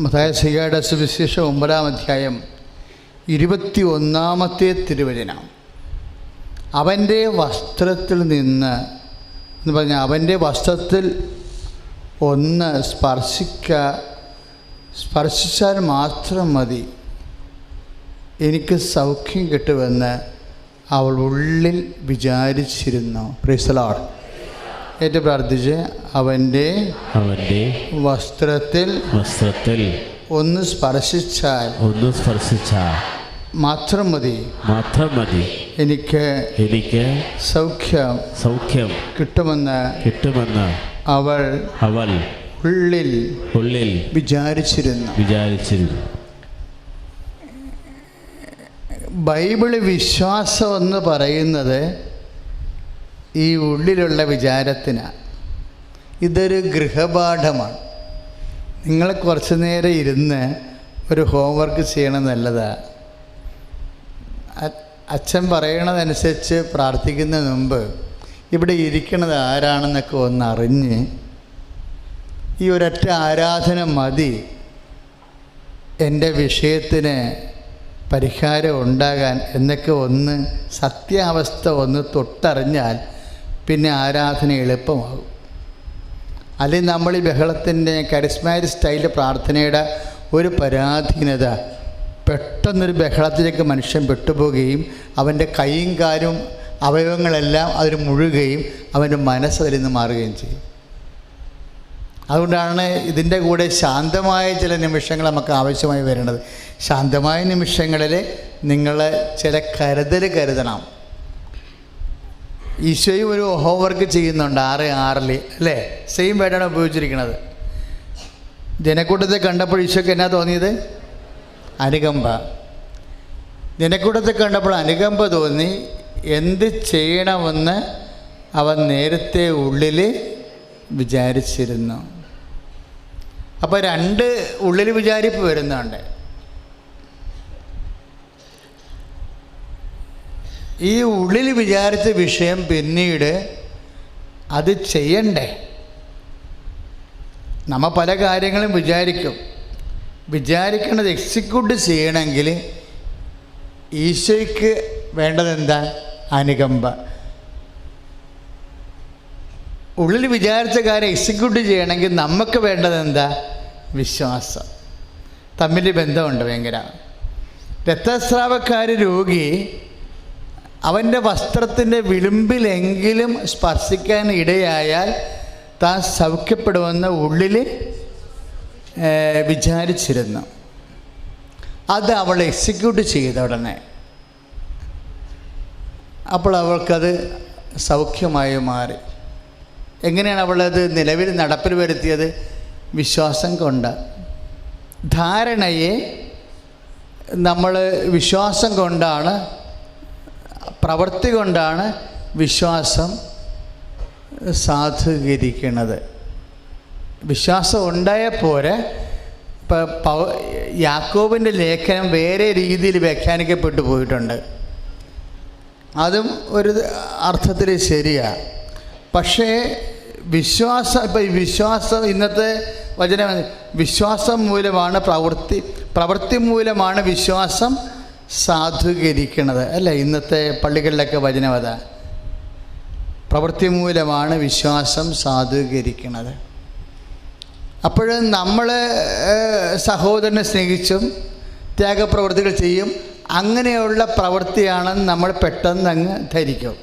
മത്തായിയുടെ സുവിശേഷം 9-ാം അധ്യായം 21-ാമത്തെ തിരുവചനം. അവൻ്റെ വസ്ത്രത്തിൽ നിന്ന് എന്ന് പറഞ്ഞാൽ അവൻ്റെ വസ്ത്രത്തിൽ ഒന്ന് സ്പർശിച്ചാൽ മാത്രം മതി, എനിക്ക് സൗഖ്യം കിട്ടുമെന്ന് അവൾ ഉള്ളിൽ വിചാരിച്ചിരുന്നു. Price the Lord. ഏറ്റു പ്രാർത്ഥിച്ച്, അവൻ്റെ വസ്ത്രത്തിൽ ഒന്ന് സ്പർശിച്ചാൽ മാത്രം മതി എനിക്ക് സൗഖ്യം കിട്ടുമെന്ന് അവൾ ഉള്ളിൽ വിചാരിച്ചിരുന്നു. ബൈബിള് വിശ്വാസം എന്ന് പറയുന്നത് ഈ ഉള്ളിലുള്ള വിചാരത്തിനാണ്. ഇതൊരു ഗൃഹപാഠമാണ്. നിങ്ങൾ കുറച്ച് നേരം ഇരുന്ന് ഒരു ഹോംവർക്ക് ചെയ്യണം, നല്ലതാണ്. അച്ഛൻ പറയണതനുസരിച്ച് പ്രാർത്ഥിക്കുന്നതിന് മുമ്പ് ഇവിടെ ഇരിക്കണത് ആരാണെന്നൊക്കെ ഒന്നറിഞ്ഞ് ഈ ഒരൊറ്റ ആരാധന മതി എൻ്റെ വിഷയത്തിന് പരിഹാരം ഉണ്ടാകാൻ എന്നൊക്കെ ഒന്ന് സത്യാവസ്ഥ ഒന്ന് തൊട്ടറിഞ്ഞാൽ പിന്നെ ആരാധന എളുപ്പമാകും. അല്ലെങ്കിൽ നമ്മൾ ഈ ബഹളത്തിൻ്റെ കരിസ്മാറ്റിക് സ്റ്റൈലിൽ പ്രാർത്ഥനയുടെ ഒരു പരാധീനത, പെട്ടെന്നൊരു ബഹളത്തിലേക്ക് മനുഷ്യൻ പെട്ടുപോവുകയും അവൻ്റെ കൈയും കാലും അവയവങ്ങളെല്ലാം അതിൽ മുഴുകുകയും അവൻ്റെ മനസ്സ് അതിൽ നിന്ന് മാറുകയും ചെയ്യും. അതുകൊണ്ടാണ് ഇതിൻ്റെ കൂടെ ശാന്തമായ ചില നിമിഷങ്ങൾ നമുക്ക് ആവശ്യമായി വരുന്നത്. ശാന്തമായ നിമിഷങ്ങളിൽ നിങ്ങൾ ചില കരുതണം. ഈശോയും ഒരു ഹോംവർക്ക് ചെയ്യുന്നുണ്ട് 6:6 അല്ലേ? സെയിം വേർഡാണ് ഉപയോഗിച്ചിരിക്കുന്നത്. ജനക്കൂട്ടത്തെ കണ്ടപ്പോൾ ഈശോയ്ക്ക് എന്നാ തോന്നിയത്? അനുകമ്പ. ജനക്കൂട്ടത്തെ കണ്ടപ്പോൾ അനുകമ്പ തോന്നി. എന്ത് ചെയ്യണമെന്ന് അവൻ നേരത്തെ ഉള്ളിൽ വിചാരിച്ചിരുന്നു. അപ്പോൾ 2 ഉള്ളിൽ വിചാരിപ്പ് വരുന്നുണ്ട്. ഈ ഉള്ളിൽ വിചാരിച്ച വിഷയം പിന്നീട് അത് ചെയ്യണ്ടേ? നമ്മൾ പല കാര്യങ്ങളും വിചാരിക്കണത് എക്സിക്യൂട്ട് ചെയ്യണമെങ്കിൽ ഈശോയ്ക്ക് വേണ്ടതെന്താ? അനുകമ്പ. ഉള്ളിൽ വിചാരിച്ച കാര്യം എക്സിക്യൂട്ട് ചെയ്യണമെങ്കിൽ നമുക്ക് വേണ്ടതെന്താ? വിശ്വാസം. തമ്മിൽ ബന്ധമുണ്ട് ഭയങ്കര. രക്തസ്രാവക്കാരി രോഗി അവൻ്റെ വസ്ത്രത്തിൻ്റെ വിളിമ്പിലെങ്കിലും സ്പർശിക്കാൻ ഇടയായാൽ താൻ സൗഖ്യപ്പെടുമെന്ന് ഉള്ളിൽ വിചാരിച്ചിരുന്നു. അത് അവൾ എക്സിക്യൂട്ട് ചെയ്ത ഉടനെ അപ്പോൾ അവൾക്കത് സൗഖ്യമായി മാറി. എങ്ങനെയാണ് അവളത് നിലവിൽ നടപ്പിൽ വരുത്തിയത്? വിശ്വാസം കൊണ്ട്. ധാരണയെ നമ്മൾ വിശ്വാസം കൊണ്ടാണ്, പ്രവൃത്തി കൊണ്ടാണ് വിശ്വാസം സാധൂകരിക്കുന്നത്. വിശ്വാസം ഉണ്ടായാൽ പോരെ. ഇപ്പം യാക്കോബിൻ്റെ ലേഖനം വേറെ രീതിയിൽ വ്യാഖ്യാനിക്കപ്പെട്ടു പോയിട്ടുണ്ട്. അതും ഒരു അർത്ഥത്തിൽ ശരിയാണ്. പക്ഷേ വിശ്വാസം ഇന്നത്തെ വചനം വിശ്വാസം മൂലമാണ് പ്രവൃത്തി മൂലമാണ് വിശ്വാസം സാധൂകരിക്കുന്നത് അല്ല? ഇന്നത്തെ പള്ളികളിലൊക്കെ വചനം അതാ, പ്രവൃത്തി മൂലമാണ് വിശ്വാസം സാധൂകരിക്കുന്നത്. അപ്പോൾ നമ്മൾ സഹോദരനെ സ്നേഹിച്ചും ത്യാഗപ്രവൃത്തികൾ ചെയ്യും, അങ്ങനെയുള്ള പ്രവൃത്തിയാണെന്ന് നമ്മൾ പെട്ടെന്ന് അങ്ങ് ധരിക്കും.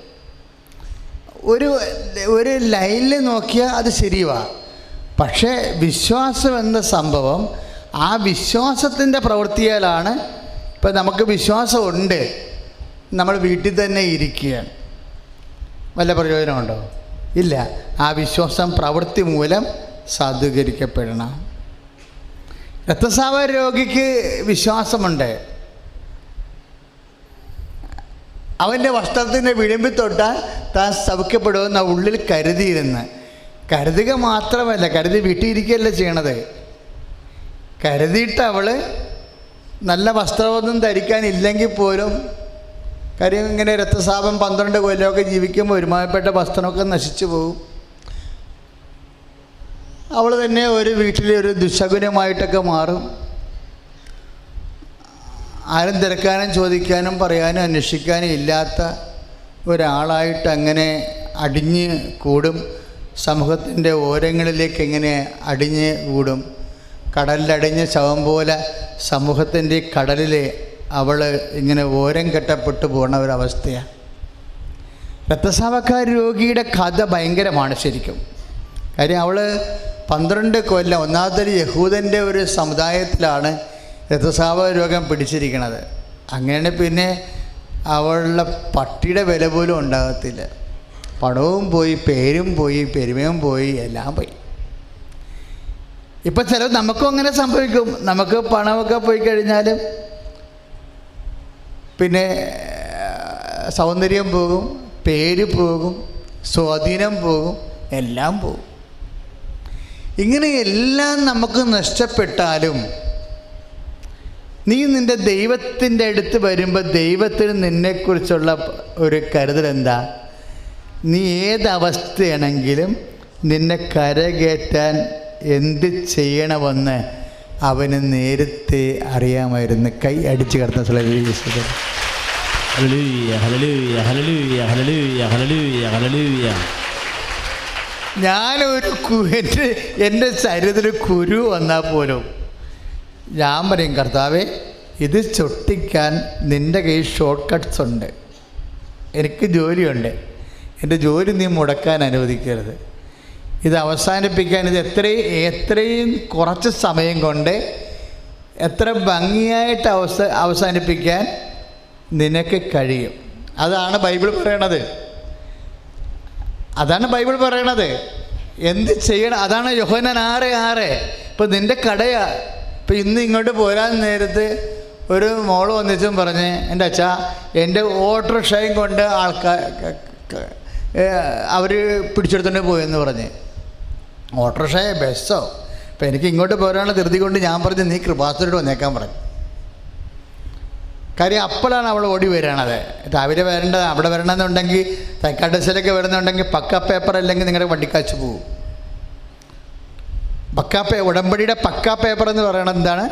ഒരു ലൈനിൽ നോക്കിയാൽ അത് ശരിയാണ്. പക്ഷേ വിശ്വാസം എന്ന സംഭവം ആ വിശ്വാസത്തിൻ്റെ പ്രവൃത്തിയാലാണ്. ഇപ്പം നമുക്ക് വിശ്വാസമുണ്ട്, നമ്മൾ വീട്ടിൽ തന്നെ ഇരിക്കുകയാണ്, വല്ല പ്രയോജനമുണ്ടോ? ഇല്ല. ആ വിശ്വാസം പ്രവൃത്തി മൂലം സാധൂകരിക്കപ്പെടണം. രക്തസ്രാവ രോഗിക്ക് വിശ്വാസമുണ്ട്. അവൻ്റെ വസ്ത്രത്തിൻ്റെ വിളിമ്പിൽ തൊട്ടാൽ താൻ സൗഖ്യപ്പെടുമെന്ന് ഉള്ളിൽ കരുതുക മാത്രമല്ല, കരുതി വീട്ടിലിരിക്കുകയല്ല ചെയ്യണത്. കരുതിയിട്ട് അവൾ നല്ല വസ്ത്രമൊന്നും ധരിക്കാനില്ലെങ്കിൽ പോലും, കാര്യം ഇങ്ങനെ രക്തസ്രാവം 12 കൊല്ലമൊക്കെ ജീവിക്കുമ്പോൾ ഒരുമാതിരിപ്പെട്ട വസ്ത്രമൊക്കെ നശിച്ചു പോകും. അവൾ തന്നെ ഒരു വീട്ടിലെ ഒരു ദുശകുനമായിട്ടൊക്കെ മാറും. ആരും തിരക്കാനും ചോദിക്കാനും പറയാനും അന്വേഷിക്കാനും ഇല്ലാത്ത ഒരാളായിട്ട് അങ്ങനെ അടിഞ്ഞ് കൂടും. സമൂഹത്തിൻ്റെ ഓരങ്ങളിലേക്ക് എങ്ങനെ അടിഞ്ഞ് കൂടും. കടലിലടിഞ്ഞ ശവം പോലെ സമൂഹത്തിൻ്റെ കടലിൽ അവൾ ഇങ്ങനെ ഓരം കെട്ടപ്പെട്ടു പോകുന്ന ഒരവസ്ഥയാണ്. രക്തസ്രാവക്കാരി രോഗിയുടെ കഥ ഭയങ്കരമാണ് ശരിക്കും. കാര്യം അവൾ 12 കൊല്ലം ഒന്നാമത്തെ യഹൂദൻ്റെ ഒരു സമുദായത്തിലാണ് രക്തസ്രാവ രോഗം പിടിച്ചിരിക്കുന്നത്. അങ്ങനെ പിന്നെ അവളുടെ പട്ടിയുടെ വില പോലും ഉണ്ടാകത്തില്ല. പണവും പോയി, പേരും പോയി, പെരുമയും പോയി, എല്ലാം പോയി. ഇപ്പം ചില നമുക്കും അങ്ങനെ സംഭവിക്കും. നമുക്ക് പണമൊക്കെ പോയി കഴിഞ്ഞാലും പിന്നെ സൗന്ദര്യം പോകും, പേര് പോകും, സ്വാധീനം പോകും, എല്ലാം പോകും. ഇങ്ങനെ എല്ലാം നമുക്ക് നഷ്ടപ്പെട്ടാലും നീ നിൻ്റെ ദൈവത്തിൻ്റെ അടുത്ത് വരുമ്പോൾ ദൈവത്തിന് നിന്നെക്കുറിച്ചുള്ള ഒരു കരുതൽ എന്താ? നീ ഏതവസ്ഥയാണെങ്കിലും നിന്നെ കരകയറ്റാൻ എന്ത് ചെയ്യണമെന്ന് അവന് നേരത്തെ അറിയാമായിരുന്നു. കൈ അടിച്ചു കിടന്ന സ്ഥലം. ഞാനൊരു എൻ്റെ ശരീരത്തിൽ കുരു വന്നാൽ പോലും ഞാൻ പറയും, കർത്താവേ, ഇത് ചൊട്ടിക്കാൻ നിൻ്റെ കയ്യിൽ ഷോർട്ട് കട്ട്സ് ഉണ്ട്. എനിക്ക് ജോലിയുണ്ട്, എൻ്റെ ജോലി നീ മുടക്കാൻ അനുവദിക്കരുത്. ഇത് അവസാനിപ്പിക്കാൻ ഇത് എത്രയും കുറച്ച് സമയം കൊണ്ട് എത്ര ഭംഗിയായിട്ട് അവസാനിപ്പിക്കാൻ നിനക്ക് കഴിയും. അതാണ് ബൈബിൾ പറയണത്. എന്ത് ചെയ്യണം? അതാണ് യോഹന്നാൻ 6:6. ഇപ്പം നിൻ്റെ കടയാ. ഇപ്പം ഇന്ന് ഇങ്ങോട്ട് പോരാൻ നേരത്ത് ഒരു മോള് വന്നിച്ചും പറഞ്ഞ്, എൻ്റെ അച്ഛാ, എൻ്റെ ഓട്ടോറിക്ഷയും കൊണ്ട് ആൾക്കാർ അവർ പിടിച്ചെടുത്തോണ്ട് പോയെന്ന് പറഞ്ഞ്. ഓട്ടോറിക്ഷയോ ബസ്സോ? അപ്പം എനിക്ക് ഇങ്ങോട്ട് പോരാനുള്ള ധൃതി കൊണ്ട് ഞാൻ പറഞ്ഞു, നീ കൃപാസനോട് വന്നേക്കാൻ പറഞ്ഞു. കാര്യം അപ്പോഴാണ് അവൾ ഓടി വരണത്. രാവിലെ വരേണ്ടത്, അവിടെ വരണമെന്നുണ്ടെങ്കിൽ സൈക്കാട്രിസ്റ്റിലൊക്കെ വരുന്നുണ്ടെങ്കിൽ പക്ക പേപ്പർ അല്ലെങ്കിൽ നിങ്ങളുടെ വണ്ടിക്കാച്ച് പോകും. ഉടമ്പടിയുടെ പക്ക പേപ്പർ എന്ന് പറയുന്നത് എന്താണ്?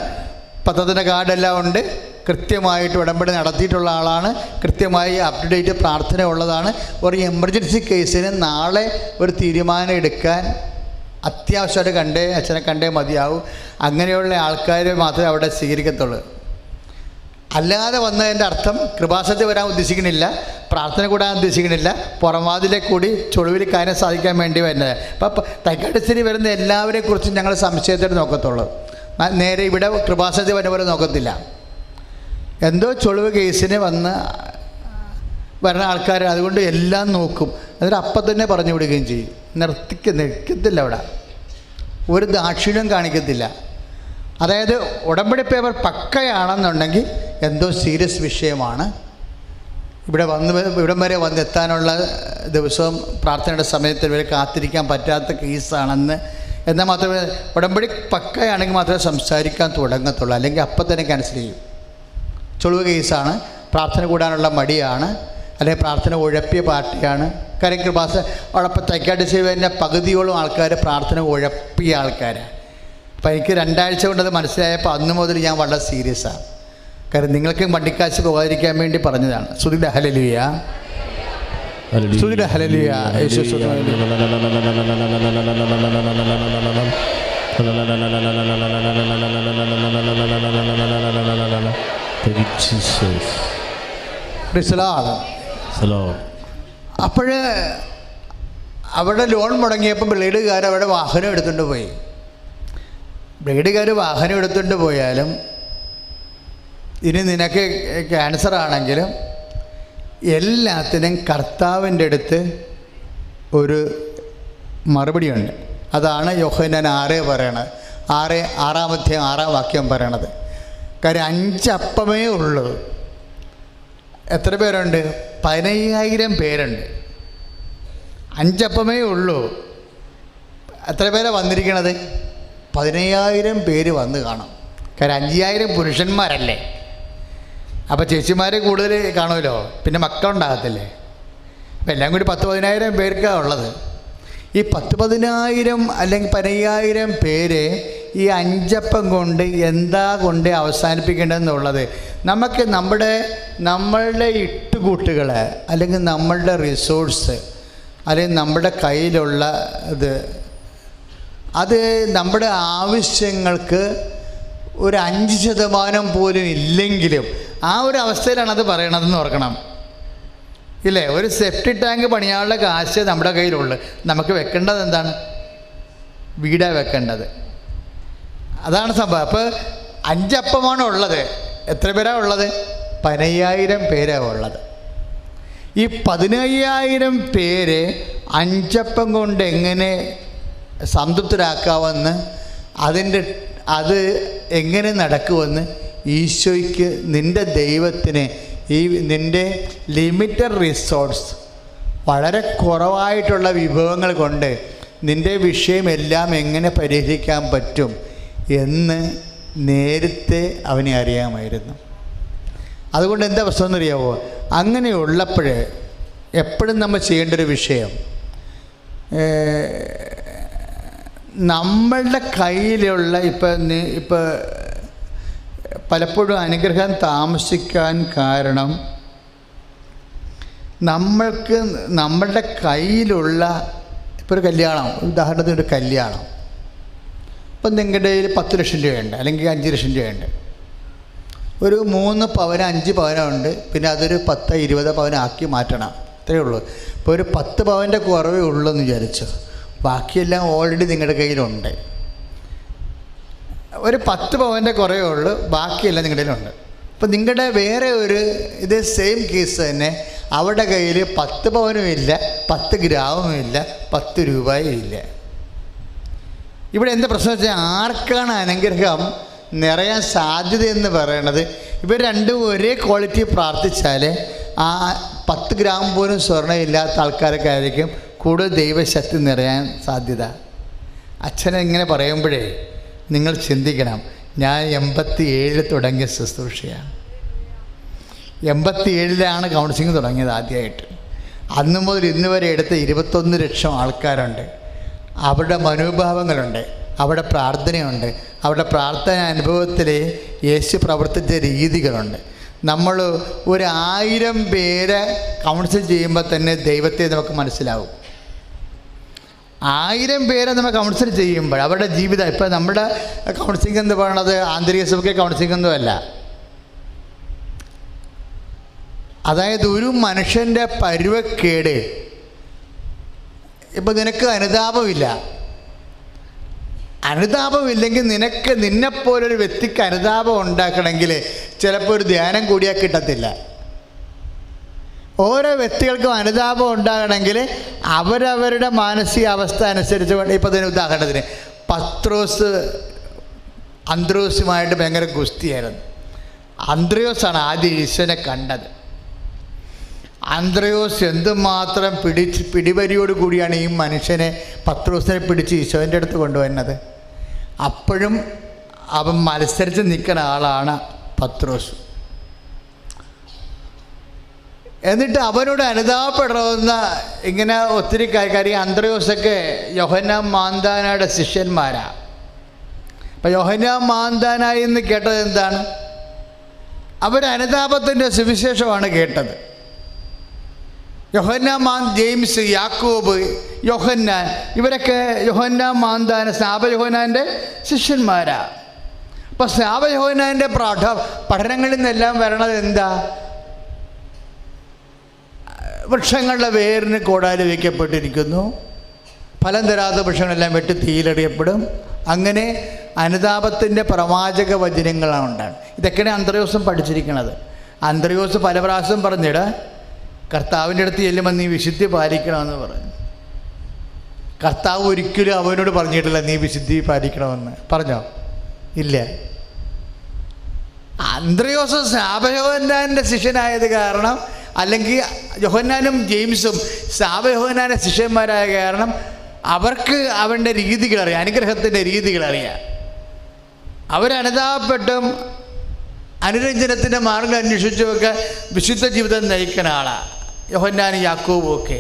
പത്രത്തിൻ്റെ കാർഡെല്ലാം ഉണ്ട്, കൃത്യമായിട്ട് ഉടമ്പടി നടത്തിയിട്ടുള്ള ആളാണ്, കൃത്യമായി അപ് ടു ഡേറ്റ് പ്രാർത്ഥന ഉള്ളതാണ്. ഒരു എമർജൻസി കേസിന് നാളെ ഒരു തീരുമാനം എടുക്കാൻ അത്യാവശ്യമായിട്ട് അച്ഛനെ കണ്ടേ മതിയാവും. അങ്ങനെയുള്ള ആൾക്കാർ മാത്രമേ അവിടെ സ്വീകരിക്കത്തുള്ളൂ. അല്ലാതെ വന്നതിൻ്റെ അർത്ഥം കൃപാസനത്തിൽ വരാൻ ഉദ്ദേശിക്കുന്നില്ല, പ്രാർത്ഥന കൂടാൻ ഉദ്ദേശിക്കുന്നില്ല, പുറംവാതിലെ കൂടി ചുളിവിൽ കാര്യം സാധിക്കാൻ വേണ്ടി വരുന്നത്. അപ്പം തൈക്കാട്ടുശ്ശേരി വരുന്ന എല്ലാവരെയും കുറിച്ചും ഞങ്ങൾ സംശയത്തോടെ നോക്കത്തുള്ളൂ. നേരെ ഇവിടെ കൃപാസനത്തിൽ വരുന്ന പോലെ നോക്കത്തില്ല. എന്തോ ചുളിവ് കേസിന് വരുന്ന ആൾക്കാർ, അതുകൊണ്ട് എല്ലാം നോക്കും. എന്നിട്ട് അപ്പം തന്നെ പറഞ്ഞു വിടുകയും ചെയ്യും. നിൽക്കത്തില്ല അവിടെ, ഒരു ദാക്ഷിണ്യം കാണിക്കത്തില്ല. അതായത് ഉടമ്പടി പേപ്പർ പക്കയാണെന്നുണ്ടെങ്കിൽ എന്തോ സീരിയസ് വിഷയമാണ്. ഇവിടം വരെ വന്നെത്താനുള്ള ദിവസവും പ്രാർത്ഥനയുടെ സമയത്ത് ഇവരെ കാത്തിരിക്കാൻ പറ്റാത്ത കേസാണെന്ന്. എന്നാൽ മാത്രമേ ഉടമ്പടി പക്കയാണെങ്കിൽ മാത്രമേ സംസാരിക്കാൻ തുടങ്ങത്തുള്ളൂ, അല്ലെങ്കിൽ അപ്പം തന്നെ ക്യാൻസൽ ചെയ്യും. ചുളിവ് കേസാണ്, പ്രാർത്ഥന കൂടാനുള്ള മടിയാണ്, അല്ലെങ്കിൽ പ്രാർത്ഥന ഉഴപ്പിയ പാർട്ടിയാണ്. കാര്യം കൃപാസന ഉഴപ്പം തൈക്കാട്ടുശ്ശേരിൻ്റെ പകുതിയോളം ആൾക്കാർ പ്രാർത്ഥന ഉഴപ്പിയ ആൾക്കാരാണ്. അപ്പം എനിക്ക് 2 ആഴ്ച കൊണ്ടത് മനസ്സിലായപ്പോൾ അന്ന് മുതൽ ഞാൻ വളരെ സീരിയസാണ്. കാര്യം നിങ്ങൾക്ക് വണ്ടിക്കാശ് പോകാതിരിക്കാൻ വേണ്ടി പറഞ്ഞതാണ്. സ്തുതിയുടെ ഹല്ലേലൂയ, സ്തുതിയുടെ ഹല്ലേലൂയ. അപ്പോഴ് അവിടെ ലോൺ മുടങ്ങിയപ്പോൾ ബ്ലേഡുകാർ അവിടെ വാഹനം എടുത്തുകൊണ്ട് പോയി. ബ്ലേഡുകാർ വാഹനം എടുത്തുകൊണ്ട് പോയാലും ഇനി നിനക്ക് ക്യാൻസർ ആണെങ്കിലും എല്ലാത്തിനും കർത്താവിൻ്റെ അടുത്ത് ഒരു മറുപടിയുണ്ട്. അതാണ് യോഹന്നാൻ 6 പറയണത്. 6 വാക്യം പറയണത്. കാര്യം 5 അപ്പമേ ഉള്ളൂ. എത്ര പേരുണ്ട്? 15,000 പേരുണ്ട്. 5 അപ്പമേ ഉള്ളൂ. എത്ര പേരാണ് വന്നിരിക്കണത്? 15,000 പേര് വന്ന് കാണും. കാര്യം 5,000 പുരുഷന്മാരല്ലേ. അപ്പോൾ ചേച്ചിമാർ കൂടുതൽ കാണുമല്ലോ, പിന്നെ മക്കളുണ്ടാകത്തില്ലേ. അപ്പം എല്ലാം കൂടി 10,000-15,000 പേർക്കാണ് ഉള്ളത്. ഈ 10,000 അല്ലെങ്കിൽ 15,000 പേര് ഈ 5 അപ്പം കൊണ്ട് എന്താ കൊണ്ട് അവസാനിപ്പിക്കേണ്ടതെന്നുള്ളത് നമുക്ക് നമ്മളുടെ ഇട്ടുകൂട്ടുകൾ അല്ലെങ്കിൽ നമ്മളുടെ റിസോഴ്സ് അല്ലെങ്കിൽ നമ്മുടെ കയ്യിലുള്ള അത് നമ്മുടെ ആവശ്യങ്ങൾക്ക് ഒരു 5% പോലും ഇല്ലെങ്കിലും ആ ഒരു അവസ്ഥയിലാണ് അത് പറയണതെന്ന് ഓർക്കണം. ഇല്ലേ? ഒരു സെപ്റ്റി ടാങ്ക് പണിയാനുള്ള കാശ് നമ്മുടെ കയ്യിലുള്ളു. നമുക്ക് വെക്കേണ്ടത് എന്താണ്? വീടാണ് വെക്കേണ്ടത്. അതാണ് സംഭവം. അപ്പോൾ 5 അപ്പമാണ് ഉള്ളത്. എത്ര പേരാണ് ഉള്ളത്? 15,000 പേരാണ് ഉള്ളത്. ഈ 15,000 പേര് 5 അപ്പം കൊണ്ട് എങ്ങനെ സംതൃപ്തരാക്കാമെന്ന് അത് എങ്ങനെ നടക്കുമെന്ന് ഈശോയ്ക്ക്, നിൻ്റെ ദൈവത്തിന് നിൻ്റെ ലിമിറ്റഡ് റിസോഴ്സ്, വളരെ കുറവായിട്ടുള്ള വിഭവങ്ങൾ കൊണ്ട് നിൻ്റെ വിഷയമെല്ലാം എങ്ങനെ പരിഹരിക്കാൻ പറ്റും എന്ന് നേരത്തെ അവനെ അറിയാമായിരുന്നു. അതുകൊണ്ട് എന്താ പ്രശ്നം എന്നറിയാമോ? അങ്ങനെയുള്ളപ്പോൾ എപ്പോഴും നമ്മൾ ചെയ്യേണ്ടൊരു വിഷയം, നമ്മളുടെ കയ്യിലുള്ള ഇപ്പോൾ പലപ്പോഴും അനുഗ്രഹം താമസിക്കാൻ കാരണം നമ്മളുടെ കയ്യിലുള്ള ഇപ്പോൾ ഒരു കല്യാണം, ഉദാഹരണത്തിന് ഒരു കല്യാണം, ഇപ്പം നിങ്ങളുടെ കയ്യിൽ 10 ലക്ഷം രൂപയുണ്ട് അല്ലെങ്കിൽ 5 ലക്ഷം രൂപയുണ്ട്. ഒരു 3 പവന് 5 പവനുണ്ട്, പിന്നെ അതൊരു 10-20 പവനാക്കി മാറ്റണം. അത്രയേ ഉള്ളൂ. ഇപ്പോൾ ഒരു 10 പവൻ്റെ കുറവേ ഉള്ളൂ എന്ന് വിചാരിച്ചു. ബാക്കിയെല്ലാം ഓൾറെഡി നിങ്ങളുടെ കയ്യിലുണ്ട്. ഒരു 10 പവൻ്റെ കുറവേ ഉള്ളൂ, ബാക്കിയെല്ലാം നിങ്ങളുടെ കയ്യിലുണ്ട്. അപ്പോൾ നിങ്ങളുടെ വേറെ ഒരു ഇത് സെയിം കേസ് തന്നെ, അവരുടെ കയ്യിൽ 10 പവനും ഇല്ല, 10 ഗ്രാമും ഇല്ല, 10 രൂപയും ഇല്ല. ഇവിടെ എന്താ പ്രശ്നം വെച്ചാൽ, ആർക്കാണ് അനുഗ്രഹം നിറയാൻ സാധ്യതയെന്ന് പറയണത്? ഇവർ രണ്ടും ഒരേ ക്വാളിറ്റി പ്രാർത്ഥിച്ചാൽ ആ 10 ഗ്രാം പോലും സ്വർണ്ണം ഇല്ലാത്ത ആൾക്കാരൊക്കെ ആയിരിക്കും കൂടുതൽ ദൈവശക്തി നിറയാൻ സാധ്യത. അച്ഛനെ ഇങ്ങനെ പറയുമ്പോഴേ നിങ്ങൾ ചിന്തിക്കണം, ഞാൻ 87 തുടങ്ങിയ ശുശ്രൂഷയാണ്. 87 കൗൺസിലിംഗ് തുടങ്ങിയത് ആദ്യമായിട്ട്. അന്ന് മുതൽ ഇന്ന് വരെ എടുത്ത 21 ലക്ഷം ആൾക്കാരുണ്ട്. അവരുടെ മനോഭാവങ്ങളുണ്ട്, അവരുടെ പ്രാർത്ഥനയുണ്ട്, അവരുടെ പ്രാർത്ഥന അനുഭവത്തിൽ യേശു പ്രവർത്തിച്ച രീതികളുണ്ട്. നമ്മൾ ഒരു 1000 പേരെ കൗൺസിൽ ചെയ്യുമ്പോൾ തന്നെ ദൈവത്തെ നമുക്ക് മനസ്സിലാവും. 1000 പേരെ നമ്മൾ കൗൺസിൽ ചെയ്യുമ്പോൾ അവരുടെ ജീവിതം, ഇപ്പോൾ നമ്മുടെ കൗൺസിലിംഗ് എന്ന് പറയുന്നത് ആന്തരിക സഭയ്ക്ക് കൗൺസിലിംഗ് ഒന്നുമല്ല. അതായത് ഒരു മനുഷ്യൻ്റെ പരുവക്കേട്, ഇപ്പോൾ നിനക്ക് അനുതാപമില്ലെങ്കിൽ നിന്നെപ്പോലൊരു വ്യക്തിക്ക് അനുതാപം ഉണ്ടാക്കണമെങ്കിൽ ചിലപ്പോൾ ഒരു ധ്യാനം കൂടിയാൽ കിട്ടത്തില്ല. ഓരോ വ്യക്തികൾക്കും അനുതാപം ഉണ്ടാകണമെങ്കിൽ അവരവരുടെ മാനസികാവസ്ഥ അനുസരിച്ച് വേണ്ട. ഇപ്പോൾ ഇതിന് ഉദാഹരണത്തിന് പത്രോസ് അന്ത്രയോസുമായിട്ട് ഭയങ്കര ഗുസ്തിയായിരുന്നു. അന്ത്രയോസാണ് ആദ്യം ഈശോനെ കണ്ടത്. അന്ത്രയോസ് എന്തുമാത്രം പിടിവരിയോട് കൂടിയാണ് ഈ മനുഷ്യനെ, പത്രോസിനെ പിടിച്ച് ഈശോൻ്റെ അടുത്ത് കൊണ്ടുവന്നത്. അപ്പോഴും അവൻ മത്സരിച്ച് നിൽക്കുന്ന ആളാണ് പത്രോസ്. എന്നിട്ട് അവനോട് അനുതാപപ്പെടണമെന്ന ഇങ്ങനെ ഒത്തിരി കാര്യം. അന്ത്രയോസൊക്കെ യോഹന്നാൻ മാന്താനയുടെ ശിഷ്യന്മാരാണ്. അപ്പം യോഹന്നാൻ മാന്താനായി എന്ന് കേട്ടത് എന്താണ്? അവർ അനുതാപത്തിൻ്റെ സുവിശേഷമാണ് കേട്ടത്. ജെയിംസ്, യാക്കോബ്, യോഹന്നാൻ, ഇവരൊക്കെ യോഹന്നാൻ മാന്താന സ്നാപയോഹന്നാൻ്റെ ശിഷ്യന്മാരാണ്. അപ്പം സ്നാപയോഹന്നാൻ്റെ പഠനങ്ങളിൽ നിന്നെല്ലാം വരണത് എന്താ? വൃക്ഷങ്ങളുടെ വേരിന് കോടാലി വയ്ക്കപ്പെട്ടിരിക്കുന്നു, ഫലം തരാത്ത വൃക്ഷങ്ങളെല്ലാം വെട്ടി തീയിലെറിയപ്പെടും. അങ്ങനെ അനുതാപത്തിൻ്റെ പ്രവാചക വചനങ്ങളാണ് ഉണ്ടാകും. ഇതൊക്കെയാണ് അന്ത്രയോസും പഠിച്ചിരിക്കുന്നത്. അന്ത്രയോസ് പല പ്രാവശ്യം പറഞ്ഞിട്ട് കർത്താവിൻ്റെ അടുത്ത് ചെല്ലുമ്പോൾ നീ വിശുദ്ധി പാലിക്കണമെന്ന് പറഞ്ഞു. കർത്താവ് ഒരിക്കലും അവനോട് പറഞ്ഞിട്ടില്ല നീ വിശുദ്ധി പാലിക്കണമെന്ന്. പറഞ്ഞോ? ഇല്ല. അന്ത്രയോസ് സ്നാപയോഹന്നാൻ്റെ ശിഷ്യനായത് കാരണം, അല്ലെങ്കിൽ യോഹന്നാനും ജെയിംസും സ്നാപയോഹന്നാൻ്റെ ശിഷ്യന്മാരായ കാരണം അവർക്ക് അവൻ്റെ രീതികളറിയാം, അനുഗ്രഹത്തിൻ്റെ രീതികളറിയാം. അവരനുതാപപ്പെട്ടും അനുരഞ്ജനത്തിൻ്റെ മാർഗം അന്വേഷിച്ചുമൊക്കെ വിശുദ്ധ ജീവിതം നയിക്കുന്ന ആളാണ് യോഹന്നാനും യാക്കോബും ഒക്കെ.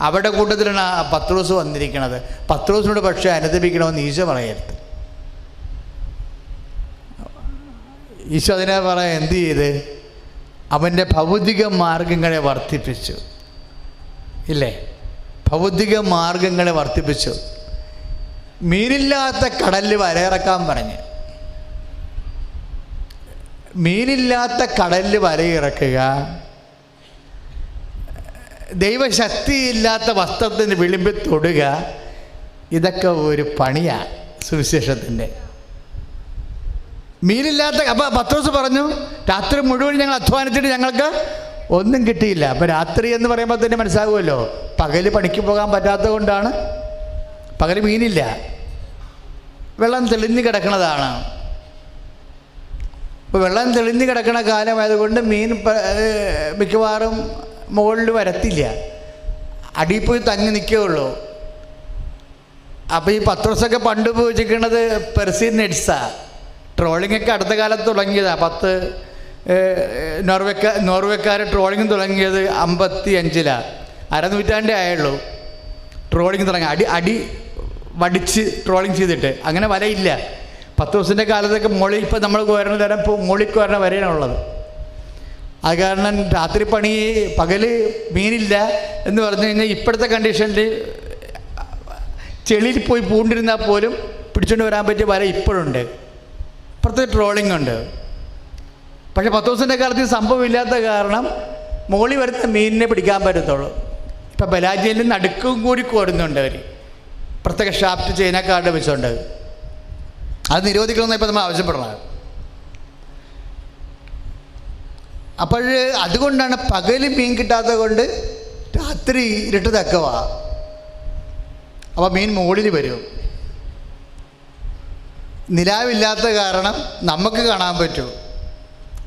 അവരുടെ കൂട്ടത്തിലാണ് പത്രോസ് വന്നിരിക്കുന്നത്. പത്രോസിനോട് പക്ഷേ അനുദപിക്കണമെന്ന് ഈശോ പറയരുത്. ഈശോ അതിനെ പറയാൻ എന്ത് ചെയ്ത് അവൻ്റെ ഭൗതിക മാർഗങ്ങളെ വർദ്ധിപ്പിച്ചു. ഇല്ലേ? ഭൗതിക മാർഗങ്ങളെ വർദ്ധിപ്പിച്ചു. മീനില്ലാത്ത കടലിൽ വലയിറക്കാൻ പറഞ്ഞ്. മീനില്ലാത്ത കടലിൽ വലയിറക്കുക, ദൈവശക്തിയില്ലാത്ത വസ്ത്രത്തിന് വിളിമ്പി തൊടുക, ഇതൊക്കെ ഒരു പണിയാണ് സുവിശേഷത്തിൻ്റെ. മീനില്ലാത്ത അപ്പോൾ പത്രോസ് പറഞ്ഞു, രാത്രി മുഴുവൻ ഞങ്ങൾ അധ്വാനിച്ചിട്ട് ഞങ്ങൾക്ക് ഒന്നും കിട്ടിയില്ല. അപ്പോൾ രാത്രി എന്ന് പറയുമ്പോൾ തന്നെ മനസ്സിലാകുമല്ലോ, പകല് പണിക്ക് പോകാൻ പറ്റാത്തത് കൊണ്ടാണ്. പകല് മീനില്ല, വെള്ളം തെളിഞ്ഞ് കിടക്കുന്നതാണ്. അപ്പോൾ വെള്ളം തെളിഞ്ഞ് കിടക്കുന്ന കാലമായതുകൊണ്ട് മീൻ മിക്കവാറും മുകളിൽ വരത്തില്ല, അടിയിൽ പോയി തങ്ങി നിൽക്കുകയുള്ളൂ. അപ്പോൾ ഈ പത്രോസൊക്കെ പണ്ട് ഉപയോഗിച്ചിരിക്കുന്നത് പെർസിയൻ നെറ്റ്സാണ്. ട്രോളിങ്ങൊക്കെ അടുത്ത കാലത്ത് തുടങ്ങിയതാണ്. 10 നോർവേക്കാർ ട്രോളിങ് തുടങ്ങിയത് 55-ലാണ്. അരനൂറ്റാണ്ടേ ആയുള്ളൂ ട്രോളിങ് തുടങ്ങി. അടി വടിച്ച് ട്രോളിങ് ചെയ്തിട്ട്. അങ്ങനെ വലയില്ല. പത്രോസിൻ്റെ കാലത്തൊക്കെ മുകളിൽ, ഇപ്പം നമ്മൾ കോരണ തരം മുകളിൽ കോരണ വരെയാണുള്ളത്. അത് കാരണം രാത്രി പണി, പകല് മീനില്ല എന്ന് പറഞ്ഞു കഴിഞ്ഞാൽ ഇപ്പോഴത്തെ കണ്ടീഷനിൽ ചെളിയിൽ പോയി പൂണ്ടിരുന്നാൽ പോലും പിടിച്ചുകൊണ്ട് വരാൻ പറ്റിയ വല ഇപ്പോഴുണ്ട്. ഇപ്പുറത്ത് ട്രോളിംഗ് ഉണ്ട്. പക്ഷേ പത്രോസിൻ്റെ കാലത്ത് സംഭവമില്ലാത്ത കാരണം മുകളിൽ വരുന്ന മീനിനെ പിടിക്കാൻ പറ്റത്തുള്ളൂ. ഇപ്പം ബലാജിയിൽ നടുക്കും കൂടി കോരുന്നുണ്ട് അവർ, പ്രത്യേക ഷാഫ്റ്റ് ചൈനക്കാരുടെ വെച്ചുകൊണ്ട്. അത് നിരോധിക്കണമെന്ന് ഇപ്പം നമ്മൾ ആവശ്യപ്പെടണം. അപ്പോൾ അതുകൊണ്ടാണ് പകല് മീൻ കിട്ടാത്തത് കൊണ്ട് രാത്രി ഇരുട്ട് തക്കവാ. അപ്പോൾ മീൻ മുകളിൽ വരും. നിലാവില്ലാത്ത കാരണം നമുക്ക് കാണാൻ പറ്റും,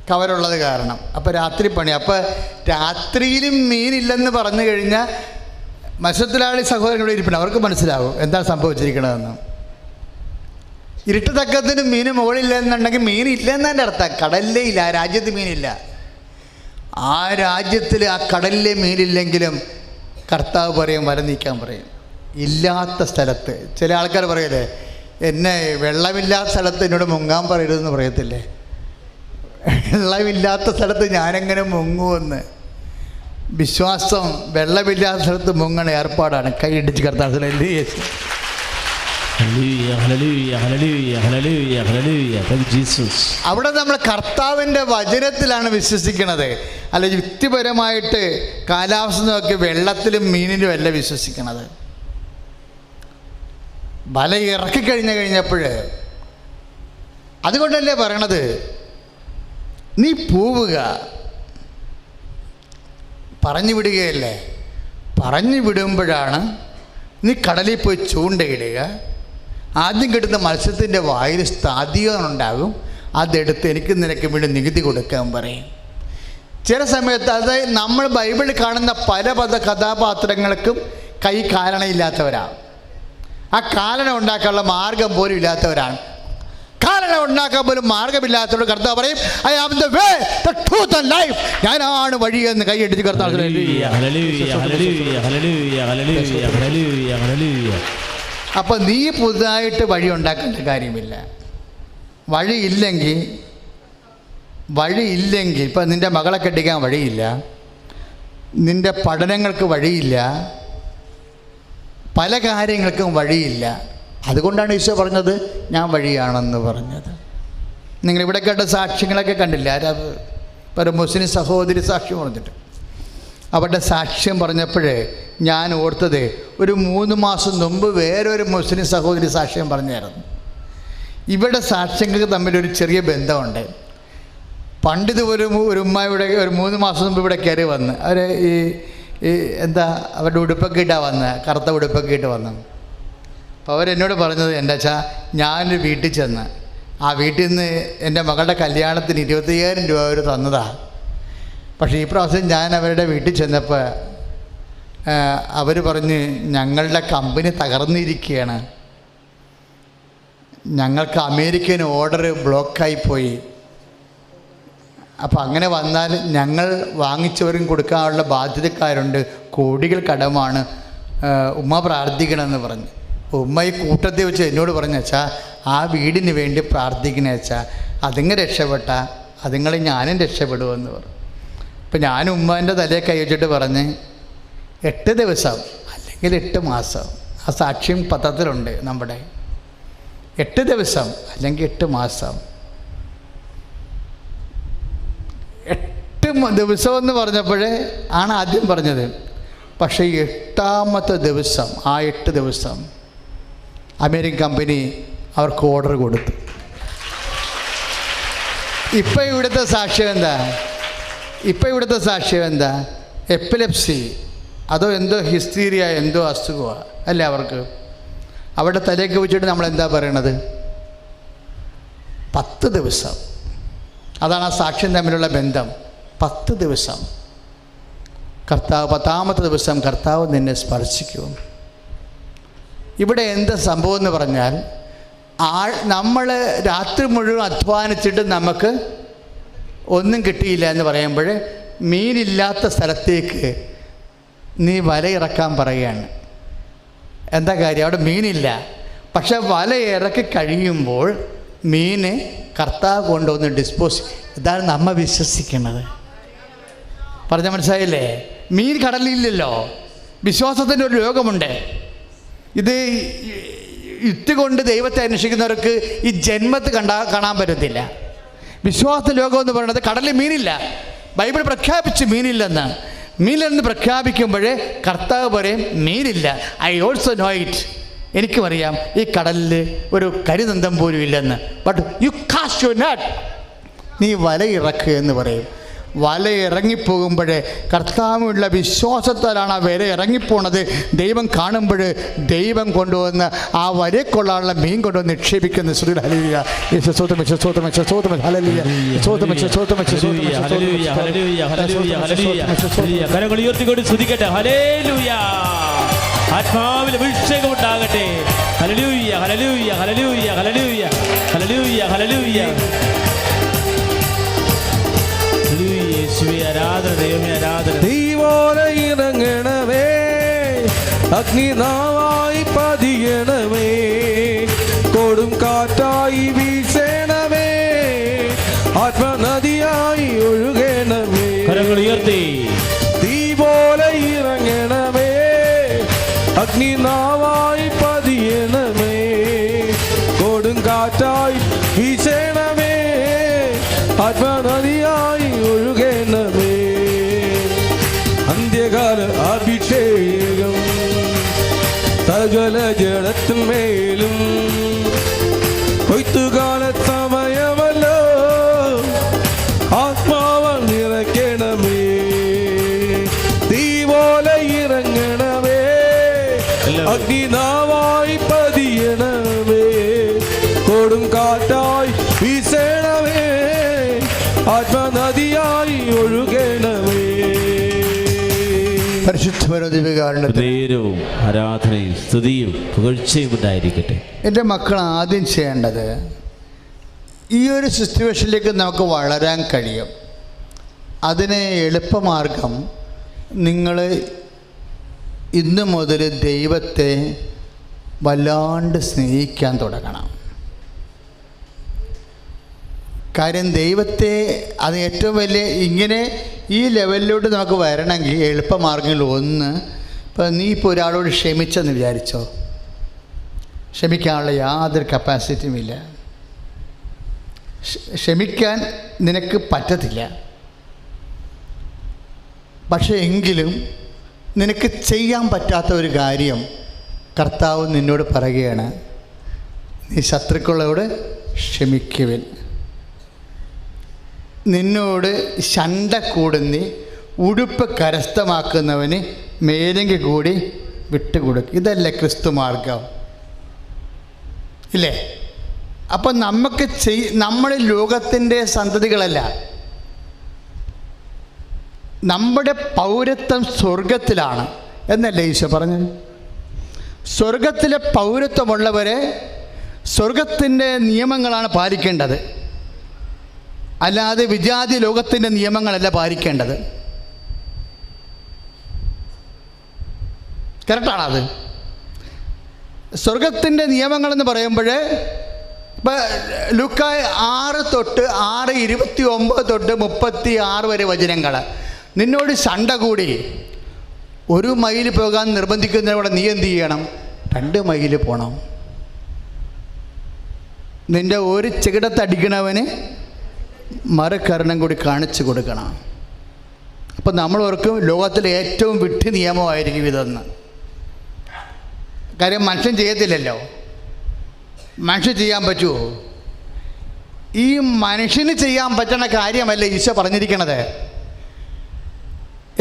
കവറുള്ളത് കാരണം. അപ്പോൾ രാത്രി പണി. അപ്പോൾ രാത്രിയിലും മീനില്ലെന്ന് പറഞ്ഞു കഴിഞ്ഞാൽ മത്സ്യത്തൊഴിലാളി സഹോദരങ്ങളുടെ ഇരിപ്പില്ല, അവർക്ക് മനസ്സിലാവും എന്താണ് സംഭവിച്ചിരിക്കണതെന്ന്. ഇരുട്ട് തക്കത്തിന് മീൻ മുകളില്ലെന്നുണ്ടെങ്കിൽ മീനില്ലെന്നതിൻ്റെ അർത്ഥം കടലിലേ ഇല്ല, ആ രാജ്യത്ത് മീനില്ല. ആ രാജ്യത്തിൽ ആ കടലിലെ മീനില്ലെങ്കിലും കർത്താവ് പറയും വല നീക്കാൻ പറയും. ഇല്ലാത്ത സ്ഥലത്ത് ചില ആൾക്കാർ പറയല്ലേ, എന്നെ വെള്ളമില്ലാത്ത സ്ഥലത്ത് എന്നോട് മുങ്ങാൻ പറയരുതെന്ന് പറയത്തില്ലേ? വെള്ളമില്ലാത്ത സ്ഥലത്ത് ഞാനെങ്ങനെ മുങ്ങുമെന്ന്. വിശ്വാസം വെള്ളമില്ലാത്ത സ്ഥലത്ത് മുങ്ങണ ഏർപ്പാടാണ്. കൈയിടിച്ച് കർത്താവ് അവിടെ നമ്മൾ കർത്താവിൻ്റെ വചനത്തിലാണ് വിശ്വസിക്കുന്നത്. അല്ല യുക്തിപരമായിട്ട് കാലാവസ്ഥ നോക്കി വെള്ളത്തിലും മീനിലും അല്ല വിശ്വസിക്കണത്. വല കഴിഞ്ഞപ്പോൾ അതുകൊണ്ടല്ലേ പറയണത്, നീ പോവുക, പറഞ്ഞു വിടുകയല്ലേ. പറഞ്ഞു വിടുമ്പോഴാണ് നീ കടലിൽ പോയി ചൂണ്ടയിടുക. ആദ്യം കിട്ടുന്ന മത്സ്യത്തിൻ്റെ വായിൽ സ്ഥാതികനുണ്ടാകും, അതെടുത്ത് എനിക്ക് നിനക്ക് വേണ്ടി നികുതി കൊടുക്കാൻ പറയും. ചില സമയത്ത് അതായത് നമ്മൾ ബൈബിളിൽ കാണുന്ന പല കഥാപാത്രങ്ങൾക്കും കൈ കാരണയില്ലാത്തവരാണ്. ആ കാരണം ഉണ്ടാക്കാനുള്ള മാർഗം പോലും ഇല്ലാത്തവരാണ്. കാരണം ഉണ്ടാക്കാൻ പോലും മാർഗമില്ലാത്തവരോട് കർത്താവ് പറയും, I am the way, the truth and life, ഞാനാണ് വഴി എന്ന് കൈയടിച്ച് കർത്താവ്. അപ്പം നീ പുതുതായിട്ട് വഴി ഉണ്ടാക്കേണ്ട കാര്യമില്ല. വഴിയില്ലെങ്കിൽ ഇപ്പം നിൻ്റെ മകളെ കെട്ടിക്കാൻ വഴിയില്ല, നിൻ്റെ പഠനങ്ങൾക്ക് വഴിയില്ല, പല കാര്യങ്ങൾക്കും വഴിയില്ല. അതുകൊണ്ടാണ് ഈശോ പറഞ്ഞത് ഞാൻ വഴിയാണെന്ന് പറഞ്ഞത്. നിങ്ങളിവിടെ കണ്ട സാക്ഷ്യങ്ങളൊക്കെ കണ്ടില്ല? ഒരു മുസ്ലിം സഹോദരി സാക്ഷ്യം പറഞ്ഞിട്ട് അവരുടെ സാക്ഷ്യം പറഞ്ഞപ്പോഴേ ഞാൻ ഓർത്തത്, ഒരു 3 മാസം മുമ്പ് വേറൊരു മുസ്ലിം സഹോദരി സാക്ഷ്യം പറഞ്ഞായിരുന്നു. ഇവിടെ സാക്ഷ്യങ്ങൾക്ക് തമ്മിലൊരു ചെറിയ ബന്ധമുണ്ട്. പണ്ടിത് ഒരു ഉമ്മ ഇവിടെ ഒരു 3 മാസം മുമ്പ് ഇവിടെ കയറി വന്ന് അവർ എന്താ അവരുടെ ഉടുപ്പൊക്കെ ഇട്ടാണ് വന്നത്, കറുത്ത ഉടുപ്പൊക്കെ ഇട്ട് വന്നു. അപ്പോൾ അവരെന്നോട് പറഞ്ഞത്, എൻ്റെ അച്ഛാ ഞാനൊരു വീട്ടിൽ ചെന്ന് ആ വീട്ടിൽ നിന്ന് എൻ്റെ മകളുടെ കല്യാണത്തിന് 25,000 രൂപ അവർ തന്നതാണ്. പക്ഷേ ഈ പ്രാവശ്യം ഞാൻ അവരുടെ വീട്ടിൽ ചെന്നപ്പോൾ അവർ പറഞ്ഞ് ഞങ്ങളുടെ കമ്പനി തകർന്നിരിക്കുകയാണ്, ഞങ്ങൾക്ക് അമേരിക്കൻ ഓർഡർ ബ്ലോക്കായിപ്പോയി. അപ്പോൾ അങ്ങനെ വന്നാൽ ഞങ്ങൾ വാങ്ങിച്ചവരും കൊടുക്കാനുള്ള ബാധ്യതക്കാരുണ്ട്, കോടികൾ കടമാണ്, ഉമ്മ പ്രാർത്ഥിക്കണമെന്ന് പറഞ്ഞു. ഉമ്മ ഈ കൂട്ടത്തിൽ വെച്ച് എന്നോട് പറഞ്ഞു, വെച്ചാൽ ആ വീടിന് വേണ്ടി പ്രാർത്ഥിക്കണേ വെച്ചാൽ അതിങ്ങ് രക്ഷപ്പെട്ട അതുങ്ങൾ ഞാനും രക്ഷപ്പെടുമെന്ന് പറഞ്ഞു. അപ്പം ഞാനും ഉമ്മേൻ്റെ തലയെ കൈ വെച്ചിട്ട് പറഞ്ഞ് 8 ദിവസം അല്ലെങ്കിൽ 8 മാസം. ആ സാക്ഷ്യം പത്രത്തിലുണ്ട് നമ്മുടെ. 8 ദിവസം അല്ലെങ്കിൽ 8 മാസം. 8 ദിവസം എന്ന് പറഞ്ഞപ്പോഴേ ആണ് ആദ്യം പറഞ്ഞത്. പക്ഷേ 8ാമത്തെ ദിവസം, ആ 8 ദിവസം അമേരിക്കൻ കമ്പനി അവർക്ക് ഓർഡർ കൊടുത്തു. ഇപ്പം ഇവിടുത്തെ സാക്ഷ്യം എന്താ? എപ്പിലെപ്സി അതോ എന്തോ ഹിസ്റ്റീരിയ എന്തോ അസുഖമാണ് അല്ലേ അവർക്ക്. അവിടെ തലയൊക്കെ വെച്ചിട്ട് നമ്മളെന്താ പറയണത്? 10 ദിവസം. അതാണ് ആ സാക്ഷ്യം തമ്മിലുള്ള ബന്ധം. 10 ദിവസം കർത്താവ്, 10ാമത്തെ ദിവസം കർത്താവ് നിന്നെ സ്പർശിക്കും. ഇവിടെ എന്താ സംഭവം എന്ന് പറഞ്ഞാൽ, നമ്മൾ രാത്രി മുഴുവൻ അധ്വാനിച്ചിട്ട് നമുക്ക് ഒന്നും കിട്ടിയില്ല എന്ന് പറയുമ്പോൾ മീനില്ലാത്ത സ്ഥലത്തേക്ക് നീ വലയിറക്കാൻ പറയുകയാണ്. എന്താ കാര്യം? അവിടെ മീനില്ല. പക്ഷെ വലയിറക്കി കഴിയുമ്പോൾ മീന് കർത്താവ് കൊണ്ടുവന്ന് ഡിസ്പോസ്. ഇതാണ് നമ്മ വിശ്വസിക്കുന്നത്. പറഞ്ഞാൽ മനസ്സിലായില്ലേ? മീൻ കടലില്ലല്ലോ. വിശ്വാസത്തിൻ്റെ ഒരു ലോകമുണ്ട്. ഇത് ഇട്ടുകൊണ്ട് ദൈവത്തെ അന്വേഷിക്കുന്നവർക്ക് ഈ ജന്മത്ത് കാണാൻ പറ്റത്തില്ല. വിശ്വാസ ലോകം എന്ന് പറയുന്നത് കടലിൽ മീനില്ല. ബൈബിൾ പ്രഖ്യാപിച്ച് മീനില്ലെന്ന്. മീനില്ലെന്ന് പ്രഖ്യാപിക്കുമ്പോഴേ കർത്താവ് പറയും മീനില്ല. I also know it. എനിക്കും അറിയാം ഈ കടലിൽ ഒരു കരിനന്തം പോലും ഇല്ലെന്ന്. But you cast your net, നീ വലയിറക്കുക എന്ന് പറയും. വല ഇറങ്ങിപ്പോകുമ്പോൾ കർത്താവിനുള്ള വിശ്വാസത്താലാണ് ആ വല ഇറങ്ങിപ്പോണത്. ദൈവം കാണുമ്പോൾ ദൈവം കൊണ്ടുവന്ന് ആ വരക്കൊള്ളാനുള്ള മീൻ കൊണ്ടുവന്ന് നിക്ഷേപിക്കുന്ന ആത്മാവിൽ അഭിഷേകം ഉണ്ടാകട്ടെ. ഹല്ലേലൂയ, ഹല്ലേലൂയ, ഹല്ലേലൂയ, ഹല്ലേലൂയ, ഹല്ലേലൂയ, ഹല്ലേലൂയ. തീപോലെ ഇറങ്ങണമേ, അഗ്നിനാവായി പതിയണമേ, കൊടും കാറ്റായി വീശണമേ, ആത്മനദിയായി ഒഴുകണമേ. കരങ്ങൾ ഉയർത്തി. തീപോലെ ഇറങ്ങണമേ, അഗ്നിനാവായി പതിയണമേ, കൊടും കാറ്റായി വീശണമേ, ആത്മനദിയായി ഒഴുകണമേ. അന്ത്യകാല അഭിഷേകം സകല ജഡത്തിന്മേലും, കൊയ്ത്തുകാല സമയമല്ലോ, ആത്മാവ് നിറയ്ക്കണമേ. തീ പോലെ ഇറങ്ങണമേ, അഗ്നിനാവായി പതിയണമേ, കൊടും കാറ്റായി വീശണമേ, ആത്മനദിയായി ഒഴുകണമേ. പരിശുദ്ധവും ആരാധനയും സ്തുതിയും പുകഴ്ചയും ഉണ്ടായിരിക്കട്ടെ. എൻ്റെ മക്കൾ ആദ്യം ചെയ്യേണ്ടത്, ഈ ഒരു സിറ്റുവേഷനിലേക്ക് നമുക്ക് വളരാൻ കഴിയും. അതിന് എളുപ്പമാർഗം, നിങ്ങൾ ഇന്നു മുതൽ ദൈവത്തെ വല്ലാണ്ട് സ്നേഹിക്കാൻ തുടങ്ങണം. കാര്യം ദൈവത്തെ, അത് ഏറ്റവും വലിയ, ഇങ്ങനെ ഈ ലെവലിലോട്ട് നമുക്ക് വരണമെങ്കിൽ എളുപ്പമാർഗ്ഗങ്ങളിൽ ഒന്ന്, ഇപ്പോൾ നീ ഇപ്പോൾ ഒരാളോട് ക്ഷമിച്ചെന്ന് വിചാരിച്ചോ, ക്ഷമിക്കാനുള്ള യാതൊരു കപ്പാസിറ്റിയും ഇല്ല. ക്ഷമിക്കാൻ നിനക്ക് പറ്റത്തില്ല. പക്ഷേ എങ്കിലും നിനക്ക് ചെയ്യാൻ പറ്റാത്ത ഒരു കാര്യം കർത്താവ് നിന്നോട് പറയുകയാണ്, നീ ശത്രുക്കളോട് ക്ഷമിക്കുവിൻ. നിന്നോട് ശണ്ട കൂടുന്നി ഉടുപ്പ് കരസ്ഥമാക്കുന്നവന് മേലെങ്കിൽ കൂടി വിട്ടുകൊടുക്കും. ഇതല്ലേ ക്രിസ്തു മാർഗം, ഇല്ലേ? അപ്പം നമുക്ക് നമ്മൾ ലോകത്തിൻ്റെ സന്തതികളല്ല. നമ്മുടെ പൗരത്വം സ്വർഗത്തിലാണ് എന്നല്ലേ ഈശോ പറഞ്ഞത്? സ്വർഗത്തിലെ പൗരത്വമുള്ളവരെ സ്വർഗത്തിൻ്റെ നിയമങ്ങളാണ് പാലിക്കേണ്ടത്, അല്ലാതെ വിജാതി ലോകത്തിൻ്റെ നിയമങ്ങളല്ല പാലിക്കേണ്ടത്. കറക്റ്റാണത്. സ്വർഗത്തിൻ്റെ നിയമങ്ങളെന്ന് പറയുമ്പോൾ ഇപ്പം ലൂക്ക 6 തൊട്ട് 6:29 തൊട്ട് 36 വരെ വചനങ്ങൾ. നിന്നോട് ശണ്ട കൂടി 1 മൈൽ പോകാൻ നിർബന്ധിക്കുന്നതിനോടെ നീ എന്ത് ചെയ്യണം? 2 മൈൽ പോകണം. നിൻ്റെ ഒരു ചെകിടത്തടിക്കണവന് മറുകരണം കൂടി കാണിച്ചു കൊടുക്കണം. അപ്പം നമ്മൾ ഓർക്കും ലോകത്തിലെ ഏറ്റവും വിഡ്ഢി നിയമമായിരിക്കും ഇതെന്ന്. കാര്യം മനുഷ്യൻ ചെയ്യത്തില്ലല്ലോ. മനുഷ്യൻ ചെയ്യാൻ പറ്റുമോ? ഈ മനുഷ്യന് ചെയ്യാൻ പറ്റുന്ന കാര്യമല്ല ഈശോ പറഞ്ഞിരിക്കണത്.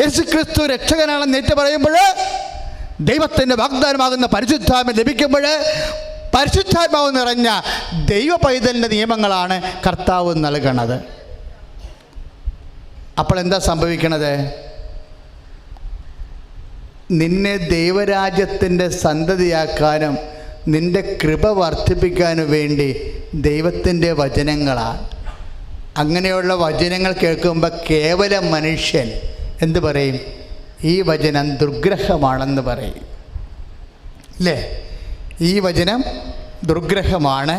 യേശു ക്രിസ്തു രക്ഷകനാണെന്ന് ഏറ്റു പറയുമ്പോൾ ദൈവത്തിൻ്റെ വാഗ്ദാനമാകുന്ന പരിശുദ്ധാത്മ ലഭിക്കുമ്പോൾ പരിശുദ്ധാത്മാവ് നിറഞ്ഞ ദൈവ പൈതലിൻ്റെ നിയമങ്ങളാണ് കർത്താവ് നൽകണത്. അപ്പോൾ എന്താ സംഭവിക്കണത്? നിന്നെ ദൈവരാജ്യത്തിൻ്റെ സന്തതിയാക്കാനും നിൻ്റെ കൃപ വർദ്ധിപ്പിക്കാനും വേണ്ടി ദൈവത്തിൻ്റെ വചനങ്ങളാണ്. അങ്ങനെയുള്ള വചനങ്ങൾ കേൾക്കുമ്പോൾ കേവല മനുഷ്യൻ എന്ത് പറയും? ഈ വചനം ദുർഗ്രഹമാണെന്ന് പറയും, അല്ലേ? ഈ വചനം ദുർഗ്രഹമാണ്,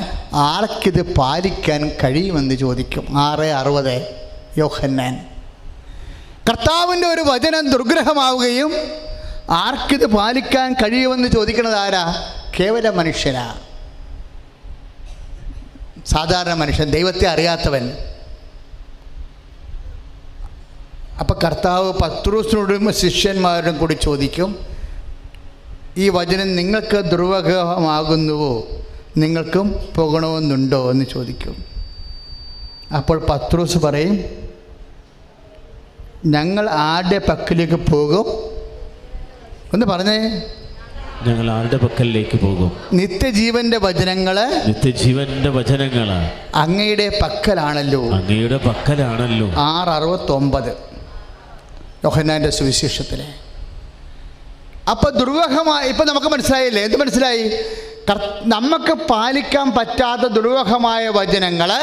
ആർക്കിത് പാലിക്കാൻ കഴിയുമെന്ന് ചോദിക്കും. 6:60 യോഹന്നാൻ. കർത്താവിൻ്റെ ഒരു വചനം ദുർഗ്രഹമാവുകയും ആർക്കിത് പാലിക്കാൻ കഴിയുമെന്ന് ചോദിക്കുന്നത് ആരാ? കേവല മനുഷ്യനാ, സാധാരണ മനുഷ്യൻ, ദൈവത്തെ അറിയാത്തവൻ. അപ്പം കർത്താവ് പത്രോസിനോടും ശിഷ്യന്മാരോടും കൂടി ചോദിക്കും, ഈ വചനം നിങ്ങൾക്ക് ദുർവഹമാകുന്നുവോ? നിങ്ങൾക്കും പോകണമെന്നുണ്ടോ എന്ന് ചോദിക്കും. അപ്പോൾ പത്രോസ് പറയും, ഞങ്ങൾ ആരുടെ പക്കലേക്ക് പോകും? ഒന്ന് പറഞ്ഞേ. ഞങ്ങൾ ആരുടെ പക്കലേക്ക് പോകും? നിത്യജീവന്റെ വചനങ്ങള് അങ്ങയുടെ പക്കലാണല്ലോ. 6:69 യോഹന്നാന്റെ സുവിശേഷത്തിലെ. അപ്പൊ ദുർവഹമായി ഇപ്പൊ നമുക്ക് മനസ്സിലായില്ലേ? എന്ത് മനസ്സിലായി? നമുക്ക് പാലിക്കാൻ പറ്റാത്ത ദുർവഹമായ വചനങ്ങള്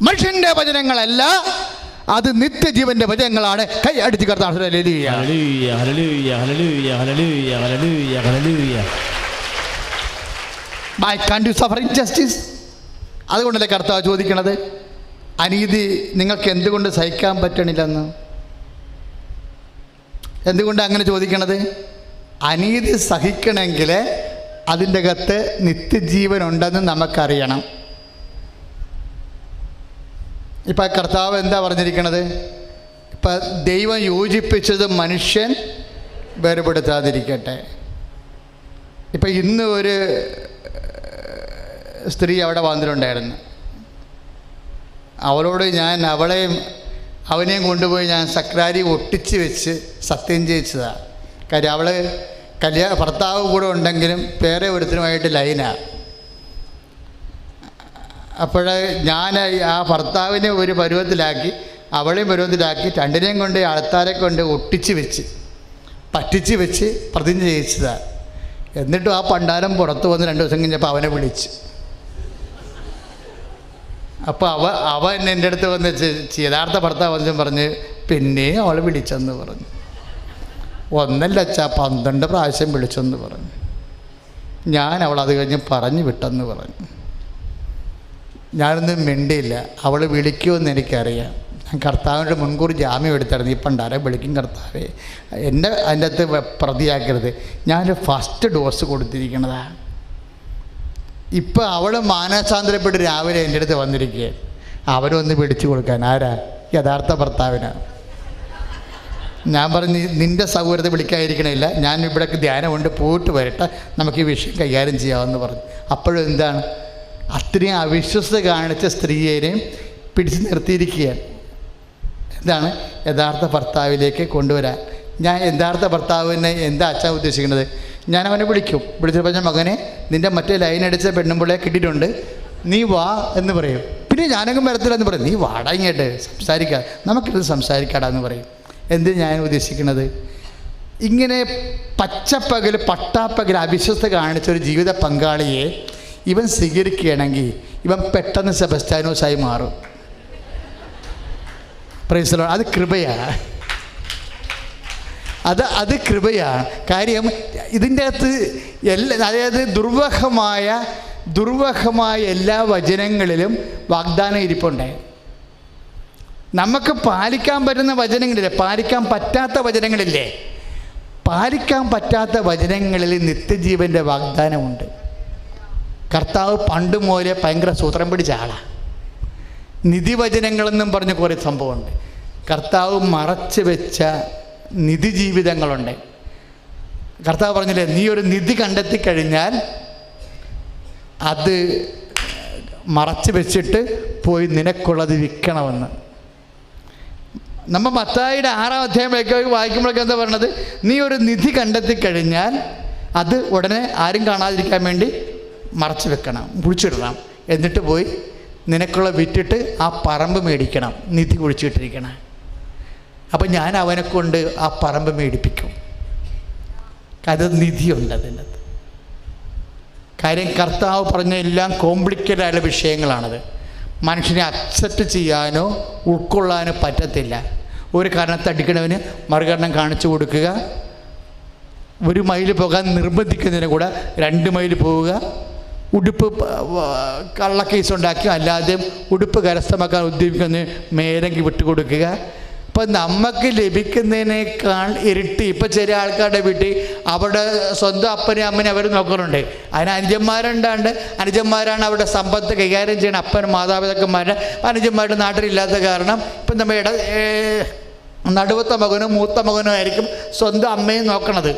മനുഷ്യന്റെ വചനങ്ങളല്ല, അത് നിത്യജീവന്റെ വചനങ്ങളാണ്. കൈ അടിച്ച് കർത്താവ്. അതുകൊണ്ടല്ലേ കർത്താവ് ചോദിക്കണത്, അനീതി നിങ്ങൾക്ക് എന്തുകൊണ്ട് സഹിക്കാൻ പറ്റണില്ലെന്ന്? എന്തുകൊണ്ട് അങ്ങനെ ചോദിക്കണത്? അനീതി സഹിക്കണമെങ്കിൽ അതിൻ്റെ അകത്ത് നിത്യജീവൻ ഉണ്ടെന്ന് നമുക്കറിയണം. ഇപ്പം കർത്താവ് എന്താ പറഞ്ഞിരിക്കണത്? ഇപ്പം ദൈവം യോജിപ്പിച്ചത് മനുഷ്യൻ വേർപെടുത്താതിരിക്കട്ടെ. ഇപ്പം ഇന്ന് ഒരു സ്ത്രീ അവിടെ വന്നിട്ടുണ്ടായിരുന്നു. അവളോട് ഞാൻ അവനെയും കൊണ്ടുപോയി ഞാൻ സക്രാരി ഒട്ടിച്ച് വെച്ച് സത്യം ചെയ്യിച്ചതാണ്. കാര്യം അവൾ ഭർത്താവ് കൂടെ ഉണ്ടെങ്കിലും വേറെ ഒരുത്തനുമായിട്ട് ലൈനാണ്. അപ്പോൾ ഞാൻ ആ ഭർത്താവിനെ ഒരു പരുവത്തിലാക്കി അവളെയും പരുവത്തിലാക്കി രണ്ടിനെയും കൊണ്ട് ആൾക്കാരെ കൊണ്ട് ഒട്ടിച്ച് വെച്ച് പറ്റിച്ച് വെച്ച് പ്രതിജ്ഞ ചെയ്യിച്ചതാണ്. എന്നിട്ടും ആ പണ്ടാരം പുറത്ത് വന്ന് 2 ദിവസം കഴിഞ്ഞപ്പോൾ അവനെ വിളിച്ച്. അപ്പോൾ അവൻ എൻ്റെ അടുത്ത് വന്ന് യഥാർത്ഥ ഭർത്താവ് വന്ന് പറഞ്ഞ് പിന്നെയും അവളെ വിളിച്ചെന്ന് പറഞ്ഞു. 1 അച്ഛാ 12 പ്രാവശ്യം വിളിച്ചെന്ന് പറഞ്ഞു. ഞാൻ അവളത് കഴിഞ്ഞ് പറഞ്ഞു വിട്ടെന്ന് പറഞ്ഞു. ഞാനൊന്നും മിണ്ടിയില്ല. അവൾ വിളിക്കുമെന്ന് എനിക്കറിയാം. ഞാൻ കർത്താവിൻ്റെ മുൻകൂർ ജാമ്യം എടുത്തായിരുന്നു. ഈ പണ്ടാരെ വിളിക്കും കർത്താവേ, എന്നെ അതിൻ്റെ അകത്ത് പ്രതിയാക്കരുത്. ഞാൻ ഫസ്റ്റ് ഡോസ് കൊടുത്തിരിക്കണതാണ്. ഇപ്പം അവൾ മാനസാന്തരപ്പെട്ട് രാവിലെ എൻ്റെ അടുത്ത് വന്നിരിക്കുക. അവരൊന്ന് പിടിച്ചു കൊടുക്കാൻ ആരാ? യഥാർത്ഥ ഭർത്താവിനാണ്. ഞാൻ പറഞ്ഞ് നിൻ്റെ സൗകര്യത്തെ വിളിക്കാതിരിക്കണില്ല, ഞാൻ ഇവിടേക്ക് ധ്യാനമുണ്ട്, പോയിട്ട് വരട്ടെ, നമുക്ക് ഈ വിഷയം കൈകാര്യം ചെയ്യാമെന്ന് പറഞ്ഞു. അപ്പോഴും എന്താണ്, അത്രയും അവിശ്വസത കാണിച്ച സ്ത്രീയെയും പിടിച്ച് നിർത്തിയിരിക്കുകയാണ്. എന്താണ്? യഥാർത്ഥ ഭർത്താവിലേക്ക് കൊണ്ടുവരാൻ. ഞാൻ യഥാർത്ഥ ഭർത്താവിനെ എന്താ അച്ഛൻ ഉദ്ദേശിക്കുന്നത്? ഞാൻ അവനെ വിളിക്കും. വിളിച്ചു പറഞ്ഞ മകനെ, നിൻ്റെ മറ്റേ ലൈൻ അടിച്ച പെണ്ണുമ്പിളെ കിട്ടിയിട്ടുണ്ട്, നീ വാ എന്ന് പറയും. പിന്നെ ഞാനങ്ങും വരത്തില്ലെന്ന് പറയും. നീ വാടാ ഇങ്ങോട്ട്, സംസാരിക്കാം, നമുക്കിത് സംസാരിക്കാടാന്ന് പറയും. എന്ത് ഞാൻ ഉദ്ദേശിക്കുന്നത്? ഇങ്ങനെ പച്ചപ്പകൽ പട്ടാപ്പകൽ അവിശ്വസ്ത കാണിച്ചൊരു ജീവിത പങ്കാളിയെ ഇവൻ സ്വീകരിക്കുകയാണെങ്കിൽ ഇവൻ പെട്ടെന്ന് സെബസ്ത്യാനോസായി മാറും. Price the Lord. അത് കൃപയാണ്. അത് കൃപയാണ്. കാര്യം ഇതിൻ്റെ അകത്ത് അതായത് ദുർവഹമായ എല്ലാ വചനങ്ങളിലും വാഗ്ദാനം ഇരിപ്പുണ്ട്. നമുക്ക് പാലിക്കാൻ പറ്റുന്ന വചനങ്ങളില്ലേ, പാലിക്കാൻ പറ്റാത്ത വചനങ്ങളില്ലേ, പാലിക്കാൻ പറ്റാത്ത വചനങ്ങളിൽ നിത്യജീവൻ്റെ വാഗ്ദാനമുണ്ട്. കർത്താവ് പണ്ട് മുതലേ ഭയങ്കര സൂത്രം പിടിച്ച ആളാണ്. നിധിവചനങ്ങളെന്നും പറഞ്ഞ് കുറേ സംഭവമുണ്ട്. കർത്താവ് മറച്ചു വെച്ച നിധി ജീവിതങ്ങളുണ്ട്. കർത്താവ് പറഞ്ഞില്ലേ, നീ ഒരു നിധി കണ്ടെത്തി കഴിഞ്ഞാൽ അത് മറച്ചു വെച്ചിട്ട് പോയി നിനക്കുള്ളത് വിൽക്കണമെന്ന്. നമ്മൾ മത്തായിയുടെ 6-ാം അധ്യായം വായിക്കുമ്പോഴൊക്കെ എന്താ പറയണത്? നീ ഒരു നിധി കണ്ടെത്തി കഴിഞ്ഞാൽ അത് ഉടനെ ആരും കാണാതിരിക്കാൻ വേണ്ടി മറച്ചു വെക്കണം, കുഴിച്ചിടണം. എന്നിട്ട് പോയി നിനക്കുള്ള വിറ്റിട്ട് ആ പറമ്പ് മേടിക്കണം, നിധി കുഴിച്ചിട്ടിരിക്കണം. അപ്പം ഞാൻ അവനെ കൊണ്ട് ആ പറമ്പ് മേടിപ്പിക്കും. അത് നിധിയുണ്ട് അതിനകത്ത്. കാര്യം കർത്താവ് പറഞ്ഞ എല്ലാം കോംപ്ലിക്കേറ്റഡായ വിഷയങ്ങളാണത്. മനുഷ്യനെ അക്സെപ്റ്റ് ചെയ്യാനോ ഉൾക്കൊള്ളാനോ പറ്റത്തില്ല. ഒരു കാരണത്തെ അടിക്കണവന് മറുകരണം കാണിച്ചു കൊടുക്കുക, 1 മൈൽ പോകാൻ നിർബന്ധിക്കുന്നതിന് കൂടെ 2 മൈൽ പോവുക, ഉടുപ്പ് കള്ളക്കേസ് ഉണ്ടാക്കി അല്ലാതെ ഉടുപ്പ് കരസ്ഥമാക്കാൻ ഉദ്ദേശിക്കുന്ന മേലെങ്കിൽ വിട്ടുകൊടുക്കുക. അപ്പം നമുക്ക് ലഭിക്കുന്നതിനേക്കാൾ ഇരട്ടി. ഇപ്പം ചില ആൾക്കാരുടെ വീട്ടിൽ അവിടെ സ്വന്തം അപ്പനെയും അമ്മനെ അവർ നോക്കുന്നുണ്ട്. അതിന് അനുജന്മാരാണ് അവിടെ സമ്പത്ത് കൈകാര്യം ചെയ്യണം. അപ്പനും മാതാപിതാക്കന്മാരുടെ അനുജന്മാരുടെ നാട്ടിലില്ലാത്ത കാരണം ഇപ്പം നമ്മൾ നടുവത്തെ മകനും മൂത്ത മകനും ആയിരിക്കും സ്വന്തം അമ്മയും നോക്കണത്.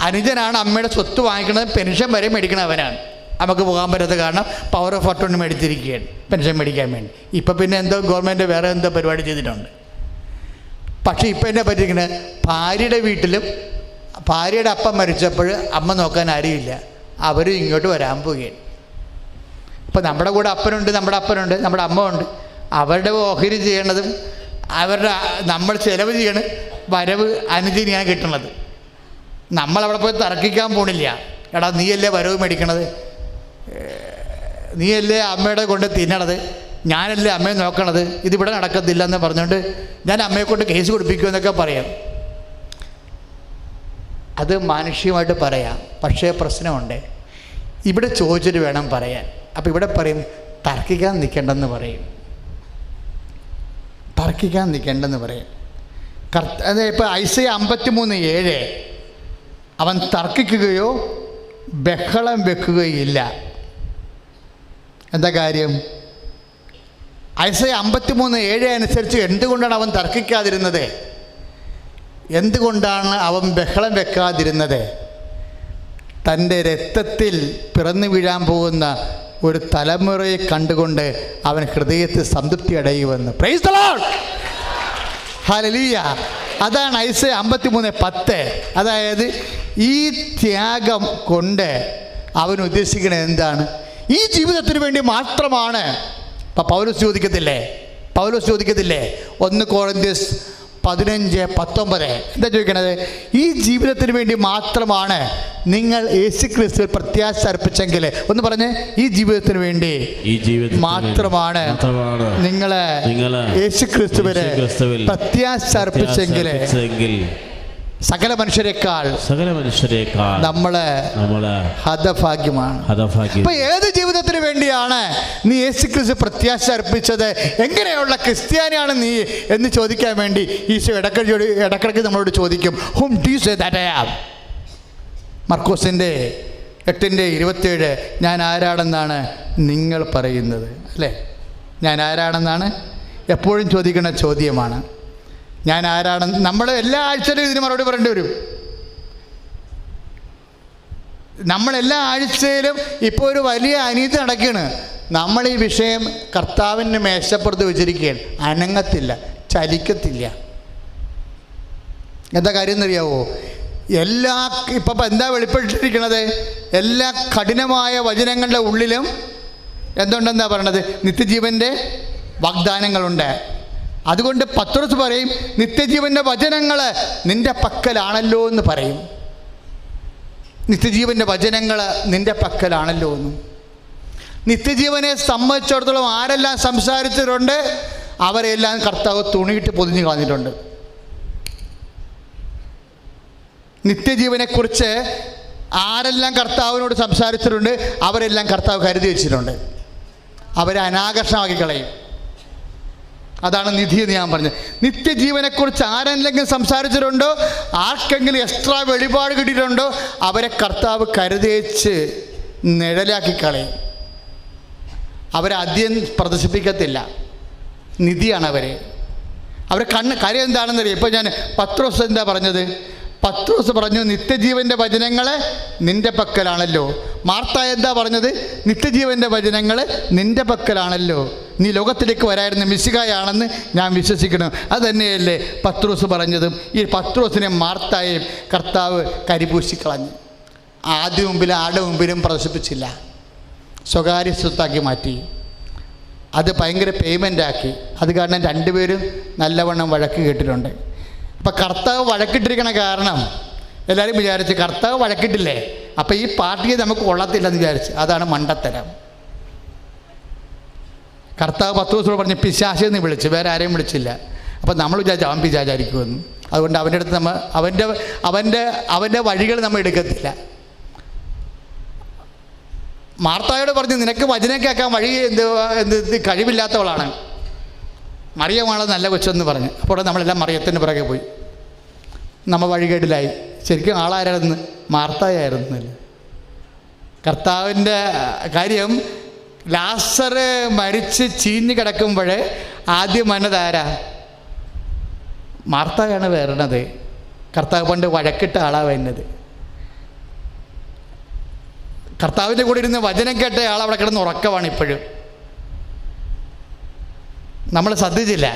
അനുജനാണ് അമ്മയുടെ സ്വത്ത് വാങ്ങിക്കണത്, പെൻഷൻ വരെ മേടിക്കണവനാണ്. നമുക്ക് പോകാൻ പറ്റാത്ത കാരണം പവർ ഓഫ് അറ്റോർണി മേടിച്ചിരിക്കുകയാണ് പെൻഷൻ മേടിക്കാൻ വേണ്ടി. ഇപ്പം പിന്നെ എന്തോ ഗവൺമെൻറ് വേറെ എന്തോ പരിപാടി ചെയ്തിട്ടുണ്ട്. പക്ഷേ ഇപ്പം എന്നെ പറ്റിയിരിക്കുന്നത് ഭാര്യയുടെ വീട്ടിലും ഭാര്യയുടെ അപ്പം മരിച്ചപ്പോൾ അമ്മ നോക്കാൻ ആരുമില്ല, അവരും ഇങ്ങോട്ട് വരാൻ പോവുകയാണ്. ഇപ്പം നമ്മുടെ കൂടെ അപ്പനുണ്ട്, നമ്മുടെ അമ്മ ഉണ്ട്. അവരുടെ ഓഹരി ചെയ്യണതും നമ്മൾ ചിലവ് ചെയ്യണ വരവ് അനുജനെയാണ് കിട്ടണത്. നമ്മളവിടെ പോയി തർക്കിക്കാൻ പോണില്ല. എടാ നീയല്ലേ വരവ് മേടിക്കണത്, നീയല്ലേ അമ്മയുടെ കൊണ്ട് തിന്നണത്, ഞാനല്ലേ അമ്മയെ നോക്കണത്, ഇതിവിടെ നടക്കത്തില്ല എന്ന് പറഞ്ഞുകൊണ്ട് ഞാൻ അമ്മയെ കൊണ്ട് കേസ് കൊടുപ്പിക്കുമെന്നൊക്കെ പറയാം. അത് മാനുഷികമായിട്ട് പറയാം. പക്ഷേ പ്രശ്നമുണ്ട്. ഇവിടെ ചോദിച്ചിട്ട് വേണം പറയാൻ. അപ്പോൾ ഇവിടെ പറയും തർക്കിക്കാൻ നിൽക്കേണ്ടെന്ന് പറയും. അത് ഇപ്പോൾ ഐസയ 53:7 അവൻ തർക്കിക്കുകയോ ബഹളം വെക്കുകയില്ല. എന്താ കാര്യം? ഐസയ 53:7 അനുസരിച്ച് എന്തുകൊണ്ടാണ് അവൻ തർക്കിക്കാതിരുന്നത്? എന്തുകൊണ്ടാണ് അവൻ ബഹളം വെക്കാതിരുന്നത്? തൻ്റെ രക്തത്തിൽ പിറന്നു വീഴാൻ പോകുന്ന ഒരു തലമുറയെ കണ്ടുകൊണ്ട് അവൻ ഹൃദയത്തിൽ സംതൃപ്തി അടയുമെന്ന്. പ്രൈസ് ദി ലോർഡ്, ഹല്ലേലൂയ. അതാണ് ഐസയ 53:10. അതായത് ഈ ത്യാഗം കൊണ്ട് അവൻ ഉദ്ദേശിക്കുന്നത് എന്താണ്? ഈ ജീവിതത്തിന് വേണ്ടി മാത്രമാണ്. അപ്പം പൗലോസ് ചോദിക്കത്തില്ലേ 1 കൊരിന്ത്യസ് 15:19 എന്താ ചോദിക്കണത്? ഈ ജീവിതത്തിന് വേണ്ടി മാത്രമാണ് നിങ്ങൾ യേശുക്രിസ്തുവിൽ പ്രത്യാശ അർപ്പിച്ചെങ്കിൽ, ഒന്ന് പറഞ്ഞ്, ഈ ജീവിതത്തിന് വേണ്ടി മാത്രമാണ് നിങ്ങൾ യേശുക്രിസ്തുവിൽ പ്രത്യാശ അർപ്പിച്ചെങ്കിൽ സകല മനുഷ്യരെക്കാൾ നമ്മള് ഹതഭാഗ്യമാണ്. അപ്പൊ ഏത് ജീവിതത്തിന് വേണ്ടിയാണ് നീ യേശുക്രിസ്തു പ്രത്യാശ അർപ്പിച്ചത്? എങ്ങനെയുള്ള ക്രിസ്ത്യാനിയാണ് നീ എന്ന് ചോദിക്കാൻ വേണ്ടി ഈശോ ഇടക്കിടക്ക് നമ്മളോട് ചോദിക്കും, whom do you say that I am? മർക്കോസിൻ്റെ 8:27 ഞാൻ ആരാണെന്നാണ് നിങ്ങൾ പറയുന്നത്? അല്ലേ, ഞാൻ ആരാണെന്നാണ് എപ്പോഴും ചോദിക്കുന്ന ചോദ്യമാണ്. ഞാൻ ആരാണെന്ന് നമ്മൾ എല്ലാ ആഴ്ചയിലും ഇതിന് മറുപടി പറയേണ്ടി വരും. നമ്മളെല്ലാ ആഴ്ചയിലും ഇപ്പോൾ ഒരു വലിയ അനീതി നടക്കുകയാണ്. നമ്മൾ ഈ വിഷയം കർത്താവിൻ്റെ മേശപ്പുറത്ത് വെച്ചിരിക്കുകയാണ്. അനങ്ങത്തില്ല, ചലിക്കത്തില്ല. എന്താ കാര്യം എന്നറിയാവോ? ഇപ്പം എന്താ വെളിപ്പെട്ടിരിക്കണത്? എല്ലാ കഠിനമായ വചനങ്ങളുടെ ഉള്ളിലും എന്തുണ്ടെന്നാ പറയണത്? നിത്യജീവൻ്റെ വാഗ്ദാനങ്ങളുണ്ട്. അതുകൊണ്ട് പത്രോസ് പറയും, നിത്യജീവൻ്റെ വചനങ്ങൾ നിൻ്റെ പക്കലാണല്ലോ എന്ന് പറയും. നിത്യജീവൻ്റെ വചനങ്ങൾ നിൻ്റെ പക്കലാണല്ലോ എന്നും. നിത്യജീവനെ സംബന്ധിച്ചിടത്തോളം ആരെല്ലാം സംസാരിച്ചിട്ടുണ്ട്, അവരെല്ലാം കർത്താവ് തുണിയിട്ട് പൊതിഞ്ഞ് കളഞ്ഞിട്ടുണ്ട്. നിത്യജീവനെക്കുറിച്ച് ആരെല്ലാം കർത്താവിനോട് സംസാരിച്ചിട്ടുണ്ട് അവരെല്ലാം കർത്താവ് കരുതി വെച്ചിട്ടുണ്ട്. അവരെ അനാകർഷമാക്കി കളയും. അതാണ് നിധി എന്ന് ഞാൻ പറഞ്ഞത്. നിത്യജീവനെക്കുറിച്ച് ആരെങ്കിലും സംസാരിച്ചിട്ടുണ്ടോ, ആർക്കെങ്കിലും എക്സ്ട്രാ വെളിപാട് കിട്ടിയിട്ടുണ്ടോ, അവരെ കർത്താവ് കരുതി വെച്ച് നിഴലാക്കി കളയും. അവരെ അധികം പ്രദർശിപ്പിക്കത്തില്ല. നിധിയാണ് അവരെ കാര്യം എന്താണെന്നറിയാം. ഇപ്പോൾ ഞാൻ പത്രോസ് എന്താ പറഞ്ഞത്? പത്രോസ് പറഞ്ഞു, നിത്യജീവൻ്റെ വചനങ്ങൾ നിൻ്റെ പക്കലാണല്ലോ. മാർത്ത എന്താ പറഞ്ഞത്? നിത്യജീവൻ്റെ വചനങ്ങൾ നിൻ്റെ പക്കലാണല്ലോ, നീ ലോകത്തിലേക്ക് വരായിരുന്ന മിശിഹായാണെന്ന് ഞാൻ വിശ്വസിക്കണം. അത് തന്നെയല്ലേ പത്രോസ് പറഞ്ഞതും. ഈ പത്രോസിനെ മാർത്തായെയും കർത്താവ് കരിപൂശിക്കളഞ്ഞു. ആദ്യ മുമ്പിലും ആടെ മുമ്പിലും പ്രദർശിപ്പിച്ചില്ല, സ്വകാര്യ സ്വത്താക്കി മാറ്റി. അത് ഭയങ്കര പേയ്മെൻ്റാക്കി. അത് കാരണം രണ്ടുപേരും നല്ലവണ്ണം വഴക്ക് കേട്ടിട്ടുണ്ട്. അപ്പം കർത്താവ് വഴക്കിട്ടിരിക്കണ കാരണം എല്ലാവരും വിചാരിച്ച് കർത്താവ് വഴക്കിട്ടില്ലേ, അപ്പം ഈ പാർട്ടിയെ നമുക്ക് കൊള്ളത്തില്ലെന്ന് വിചാരിച്ച്. അതാണ് മണ്ടത്തരം. കർത്താവ് പത്രോസിനോട് പറഞ്ഞ് പിശാചെന്ന് വിളിച്ച്, വേറെ ആരെയും വിളിച്ചില്ല. അപ്പം നമ്മൾ വിചാരിച്ചു അവൻ പിശാചായിരിക്കുമെന്ന്. അതുകൊണ്ട് അവൻ്റെ അടുത്ത് നമ്മൾ അവൻ്റെ വഴികൾ നമ്മൾ എടുക്കത്തില്ല. മാർത്തായോട് പറഞ്ഞ് നിനക്ക് വചനം കേൾക്കാൻ വഴി എന്ത് കഴിവില്ലാത്തവളാണ്, മറിയമാണ് നല്ല കൊച്ചെന്ന് പറഞ്ഞ്. അപ്പോൾ നമ്മളെല്ലാം മറിയത്തിൻ്റെ പുറകെ പോയി. നമ്മൾ വഴികേടിലായി. ശരിക്കും ആളായിരുന്നു മാർത്തായായിരുന്നില്ല. കർത്താവിൻ്റെ കാര്യം, ലാസർ മരിച്ച് ചീഞ്ഞ് കിടക്കുമ്പോൾ ആദ്യം വന്നതാരാ? മാർത്തായാണ് വരണത്. കർത്താവ് പണ്ട് വഴക്കിട്ട ആളാണ് വരുന്നത്. കർത്താവിൻ്റെ കൂടെ ഇരുന്ന് വചനം കേട്ട ആളവിടെ കിടന്ന് ഉറക്കമാണ് ഇപ്പോഴും. നമ്മൾ ശ്രദ്ധിച്ചില്ല.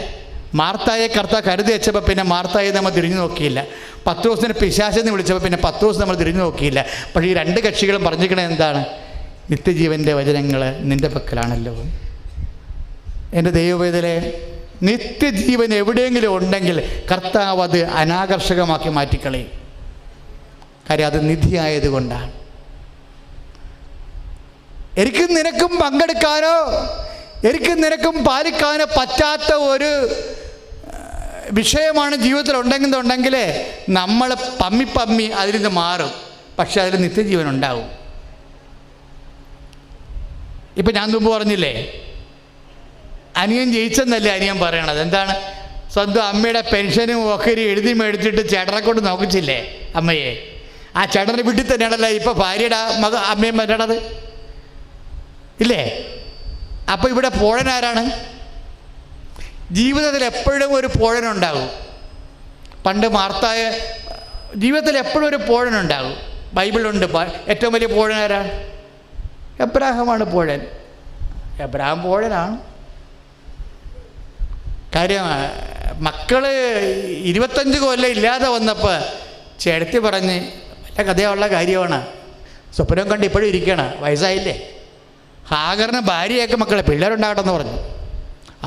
മാർത്തായെ കർത്താവ് കരുതി വെച്ചപ്പോൾ പിന്നെ മാർത്തായെ നമ്മൾ തിരിഞ്ഞു നോക്കിയില്ല. പത്രോസിനെ പിശാചെന്ന് വിളിച്ചപ്പോൾ പിന്നെ പത്രോസ് നമ്മൾ തിരിഞ്ഞു നോക്കിയില്ല. പക്ഷേ ഈ രണ്ട് കക്ഷികളും പറഞ്ഞിരിക്കണത് എന്താണ്? നിത്യജീവൻ്റെ വചനങ്ങൾ നിൻ്റെ പക്കലാണല്ലോ. എൻ്റെ ദൈവവേദനയെ നിത്യജീവൻ എവിടെയെങ്കിലും ഉണ്ടെങ്കിൽ കർത്താവ് അത് അനാകർഷകമാക്കി മാറ്റിക്കളയും. കാര്യം അത് നിധിയായതുകൊണ്ടാണ്. എനിക്കും നിനക്കും പങ്കെടുക്കാനോ എനിക്കും നിനക്കും പാലിക്കാനോ പറ്റാത്ത ഒരു വിഷയമാണ് ജീവിതത്തിൽ ഉണ്ടെങ്കിൽ നമ്മൾ പമ്മി അതിൽ നിന്ന് മാറും. പക്ഷെ അതിൽ നിത്യജീവൻ ഉണ്ടാവും. ഇപ്പം ഞാൻ മുമ്പ് പറഞ്ഞില്ലേ, അനിയൻ ജയിച്ചെന്നല്ലേ അനിയൻ പറയണത്. എന്താണ്? സ്വന്തം അമ്മയുടെ പെൻഷനും ഓഹരി എഴുതി മേടിച്ചിട്ട് ചേട്ടനെ കൊണ്ട് നോക്കിച്ചില്ലേ അമ്മയെ. ആ ചേട്ടനെ വീട്ടിൽ തന്നെയാണല്ലോ ഇപ്പം ഭാര്യയുടെ അമ്മയും വരണത് ഇല്ലേ? അപ്പോൾ ഇവിടെ പോഴനാരാണ്? ജീവിതത്തിൽ എപ്പോഴും ഒരു പോഴനുണ്ടാകും. പണ്ട് മാർത്തായ ജീവിതത്തിൽ എപ്പോഴും ഒരു പോഴനുണ്ടാകും. ബൈബിളുണ്ട്. ഏറ്റവും വലിയ പോഴനാരാണ്? എബ്രാഹമാണ് പോഴൻ. എബ്രാഹം പോഴനാണ്. കാര്യം മക്കൾ 25 കൊല്ലം ഇല്ലാതെ വന്നപ്പോൾ ചേട്ടത്തി പറഞ്ഞ് വല്ല കഥയുള്ള കാര്യമാണ്, സ്വപ്നം കണ്ട് ഇപ്പോഴും ഇരിക്കണം, വയസ്സായില്ലേ. ഹാഗറിന് ഭാര്യയൊക്കെ മക്കളെ പിള്ളേരുണ്ടാകട്ടെന്ന് പറഞ്ഞു.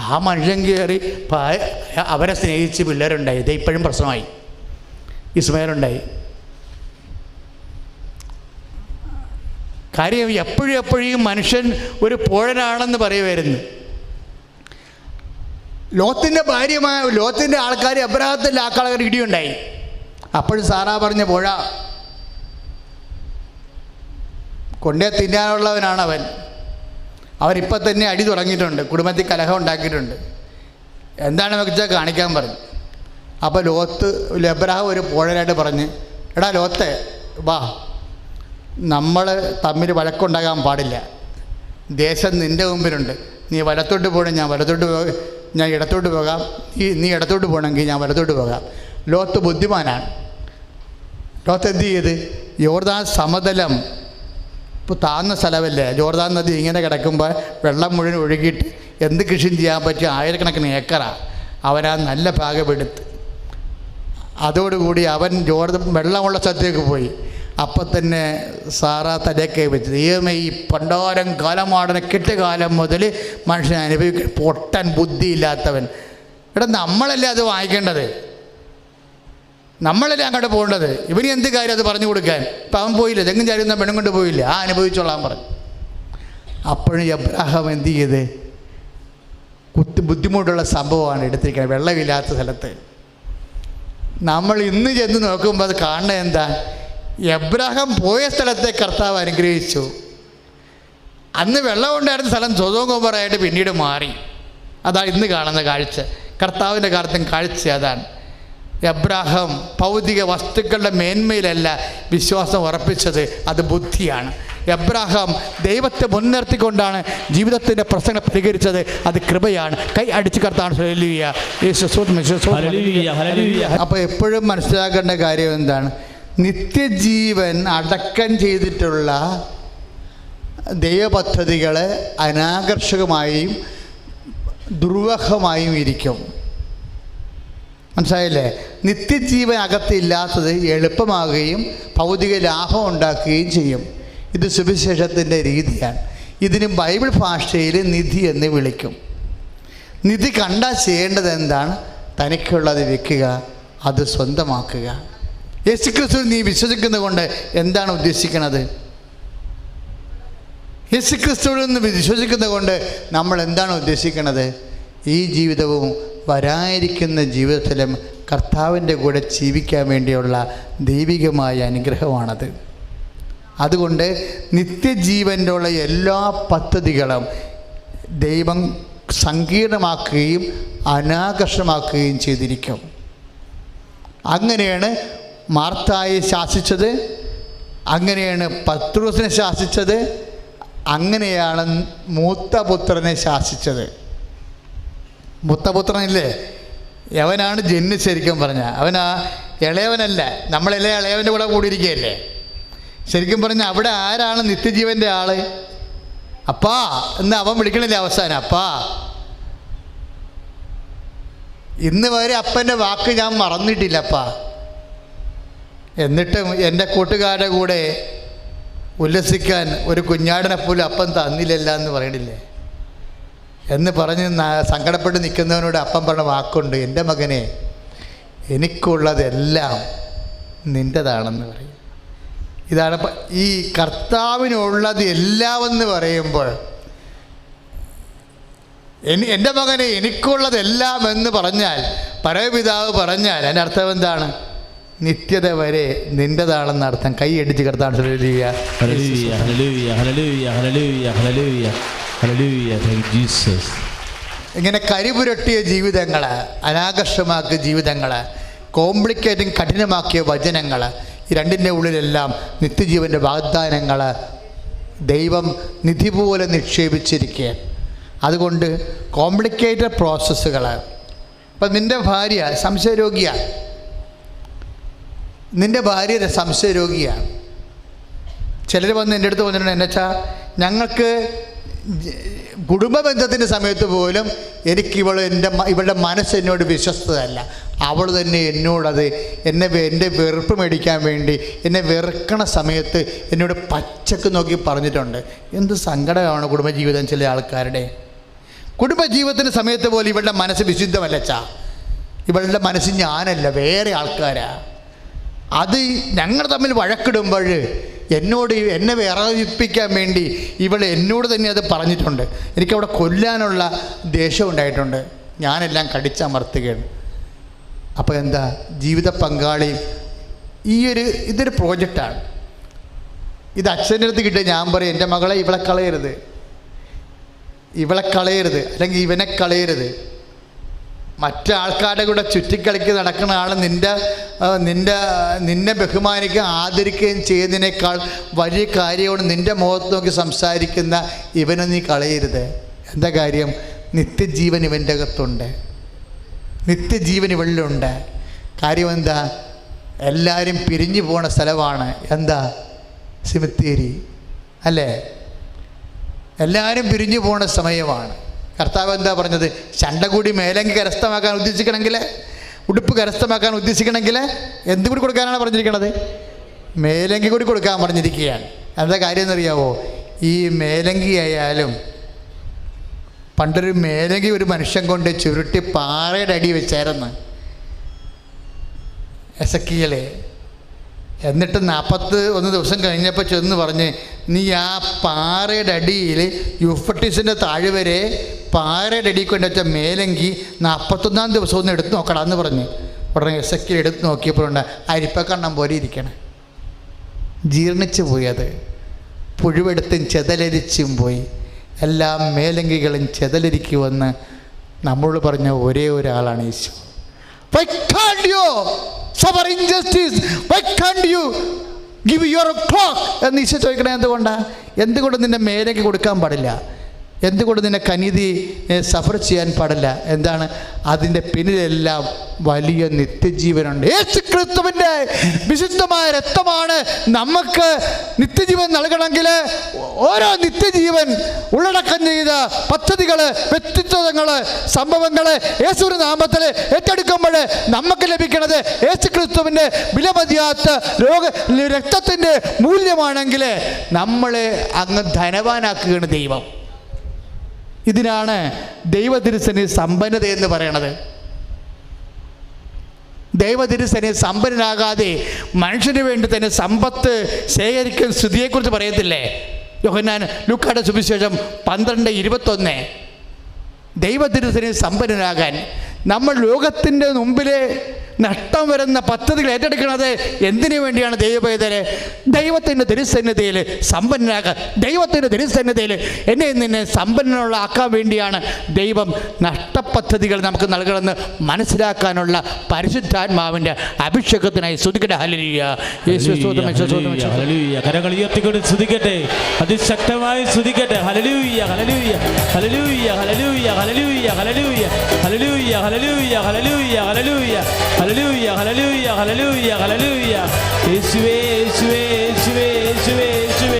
ആ മനുഷ്യൻ കയറി അവരെ സ്നേഹിച്ച് പിള്ളേരുണ്ടായി. ഇത് ഇപ്പോഴും പ്രശ്നമായി. ഇസ്മായിലുണ്ടായി. കാര്യം എപ്പോഴും മനുഷ്യൻ ഒരു പോഴനാണെന്ന് പറയുമായിരുന്നു. ലോത്തിൻ്റെ ഭാര്യമായ ലോത്തിൻ്റെ ആൾക്കാർ അബ്രാഹത്തിൻ്റെ ആൾക്കാർ ഇടിയുണ്ടായി. അപ്പോഴും സാറാ പറഞ്ഞ പുഴ കൊണ്ടേ തിന്നാനുള്ളവനാണ് അവൻ. അവരിപ്പം തന്നെ അടി തുടങ്ങിയിട്ടുണ്ട്, കുടുംബത്തിൽ കലഹം ഉണ്ടാക്കിയിട്ടുണ്ട്. എന്താണെന്ന് വെച്ചാൽ കാണിക്കാൻ പറഞ്ഞു. അപ്പോൾ അബ്രാഹം ഒരു പോഴനായിട്ട് പറഞ്ഞ്, എടാ ലോത്തെ വാ, നമ്മൾ തമ്മിൽ വഴക്കുണ്ടാകാൻ പാടില്ല. ദേശം നിൻ്റെ മുമ്പിലുണ്ട്. നീ വലത്തോട്ട് പോകണം, ഞാൻ ഇടത്തോട്ട് പോകാം. നീ ഇടത്തോട്ട് പോകണമെങ്കിൽ ഞാൻ വലത്തോട്ട് പോകാം. ലോത്ത് ബുദ്ധിമാനാണ്. ലോത്ത് എന്ത് ചെയ്ത്? യോർദാൻ സമതലം ഇപ്പോൾ താഴ്ന്ന സ്ഥലമല്ലേ, ജോർദാൻ നദി ഇങ്ങനെ കിടക്കുമ്പോൾ വെള്ളം മുഴുവൻ ഒഴുകിയിട്ട് എന്ത് കൃഷിയും ചെയ്യാൻ പറ്റിയ ആയിരക്കണക്കിന് ഏക്കറാണ്. അവനാ നല്ല ഭാഗമെടുത്ത് അതോടുകൂടി അവൻ വെള്ളമുള്ള സ്ഥലത്തേക്ക് പോയി. അപ്പം തന്നെ സാറാ തലയൊക്കെ വെച്ച്, ദൈവമേ ഈ പണ്ടാരം കാലമാടനെ കെട്ടുകാലം മുതൽ മനുഷ്യനെ അനുഭവിക്കാൻ പൊട്ടൻ ബുദ്ധിയില്ലാത്തവൻ. എടാ നമ്മളല്ലേ അത് വാങ്ങിക്കേണ്ടത്, നമ്മളല്ലേ അങ്ങോട്ട് പോകേണ്ടത്. ഇവന് എന്ത് കാര്യം അത് പറഞ്ഞു കൊടുക്കാൻ? ഇപ്പം അവൻ പോയില്ല, തെങ്ങും ചാരിയൊന്നും പെണ്ണും കൊണ്ട് പോയില്ല, ആ അനുഭവിച്ചോളാൻ പറഞ്ഞു. അപ്പോഴും അബ്രാഹാം എന്ത് ചെയ്ത്? ബുദ്ധിമുട്ടുള്ള സംഭവമാണ് എടുത്തിരിക്കുന്നത്. വെള്ളമില്ലാത്ത സ്ഥലത്ത് നമ്മൾ ഇന്ന് ചെന്ന് നോക്കുമ്പോൾ അത് കാണുന്നത് എന്താ? എബ്രാഹാം പോയ സ്ഥലത്തെ കർത്താവ് അനുഗ്രഹിച്ചു. അന്ന് വെള്ളമുണ്ടായിരുന്ന സ്ഥലം സൊദോം ഗൊമോറയായിട്ട് പിന്നീട് മാറി. അതാണ് ഇന്ന് കാണുന്ന കാഴ്ച. കർത്താവിൻ്റെ കാലത്തും കാഴ്ച അതാണ്. എബ്രാഹാം ഭൗതിക വസ്തുക്കളുടെ മേന്മയിലല്ല വിശ്വാസം ഉറപ്പിച്ചത്, അത് ബുദ്ധിയാണ്. എബ്രാഹാം ദൈവത്തെ മുൻനിർത്തിക്കൊണ്ടാണ് ജീവിതത്തിൻ്റെ പ്രശ്നങ്ങൾ പരിഹരിച്ചത്, അത് കൃപയാണ്. കൈ അടിച്ച് കർത്താണ്. അപ്പോൾ എപ്പോഴും മനസ്സിലാക്കേണ്ട കാര്യം എന്താണ്? നിത്യജീവൻ അടക്കം ചെയ്തിട്ടുള്ള ദൈവപദ്ധതികൾ അനാകർഷകമായും ദുർവഹമായും ഇരിക്കും. മനസ്സിലായില്ലേ? നിത്യജീവൻ അകത്തില്ലാത്തത് എളുപ്പമാകുകയും ഭൗതിക ലാഭം ഉണ്ടാക്കുകയും ചെയ്യും. ഇത് സുവിശേഷത്തിൻ്റെ രീതിയാണ്. ഇതിന് ബൈബിൾ ഭാഷയിൽ നിധി എന്ന് വിളിക്കും. നിധി കണ്ടാൽ ചെയ്യേണ്ടത് എന്താണ്? തനിക്കുള്ളത് വിൽക്കുക, അത് സ്വന്തമാക്കുക. യേശുക്രിസ്തു നീ വിശ്വസിക്കുന്നത് കൊണ്ട് എന്താണ് ഉദ്ദേശിക്കുന്നത്? യേശുക്രിസ്തുവിൽ നിന്ന് വിശ്വസിക്കുന്നത് കൊണ്ട് നമ്മൾ എന്താണ് ഉദ്ദേശിക്കുന്നത്? ഈ ജീവിതവും വരാനിരിക്കുന്ന ജീവിതത്തിലും കർത്താവിൻ്റെ കൂടെ ജീവിക്കാൻ വേണ്ടിയുള്ള ദൈവികമായ അനുഗ്രഹമാണത്. അതുകൊണ്ട് നിത്യജീവൻ്റെ ഉള്ള എല്ലാ പദ്ധതികളും ദൈവം സങ്കീർണമാക്കുകയും അനാകർഷമാക്കുകയും ചെയ്തിരിക്കും. അങ്ങനെയാണ് മാർത്തായെ ശാസിച്ചത്, അങ്ങനെയാണ് പത്രോസിനെ ശാസിച്ചത്, അങ്ങനെയാണ് മൂത്തപുത്രനെ ശാസിച്ചത്. മൂത്തപുത്രനില്ലേ, അവനാണ് ജന്മി. ശരിക്കും പറഞ്ഞാൽ അവനാ ഇളയവനല്ല. നമ്മളെല്ലാം ഇളയവൻ്റെ കൂടെ കൂടിയിരിക്കുകയല്ലേ. ശരിക്കും പറഞ്ഞാൽ അവിടെ ആരാണ് നിത്യജീവൻ്റെ ആള്? അപ്പാ എന്ന് അവൻ വിളിക്കണില്ലേ അവസാനം? അപ്പാ. ഇന്ന് വരെ അപ്പൻ്റെ വാക്ക് ഞാൻ മറന്നിട്ടില്ലപ്പാ. എന്നിട്ടും എൻ്റെ കൂട്ടുകാരുടെ കൂടെ ഉല്ലസിക്കാൻ ഒരു കുഞ്ഞാടിനെ പോലും അപ്പം തന്നില്ലല്ല എന്ന് പറയണില്ലേ എന്ന് പറഞ്ഞ് സങ്കടപ്പെട്ട് നിൽക്കുന്നവനോട് അപ്പം പറഞ്ഞ വാക്കുണ്ട്, എൻ്റെ മകനെ എനിക്കുള്ളതെല്ലാം നിൻ്റെതാണെന്ന് പറയും. ഇതാണ് ഈ കർത്താവിനുള്ളത് എല്ലാമെന്ന് പറയുമ്പോൾ, എൻ്റെ മകനെ എനിക്കുള്ളതെല്ലാം എന്ന് പറഞ്ഞാൽ, പരമപിതാവ് പറഞ്ഞാൽ അതിൻ്റെ അർത്ഥം എന്താണ്? നിത്യത വരെ നിൻ്റെതാണെന്ന് അർത്ഥം. കൈ അടിച്ച് കർത്താൻ ഇങ്ങനെ കരിപുരട്ടിയ ജീവിതങ്ങൾ, അനാകർഷമാക്കിയ ജീവിതങ്ങൾ, കോംപ്ലിക്കേറ്റിംഗ് കഠിനമാക്കിയ വചനങ്ങൾ, ഈ രണ്ടിൻ്റെ ഉള്ളിലെല്ലാം നിത്യജീവൻ്റെ വാഗ്ദാനങ്ങൾ ദൈവം നിധി പോലെ നിക്ഷേപിച്ചിരിക്കുക. അതുകൊണ്ട് കോംപ്ലിക്കേറ്റഡ് പ്രോസസ്സുകൾ. ഇപ്പം നിൻ്റെ ഭാര്യ സംശയരോഗിയാണ്, നിൻ്റെ ഭാര്യ സംശയരോഗിയാണ്. ചിലർ വന്ന് എൻ്റെ അടുത്ത് വന്നിട്ടുണ്ട്, എന്നുവെച്ചാൽ ഞങ്ങൾക്ക് കുടുംബ ബന്ധത്തിൻ്റെ സമയത്ത് പോലും ഇവളുടെ മനസ്സ് എന്നോട് വിശ്വസ്തതല്ല. അവൾ തന്നെ എന്നോടത് എൻ്റെ വെറുപ്പ് മേടിക്കാൻ വേണ്ടി എന്നെ വെറുക്കണ സമയത്ത് എന്നോട് പച്ചക്ക് നോക്കി പറഞ്ഞിട്ടുണ്ട്. എന്ത് സങ്കടമാണ് കുടുംബജീവിതം ചില ആൾക്കാരുടെ. കുടുംബജീവിതത്തിൻ്റെ സമയത്ത് പോലും ഇവളുടെ മനസ്സ് വിശുദ്ധമല്ലച്ചാ. ഇവളുടെ മനസ്സ് ഞാനല്ല, വേറെ ആൾക്കാരാ. അത് ഞങ്ങൾ തമ്മിൽ വഴക്കിടുമ്പോൾ എന്നെ വിറയിപ്പിക്കാൻ വേണ്ടി ഇവൾ എന്നോട് തന്നെ അത് പറഞ്ഞിട്ടുണ്ട്. എനിക്കവിടെ കൊല്ലാനുള്ള ദേഷ്യം ഉണ്ടായിട്ടുണ്ട്. ഞാനെല്ലാം കടിച്ചമർത്തുകയാണ്. അപ്പോൾ എന്താ, ജീവിത പങ്കാളി ഇതൊരു പ്രോജക്റ്റാണ്. ഇത് അച്ഛൻ്റെ അടുത്ത് കിട്ടിയ ഞാൻ പറയും, എൻ്റെ മകളെ ഇവളെ കളയരുത്, അല്ലെങ്കിൽ ഇവനെ കളയരുത്. മറ്റാൾക്കാരുടെ കൂടെ ചുറ്റിക്കളിക്ക് നടക്കുന്ന ആൾ നിന്നെ ബഹുമാനിക്കുകയും ആദരിക്കുകയും ചെയ്യുന്നതിനേക്കാൾ വലിയ കാര്യമാണ് നിൻ്റെ മുഖത്ത് നോക്കി സംസാരിക്കുന്ന ഇവനെ നീ കളയരുത്. എന്താ കാര്യം? നിത്യജീവൻ ഇവൻ്റെ അകത്തുണ്ട്, നിത്യജീവൻ ഇവളിലുണ്ട്. കാര്യം എന്താ? എല്ലാവരും പിരിഞ്ഞു പോണ സ്ഥലമാണ്. എന്താ? സിമിത്തേരി അല്ലേ? എല്ലാവരും പിരിഞ്ഞു പോണ സമയമാണ്. കർത്താവ് എന്താ പറഞ്ഞത്? ശണ്ട കൂടി മേലങ്കി കരസ്ഥമാക്കാൻ ഉദ്ദേശിക്കണമെങ്കിൽ, ഉടുപ്പ് കരസ്ഥമാക്കാൻ ഉദ്ദേശിക്കണമെങ്കിൽ എന്ത് കൂടി കൊടുക്കാനാണ് പറഞ്ഞിരിക്കണത്? മേലങ്കി കൂടി കൊടുക്കാൻ പറഞ്ഞിരിക്കുകയാണ്. എന്താ കാര്യം എന്നറിയാവോ? ഈ മേലങ്കി ആയാലും പണ്ടൊരു മേലങ്കി ഒരു മനുഷ്യൻ കൊണ്ട് ചുരുട്ടി പാറയുടെ അടി വെച്ചായിരുന്നു എസക്കിയലെ. എന്നിട്ട് 41 ദിവസം കഴിഞ്ഞപ്പോൾ ചെന്ന് പറഞ്ഞ്, നീ ആ പാറയുടെ അടിയിൽ യൂഫ്രട്ടീസിൻ്റെ താഴ്വരെ പാറയുടെ അടിയിൽ കൊണ്ട് വെച്ച മേലങ്കി 41-ാം ദിവസം ഒന്ന് എടുത്ത് നോക്കടാന്ന് പറഞ്ഞ്. ഉടനെ എസക്കിൽ എടുത്ത് നോക്കിയപ്പോഴുണ്ട് അരിപ്പക്കണ്ണം പോലെ ഇരിക്കണം. ജീർണിച്ചു പോയി. അത് പുഴുവെടുത്തും ചെതലരിച്ചും പോയി. എല്ലാ മേലങ്കികളും ചെതലരിക്കുമെന്ന് നമ്മളോട് പറഞ്ഞ ഒരേ ഒരാളാണ് Isho. Why can't you suffer injustice? Why can't you give your clock? എന്ന് ഈശോ ചോദിക്കണേ. എന്തുകൊണ്ട് നിൻ്റെ മേലേക്ക് കൊടുക്കാൻ പാടില്ല? എന്തുകൊണ്ട് നിന്നെ കനീതി സഫർ ചെയ്യാൻ പാടില്ല? എന്താണ് അതിൻ്റെ പിന്നിലെല്ലാം വലിയ നിത്യജീവനുണ്ട്. യേശു ക്രിസ്തുവിൻ്റെ വിശുദ്ധമായ രക്തമാണ് നമുക്ക് നിത്യജീവൻ നൽകണമെങ്കിൽ ഓരോ നിത്യജീവൻ ഉള്ളടക്കം ചെയ്ത പദ്ധതികൾ, വ്യക്തിത്വങ്ങൾ, സംഭവങ്ങൾ യേശുവിൻ്റെ നാമത്തിൽ ഏറ്റെടുക്കുമ്പോൾ നമുക്ക് ലഭിക്കുന്നത് യേശു ക്രിസ്തുവിൻ്റെ വിലമതിയാത്ത രക്തത്തിൻ്റെ മൂല്യമാണെങ്കിൽ നമ്മളെ അങ്ങ് ധനവാനാക്കുകയാണ് ദൈവം. ഇതിനാണ് ദൈവതിരുസന്നിധി സമ്പന്നത എന്ന് പറയണത്. ദൈവതിരുസന്നിധി സമ്പന്നനാകാതെ മനുഷ്യന് വേണ്ടി തന്നെ സമ്പത്ത് ശേഖരിക്കുന്ന സ്തുതിയെക്കുറിച്ച് പറയത്തില്ലേ യോഹന്നാൻ ലൂക്കായുടെ സുവിശേഷം 12:21. ദൈവതിരുസന്നിധി സമ്പന്നനാകാൻ നമ്മൾ ലോകത്തിൻ്റെ മുമ്പിലെ നഷ്ടം വരുന്ന പദ്ധതികൾ ഏറ്റെടുക്കുന്നത് എന്തിനു വേണ്ടിയാണ്? ദൈവപൈതലെ ദൈവത്തിൻ്റെ തിരുസന്നിധിയിൽ സമ്പന്നനാകാൻ, ദൈവത്തിൻ്റെ തിരുസന്നിധിയിൽ എന്നെ നിന്നെ സമ്പന്നനുള്ള ആക്കാൻ വേണ്ടിയാണ് ദൈവം നഷ്ടപദ്ധതികൾ നമുക്ക് നൽകണമെന്ന് മനസ്സിലാക്കാനുള്ള പരിശുദ്ധാത്മാവിൻ്റെ അഭിഷേകത്തിനായി സ്തുതിക്കട്ടെ. ഹല്ലേലൂയ. കരങ്ങൾ ഉയർത്തിക്കൊണ്ട് സ്തുതിക്കട്ടെ, അതിശക്തമായി സ്തുതിക്കട്ടെ. ഹല്ലേലൂയ, ഹല്ലേലൂയ, ഹല്ലേലൂയ, ഹല്ലേലൂയ, ഹല്ലേലൂയ, ഹല്ലേലൂയ, ഹല്ലേലൂയ, ഹല്ലേലൂയ, ഹല്ലേലൂയ, ഹല്ലേലൂയ, ഹല്ലേലൂയ, ഹല്ലേലൂയ, ഹല്ലേലൂയ, ഹല്ലേലൂയ. യേശുവേ, യേശുവേ, യേശുവേ, യേശുവേ, യേശുവേ.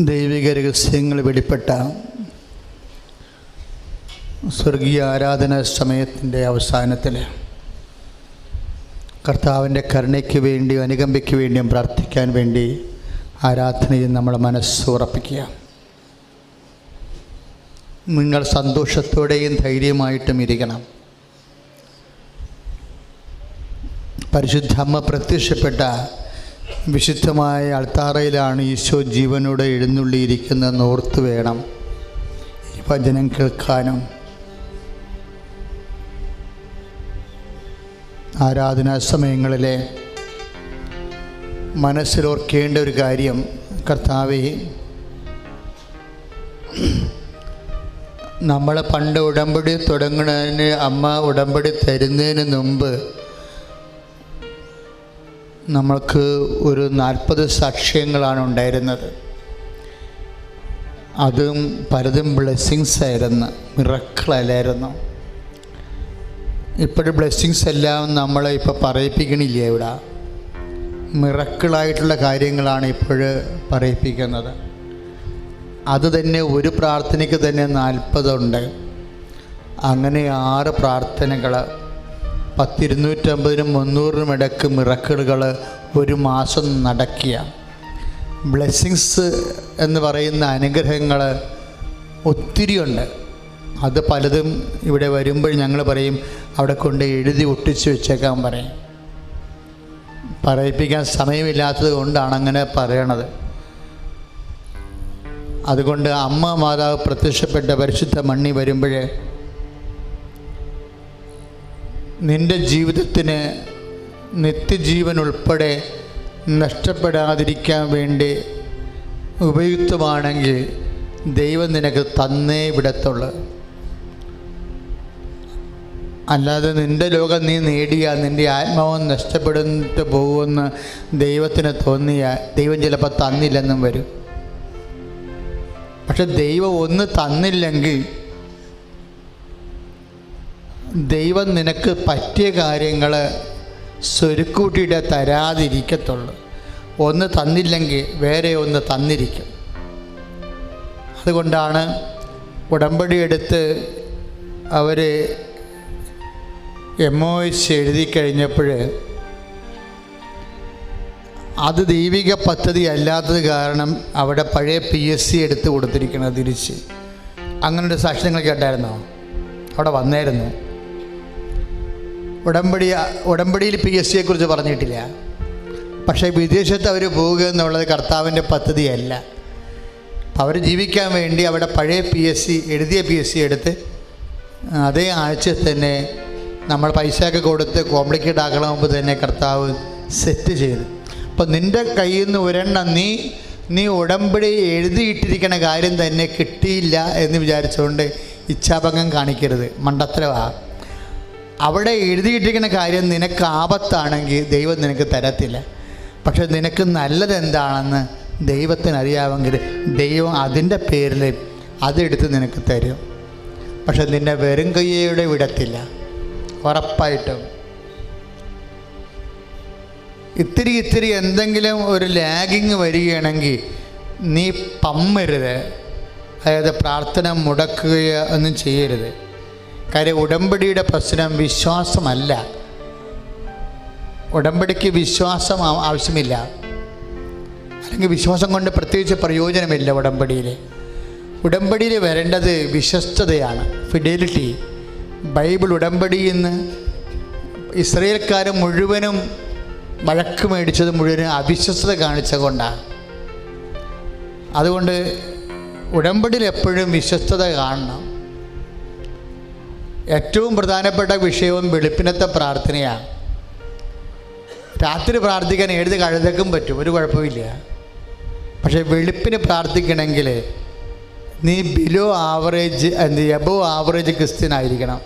ദൈവിക രഹസ്യങ്ങൾ വെളിപ്പെട്ട സ്വർഗീയ ആരാധന സമയത്തിൻ്റെ അവസാനത്തിൽ കർത്താവിൻ്റെ കരുണയ്ക്ക് വേണ്ടിയും അനുകമ്പയ്ക്ക് വേണ്ടിയും പ്രാർത്ഥിക്കാൻ വേണ്ടി ആരാധനയിൽ നമ്മുടെ മനസ്സ് ഉറപ്പിക്കുക. നിങ്ങൾ സന്തോഷത്തോടെയും ധൈര്യമായിട്ടും ഇരിക്കണം. പരിശുദ്ധ അമ്മ പ്രത്യക്ഷപ്പെട്ട വിശുദ്ധമായ അൾത്താറയിലാണ് ഈശോ ജീവനോടെ എഴുന്നള്ളിയിരിക്കുന്നതെന്ന് ഓർത്ത് വേണം ഈ വചനം കേൾക്കാനും. ആരാധനാ സമയങ്ങളിലെ മനസ്സിലോർക്കേണ്ട ഒരു കാര്യം, കർത്താവേ, നമ്മൾ പണ്ട് ഉടമ്പടി തുടങ്ങുന്നതിന് അമ്മ ഉടമ്പടി തരുന്നതിന് മുമ്പ് നമ്മൾക്ക് ഒരു 40 സാക്ഷ്യങ്ങളാണ് ഉണ്ടായിരുന്നത്. അതും പലതും ബ്ലെസ്സിങ്സ് ആയിരുന്നു, മിറക്കിളല്ലായിരുന്നു. ഇപ്പോഴും ബ്ലെസ്സിങ്സ് എല്ലാം നമ്മളെ ഇപ്പോൾ പറയിപ്പിക്കണില്ല. ഇവിടെ മിറക്കിളായിട്ടുള്ള കാര്യങ്ങളാണ് ഇപ്പോഴ് പറയിപ്പിക്കുന്നത്. അത് തന്നെ ഒരു പ്രാർത്ഥനയ്ക്ക് തന്നെ 40 ഉണ്ട്. അങ്ങനെ 6 പ്രാർത്ഥനകൾ 250-നും 300-നും ഇടയ്ക്ക് മിറക്കിളുകൾ ഒരു മാസം നടക്കിയ ബ്ലെസ്സിങ്സ് എന്ന് പറയുന്ന അനുഗ്രഹങ്ങൾ ഒത്തിരിയുണ്ട്. അത് പലതും ഇവിടെ വരുമ്പോൾ ഞങ്ങൾ പറയും അവിടെ കൊണ്ട് എഴുതി ഒട്ടിച്ച് വെച്ചേക്കാൻ പറയും. പറയിപ്പിക്കാൻ സമയമില്ലാത്തത് കൊണ്ടാണ് അങ്ങനെ പറയണത്. അതുകൊണ്ട് അമ്മ മാതാവ് പ്രത്യക്ഷപ്പെട്ട പരിശുദ്ധ മണ്ണി വരുമ്പോൾ നിൻ്റെ ജീവിതത്തിന് നിത്യജീവൻ ഉൾപ്പെടെ നഷ്ടപ്പെടാതിരിക്കാൻ വേണ്ടി ഉപയുക്തമാണെങ്കിൽ ദൈവം നിനക്ക് തന്നേ വിടത്തുള്ളൂ. അല്ലാതെ നിൻ്റെ ലോകം നീ നേടിയാൽ നിൻ്റെ ആത്മാവും നഷ്ടപ്പെടുന്നിട്ട് പോകുമെന്ന് ദൈവത്തിന് തോന്നിയാൽ ദൈവം ചിലപ്പോൾ തന്നില്ലെന്നും വരും. പക്ഷെ ദൈവം ഒന്ന് തന്നില്ലെങ്കിൽ ദൈവം നിനക്ക് പറ്റിയ കാര്യങ്ങൾ സ്വരുക്കൂട്ടിയിട്ട് തരാതിരിക്കത്തുള്ളൂ. ഒന്ന് തന്നില്ലെങ്കിൽ വേറെ ഒന്ന് തന്നിരിക്കും. അതുകൊണ്ടാണ് ഉടമ്പടി എടുത്ത് അവർ MOS എഴുതി കഴിഞ്ഞപ്പോൾ അത് ദൈവിക പദ്ധതി അല്ലാത്തത് കാരണം അവിടെ പഴയ PSC എടുത്ത് കൊടുത്തിരിക്കുന്നത് തിരിച്ച്. അങ്ങനൊരു സാക്ഷ്യങ്ങൾ കേട്ടായിരുന്നോ? അവിടെ വന്നായിരുന്നു. ഉടമ്പടിയിൽ PSCയെക്കുറിച്ച് പറഞ്ഞിട്ടില്ല. പക്ഷേ വിദേശത്ത് അവർ പോവുക എന്നുള്ളത് കർത്താവിൻ്റെ പദ്ധതിയല്ല. അവർ ജീവിക്കാൻ വേണ്ടി അവിടെ പഴയ എഴുതിയ PSC എടുത്ത് അതേ ആഴ്ച തന്നെ നമ്മൾ പൈസയൊക്കെ കൊടുത്ത് കോംപ്ലിക്കേറ്റ് ആക്കണ മുമ്പ് തന്നെ കർത്താവ് സെറ്റ് ചെയ്തു. അപ്പം നിൻ്റെ കയ്യിൽ നിന്ന് ഒരെണ്ണം നീ ഉടമ്പടി എഴുതിയിട്ടിരിക്കുന്ന കാര്യം തന്നെ കിട്ടിയില്ല എന്ന് വിചാരിച്ചുകൊണ്ട് ഇച്ഛാഭംഗം കാണിക്കരുത്, മണ്ടത്തരമാണ്. അവിടെ എഴുതിയിട്ടിരിക്കുന്ന കാര്യം നിനക്ക് ആപത്താണെങ്കിൽ ദൈവം നിനക്ക് തരത്തില്ല. പക്ഷെ നിനക്ക് നല്ലതെന്താണെന്ന് ദൈവത്തിന് അറിയാമെങ്കിൽ ദൈവം അതിൻ്റെ പേരിൽ അതെടുത്ത് നിനക്ക് തരും. പക്ഷെ നിന്നെ വെറും കയ്യോടെ വിടത്തില്ല, ഉറപ്പായിട്ടും. ഇത്തിരി എന്തെങ്കിലും ഒരു ലാഗിങ് വരികയാണെങ്കിൽ നീ പമ്മരുത്, അതായത് പ്രാർത്ഥന മുടക്കുകയോ ഒന്നും ചെയ്യരുത്. കാര്യം ഉടമ്പടിയുടെ പ്രശ്നം വിശ്വാസമല്ല. ഉടമ്പടിക്ക് വിശ്വാസം ആവശ്യമില്ല, അല്ലെങ്കിൽ വിശ്വാസം കൊണ്ട് പ്രത്യേകിച്ച് പ്രയോജനമില്ല. ഉടമ്പടിയിൽ വരേണ്ടത് വിശ്വസ്തതയാണ്, ഫിഡലിറ്റി. ബൈബിൾ ഉടമ്പടിയിൽ നിന്ന് ഇസ്രായേൽക്കാർ മുഴുവനും വഴക്ക് മേടിച്ചത് മുഴുവനും അവിശ്വസ്തത കാണിച്ച കൊണ്ടാണ്. അതുകൊണ്ട് ഉടമ്പടിയിൽ എപ്പോഴും വിശ്വസ്തത കാണണം. ഏറ്റവും പ്രധാനപ്പെട്ട വിഷയവും വെളുപ്പിനത്തെ പ്രാർത്ഥനയാണ്. രാത്രി പ്രാർത്ഥിക്കാൻ ഏത് കഴുതക്കും പറ്റും, ഒരു കുഴപ്പമില്ല. പക്ഷേ വെളുപ്പിന് പ്രാർത്ഥിക്കണമെങ്കിൽ നീ below average above average Christian ആയിരിക്കണം.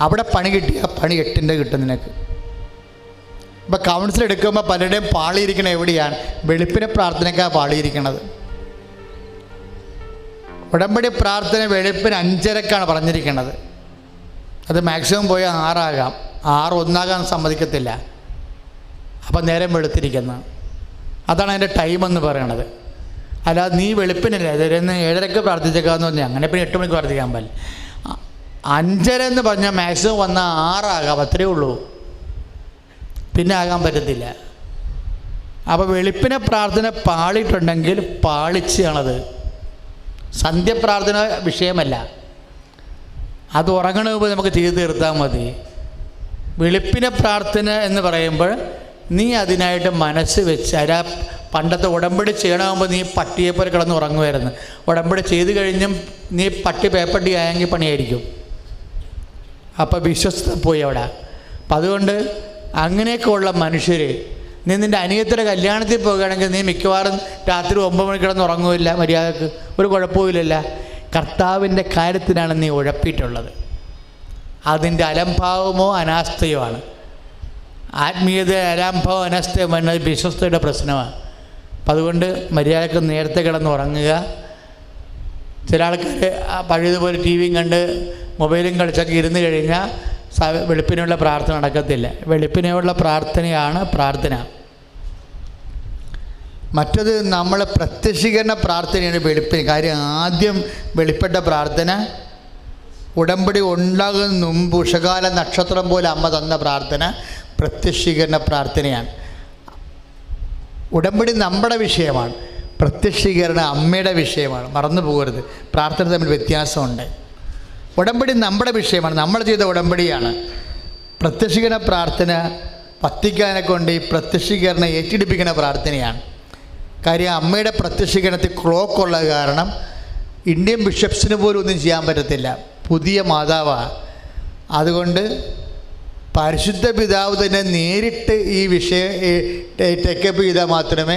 അവിടെ പണി കിട്ടിയ പണി 8ൻ്റെ കിട്ടും നിനക്ക്. ഇപ്പോൾ കൗൺസിൽ എടുക്കുമ്പോൾ പലരുടെയും പാളിയിരിക്കണത് എവിടെയാണ്? വെളുപ്പിനെ പ്രാർത്ഥനയ്ക്കാണ് പാളിയിരിക്കണത്. ഉടമ്പടി പ്രാർത്ഥന വെളുപ്പിന് 5:30 പറഞ്ഞിരിക്കുന്നത്. അത് മാക്സിമം പോയ 6 ആകാം, 6 1 സമ്മതിക്കത്തില്ല. അപ്പം നേരം വെളുത്തിരിക്കുന്ന അതാണ് അതിൻ്റെ ടൈമെന്ന് പറയണത്. അല്ലാതെ നീ വെളുപ്പിനല്ലേ 7:30 പ്രാർത്ഥിച്ചേക്കാന്ന് പറഞ്ഞാൽ അങ്ങനെ പിന്നെ 8 മണിക്ക് പ്രാർത്ഥിക്കാൻ പാടില്ല. 5:30 എന്ന് പറഞ്ഞാൽ മാക്സിമം വന്നാൽ 6 ആകാം, അത്രയേ ഉള്ളൂ, പിന്നെ ആകാൻ പറ്റത്തില്ല. അപ്പോൾ വെളുപ്പിനെ പ്രാർത്ഥന പാളിയിട്ടുണ്ടെങ്കിൽ പാളിച്ചാണത്. സന്ധ്യപ്രാർത്ഥന വിഷയമല്ല, അത് ഉറങ്ങണ മുമ്പ് നമുക്ക് ചെയ്തു തീർത്താൽ മതി. വെളുപ്പിനെ പ്രാർത്ഥന എന്ന് പറയുമ്പോൾ നീ അതിനായിട്ട് മനസ്സ് വെച്ച് പണ്ടത്തെ ഉടമ്പടി ചെയ്യണമാകുമ്പോൾ നീ പട്ടിയെപ്പോലെ കിടന്ന് ഉറങ്ങുമായിരുന്നു. ഉടമ്പടി ചെയ്ത് കഴിഞ്ഞും നീ പേപ്പട്ടി ആയെങ്കിൽ പണിയായിരിക്കും. അപ്പോൾ വിശ്വസ്ത പോയി അവിടെ. അപ്പം അതുകൊണ്ട് അങ്ങനെയൊക്കെ ഉള്ള മനുഷ്യർ, നീ നിൻ്റെ അനിയത്തിയുടെ കല്യാണത്തിൽ പോകുകയാണെങ്കിൽ നീ മിക്കവാറും രാത്രി 9 മണിക്ക് കിടന്ന് ഉറങ്ങുമില്ല, മര്യാദക്ക് ഒരു കുഴപ്പമില്ലല്ല. കർത്താവിൻ്റെ കാര്യത്തിനാണ് നീ ഉഴപ്പിയിട്ടുള്ളത്. അതിൻ്റെ അലംഭാവമോ അനാസ്ഥയോ ആണ്. ആത്മീയത അലംഭാവം അനാസ്ഥയോ എന്നത് വിശ്വസ്തയുടെ പ്രശ്നമാണ്. അപ്പം അതുകൊണ്ട് മര്യാദക്ക് നേരത്തെ കിടന്ന് ഉറങ്ങുക. ചില ആൾക്കാർ പഴയതുപോലെ TVയും കണ്ട് മൊബൈലും കളിച്ചൊക്കെ ഇരുന്ന് കഴിഞ്ഞാൽ വെളുപ്പിനുള്ള പ്രാർത്ഥന നടക്കത്തില്ല. വെളുപ്പിനുള്ള പ്രാർത്ഥനയാണ് പ്രാർത്ഥന. മറ്റത് നമ്മൾ പ്രത്യക്ഷീകരണ പ്രാർത്ഥനയാണ് വെളുപ്പിന്. കാര്യം ആദ്യം വെളിപ്പെട്ട പ്രാർത്ഥന ഉടമ്പടി ഉണ്ടാകുന്ന മുമ്പ് ഉഷകാല നക്ഷത്രം പോലെ അമ്മ തന്ന പ്രാർത്ഥന പ്രത്യക്ഷീകരണ പ്രാർത്ഥനയാണ്. ഉടമ്പടി നമ്മുടെ വിഷയമാണ്, പ്രത്യക്ഷീകരണം അമ്മയുടെ വിഷയമാണ്. മറന്നു പോകരുത്, പ്രാർത്ഥന തമ്മിൽ വ്യത്യാസമുണ്ട്. ഉടമ്പടി നമ്മുടെ വിഷയമാണ്, നമ്മൾ ചെയ്ത ഉടമ്പടിയാണ്. പ്രത്യക്ഷീകരണ പ്രാർത്ഥന വത്തിക്കാനെ കൊണ്ട് ഈ പ്രത്യക്ഷീകരണം ഏറ്റെടുപ്പിക്കുന്ന പ്രാർത്ഥനയാണ്. കാര്യം അമ്മയുടെ പ്രത്യക്ഷീകരണത്തിൽ ക്ലോക്കുള്ള കാരണം ഇന്ത്യൻ ബിഷപ്സിന് പോലും ഒന്നും ചെയ്യാൻ പറ്റത്തില്ല, പുതിയ മാതാവാണ്. അതുകൊണ്ട് പരിശുദ്ധ പിതാവ് തന്നെ നേരിട്ട് ഈ വിഷയം ടേക്കപ്പ് ചെയ്താൽ മാത്രമേ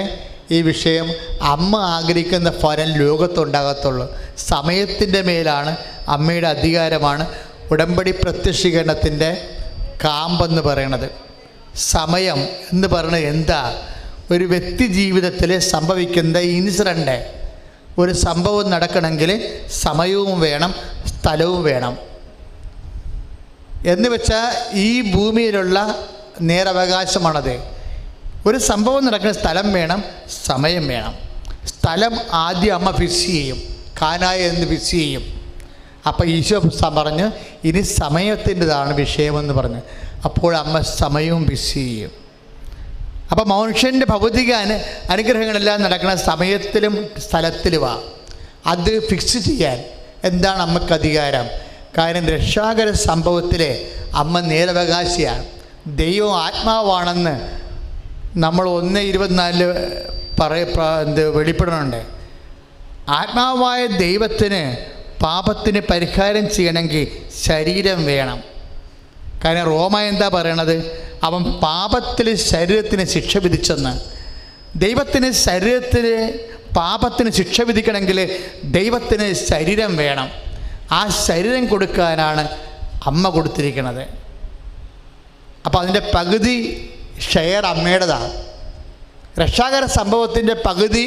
ഈ വിഷയം അമ്മ ആഗ്രഹിക്കുന്ന ഫലം ലോകത്തുണ്ടാകത്തുള്ളൂ. സമയത്തിൻ്റെ മേലാണ് അമ്മയുടെ അധികാരമാണ് ഉടമ്പടി പ്രത്യക്ഷീകരണത്തിൻ്റെ കാമ്പെന്ന് പറയണത്. സമയം എന്ന് പറയുന്നത് എന്താ? ഒരു വ്യക്തി ജീവിതത്തിൽ സംഭവിക്കുന്ന ഇൻസിഡൻ്റ്, ഒരു സംഭവം നടക്കണമെങ്കിൽ സമയവും വേണം, സ്ഥലവും വേണം. എന്ന് വെച്ചാൽ ഈ ഭൂമിയിലുള്ള നേരവകാശമാണത്. ഒരു സംഭവം നടക്കുന്ന സ്ഥലം വേണം, സമയം വേണം. സ്ഥലം ആദ്യം അമ്മ ഫിക്സ് ചെയ്യും, കാനായ എന്ന് ഫിക്സ് ചെയ്യും. അപ്പോൾ ഈശോ പറഞ്ഞ് ഇനി സമയത്തിൻ്റെതാണ് വിഷയമെന്ന് പറഞ്ഞ്, അപ്പോൾ അമ്മ സമയവും ഫിക്സ് ചെയ്യും. അപ്പോൾ മനുഷ്യൻ്റെ ഭൗതിക അനുഗ്രഹങ്ങളെല്ലാം നടക്കുന്ന സമയത്തിലും സ്ഥലത്തിലുമാണ്. അത് ഫിക്സ് ചെയ്യാൻ എന്താണ് അമ്മയ്ക്ക് അധികാരം? കാര്യം രക്ഷാകര സംഭവത്തിലെ അമ്മ നേരവകാശിയാണ്. ദൈവം ആത്മാവാണെന്ന് നമ്മൾ 1:24 വെളിപ്പെടുന്നുണ്ട്. ആത്മാവായ ദൈവത്തിന് പാപത്തിന് പരിഹാരം ചെയ്യണമെങ്കിൽ ശരീരം വേണം. കാരണം റോമ എന്താ പറയണത്? അവൻ പാപത്തിൽ ശരീരത്തിന് ശിക്ഷ വിധിച്ചെന്ന്. ദൈവത്തിന് ശരീരത്തിന് പാപത്തിന് ശിക്ഷ വിധിക്കണമെങ്കിൽ ദൈവത്തിന് ശരീരം വേണം. ആ ശരീരം കൊടുക്കാനാണ് അമ്മ കൊടുത്തിരിക്കുന്നത്. അപ്പോൾ അതിൻ്റെ പകുതി ഷെയർ അമ്മയുടേതാണ്. രക്ഷാകര സംഭവത്തിൻ്റെ പകുതി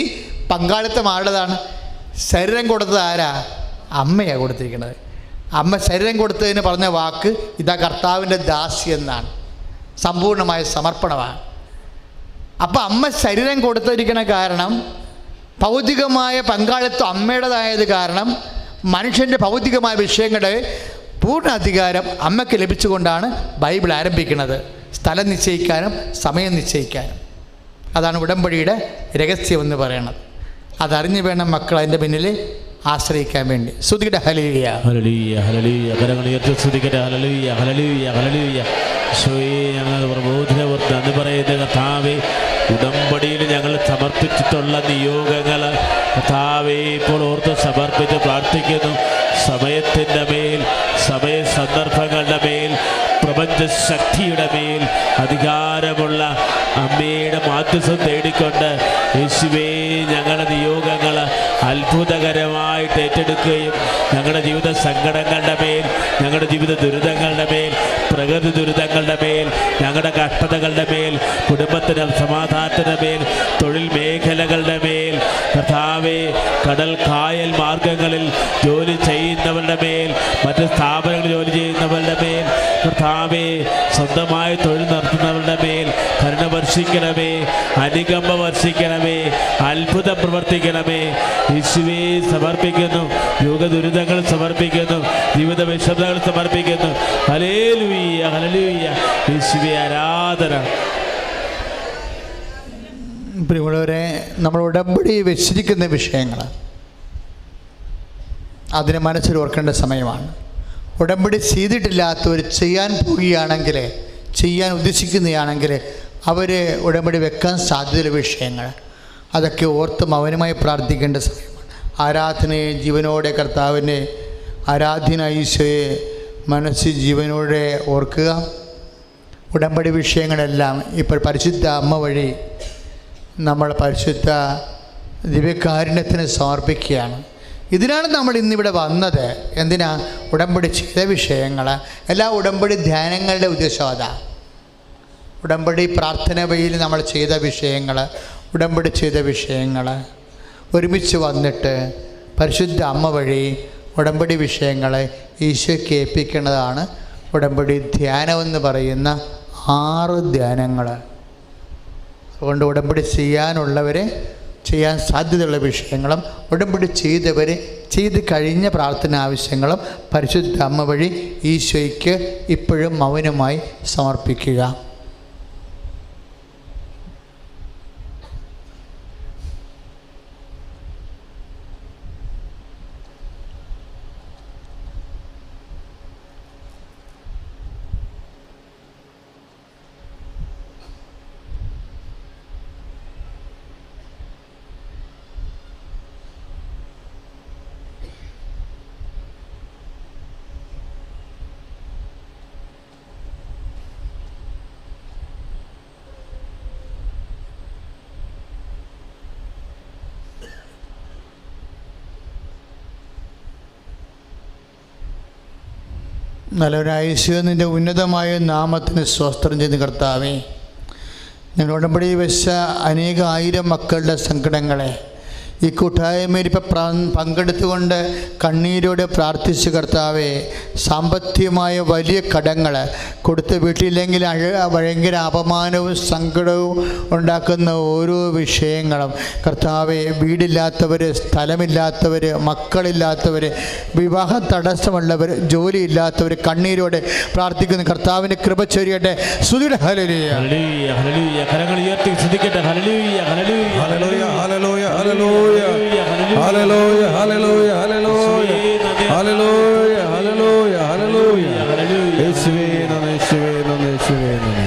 പങ്കാളിത്തം ആരുടേതാണ്? ശരീരം കൊടുത്തത് ആരാ? അമ്മയാണ് കൊടുത്തിരിക്കുന്നത്. അമ്മ ശരീരം കൊടുത്തതിന് പറഞ്ഞ വാക്ക് ഇതാ കർത്താവിൻ്റെ ദാസി എന്നാണ്. സമ്പൂർണ്ണമായ സമർപ്പണമാണ്. അപ്പം അമ്മ ശരീരം കൊടുത്തിരിക്കുന്ന കാരണം ഭൗതികമായ പങ്കാളിത്തം അമ്മയുടേതായത് കാരണം മനുഷ്യൻ്റെ ഭൗതികമായ വിഷയങ്ങളുടെ പൂർണ്ണ അധികാരം അമ്മയ്ക്ക് ലഭിച്ചുകൊണ്ടാണ് ബൈബിൾ ആരംഭിക്കുന്നത്. സ്ഥലം നിശ്ചയിക്കാനും സമയം നിശ്ചയിക്കാനും. അതാണ് ഉടമ്പടിയുടെ രഹസ്യമെന്ന് പറയണത്. അതറിഞ്ഞു വേണം മക്കൾ അതിൻ്റെ പിന്നിൽ ആശ്രയിക്കാൻ വേണ്ടി. സ്തുതിക്കട്ടെ ഹല്ലേലൂയ. ഹല്ലേലൂയ ഹല്ലേലൂയ. കരങ്ങൾ ഉയർത്തി സ്തുതിക്കട്ടെ. ഹല്ലേലൂയ ഹല്ലേലൂയ ഹല്ലേലൂയ. ഈശോയെ, ഞങ്ങൾ പ്രബോധനവർക്ക് നന്ദി പറയുന്ന കർത്താവേ, ഉടമ്പടിയിൽ ഞങ്ങൾ സമർപ്പിച്ചിട്ടുള്ള നിയോഗങ്ങൾ കർത്താവേ ഇപ്പോൾ ഓർത്ത് സമർപ്പിച്ച് പ്രാർത്ഥിക്കുന്നു. സമയത്തിൻ്റെ മേൽ, സമയ സന്ദർഭങ്ങളുടെ മേൽ, പ്രപഞ്ച ശക്തിയുടെ മേൽ അധികാരമുള്ള അമ്മയുടെ മാധ്യസ്ഥം തേടിക്കൊണ്ട് യേശുവേ ഞങ്ങളുടെ നിയോഗങ്ങൾ അത്ഭുതകരമായിട്ട് ഏറ്റെടുക്കുകയും ഞങ്ങളുടെ ജീവിത സങ്കടങ്ങളുടെ മേൽ, ഞങ്ങളുടെ ജീവിത ദുരിതങ്ങളുടെ മേൽ, പ്രകൃതി ദുരിതങ്ങളുടെ മേൽ, ഞങ്ങളുടെ കഷ്ടതകളുടെ മേൽ, കുടുംബത്തിന് സമാധാനത്തിൻ്റെ മേൽ, തൊഴിൽ മേഖലകളുടെ മേൽ കർത്താവേ, കടൽ കായൽ മാർഗങ്ങളിൽ ജോലി ചെയ്യുന്നവരുടെ മേൽ, മറ്റ് സ്ഥാപനങ്ങളിൽ ജോലി ചെയ്യുന്നവരുടെ മേൽ കർത്താവേ, സ്വന്തമായി തൊഴിൽ നടത്തുന്നവരുടെ മേൽ കരുണ വർഷിക്കണമേ, അനുകമ്പ വർഷിക്കണമേ, അത്ഭുതം പ്രവർത്തിക്കണമേ. യേശുവേ സമർപ്പിക്കുന്നു. യുഗ ദുരിതങ്ങൾ സമർപ്പിക്കുന്നു. ജീവിത വിഷമതകൾ സമർപ്പിക്കുന്നു. ഹല്ലേലൂയ ഹല്ലേലൂയ. യേശുവേ ആരാധന. പ്രിയമുള്ളവരെ, നമ്മൾ ഉടമ്പടി വെച്ചിരിക്കുന്ന വിഷയങ്ങൾ അതിനെ മനസ്സിൽ ഓർക്കേണ്ട സമയമാണ്. ഉടമ്പടി ചെയ്തിട്ടില്ലാത്തവർ ചെയ്യാൻ പോവുകയാണെങ്കിൽ, ചെയ്യാൻ ഉദ്ദേശിക്കുന്നതാണെങ്കിൽ അവർ ഉടമ്പടി വെക്കാൻ സാധ്യതയുള്ള വിഷയങ്ങൾ അതൊക്കെ ഓർത്ത് മൗനമായി പ്രാർത്ഥിക്കേണ്ട സമയമാണ്. ആരാധനയെ ജീവനോടെ കർത്താവിനെ, ആരാധ്യനായ ഈശോയെ മനസ്സിൽ ജീവനോടെ ഓർക്കുക. ഉടമ്പടി വിഷയങ്ങളെല്ലാം ഇപ്പോൾ പരിശുദ്ധ അമ്മ വഴി നമ്മൾ പരിശുദ്ധ ദിവ്യകാരുണ്യത്തിന് സമർപ്പിക്കുകയാണ്. ഇതിനാണ് നമ്മൾ ഇന്നിവിടെ വന്നത്. എന്തിനാ? ഉടമ്പടി ചെയ്ത വിഷയങ്ങൾ, എല്ലാ ഉടമ്പടി ധ്യാനങ്ങളുടെ ഉദ്ദേശം അതാ. ഉടമ്പടി പ്രാർത്ഥന വഴിയിൽ നമ്മൾ ചെയ്ത വിഷയങ്ങൾ, ഉടമ്പടി ചെയ്ത വിഷയങ്ങൾ ഒരുമിച്ച് വന്നിട്ട് പരിശുദ്ധ അമ്മ വഴി ഉടമ്പടി വിഷയങ്ങൾ ഈശോയ്ക്ക് ഏൽപ്പിക്കുന്നതാണ് ഉടമ്പടി ധ്യാനമെന്ന് പറയുന്ന 6 ധ്യാനങ്ങൾ. അതുകൊണ്ട് ഉടമ്പടി ചെയ്യാനുള്ളവരെ, ചെയ്യാൻ സാധ്യതയുള്ള വിഷയങ്ങളും ഉടമ്പടി ചെയ്തവർ ചെയ്ത് കഴിഞ്ഞ പ്രാർത്ഥന ആവശ്യങ്ങളും പരിശുദ്ധ അമ്മ വഴി ഈശോയ്ക്ക് ഇപ്പോഴും മൗനമായി സമർപ്പിക്കുക. നല്ലവനായ ഈശോ, നിൻ്റെ ഉന്നതമായ നാമത്തിന് സ്തോത്രം ചെയ്ത് കർത്താവേ, ഞങ്ങൾ ഉടമ്പടി വെച്ച അനേകായിരം മക്കളുടെ സങ്കടങ്ങളെ ഈ കൂട്ടായ്മയിൽ ഇപ്പം പങ്കെടുത്തുകൊണ്ട് കണ്ണീരോടെ പ്രാർത്ഥിച്ച് കർത്താവേ, സാമ്പത്തികമായ വലിയ കടങ്ങൾ കൊടുത്ത് വീട്ടിലില്ലെങ്കിൽ ഭയങ്കര അപമാനവും സങ്കടവും ഉണ്ടാക്കുന്ന ഓരോ വിഷയങ്ങളും കർത്താവേ, വീടില്ലാത്തവർ, സ്ഥലമില്ലാത്തവർ, മക്കളില്ലാത്തവർ, വിവാഹ തടസ്സമുള്ളവർ, ജോലിയില്ലാത്തവർ കണ്ണീരോടെ പ്രാർത്ഥിക്കുന്ന കർത്താവിൻ്റെ കൃപ ചൊരിയട്ടെ. സ്തുതിയുടെ ഹല്ലേലൂയ ഹല്ലേലൂയ. കരങ്ങൾ ഉയർത്തി സ്തുതിക്കട്ടെ. ഹല്ലേലൂയ ഹല്ലേലൂയ ഹല്ലേലൂയ ഹല്ലേലൂയ ഹല്ലേലൂയ ഹല്ലേലൂയ ഹല്ലേലൂയ ഹല്ലേലൂയ ഹല്ലേലൂയ ഹല്ലേലൂയ. യേശുവേ നന്ദി, യേശുവേ നന്ദി, യേശുവേ നന്ദി.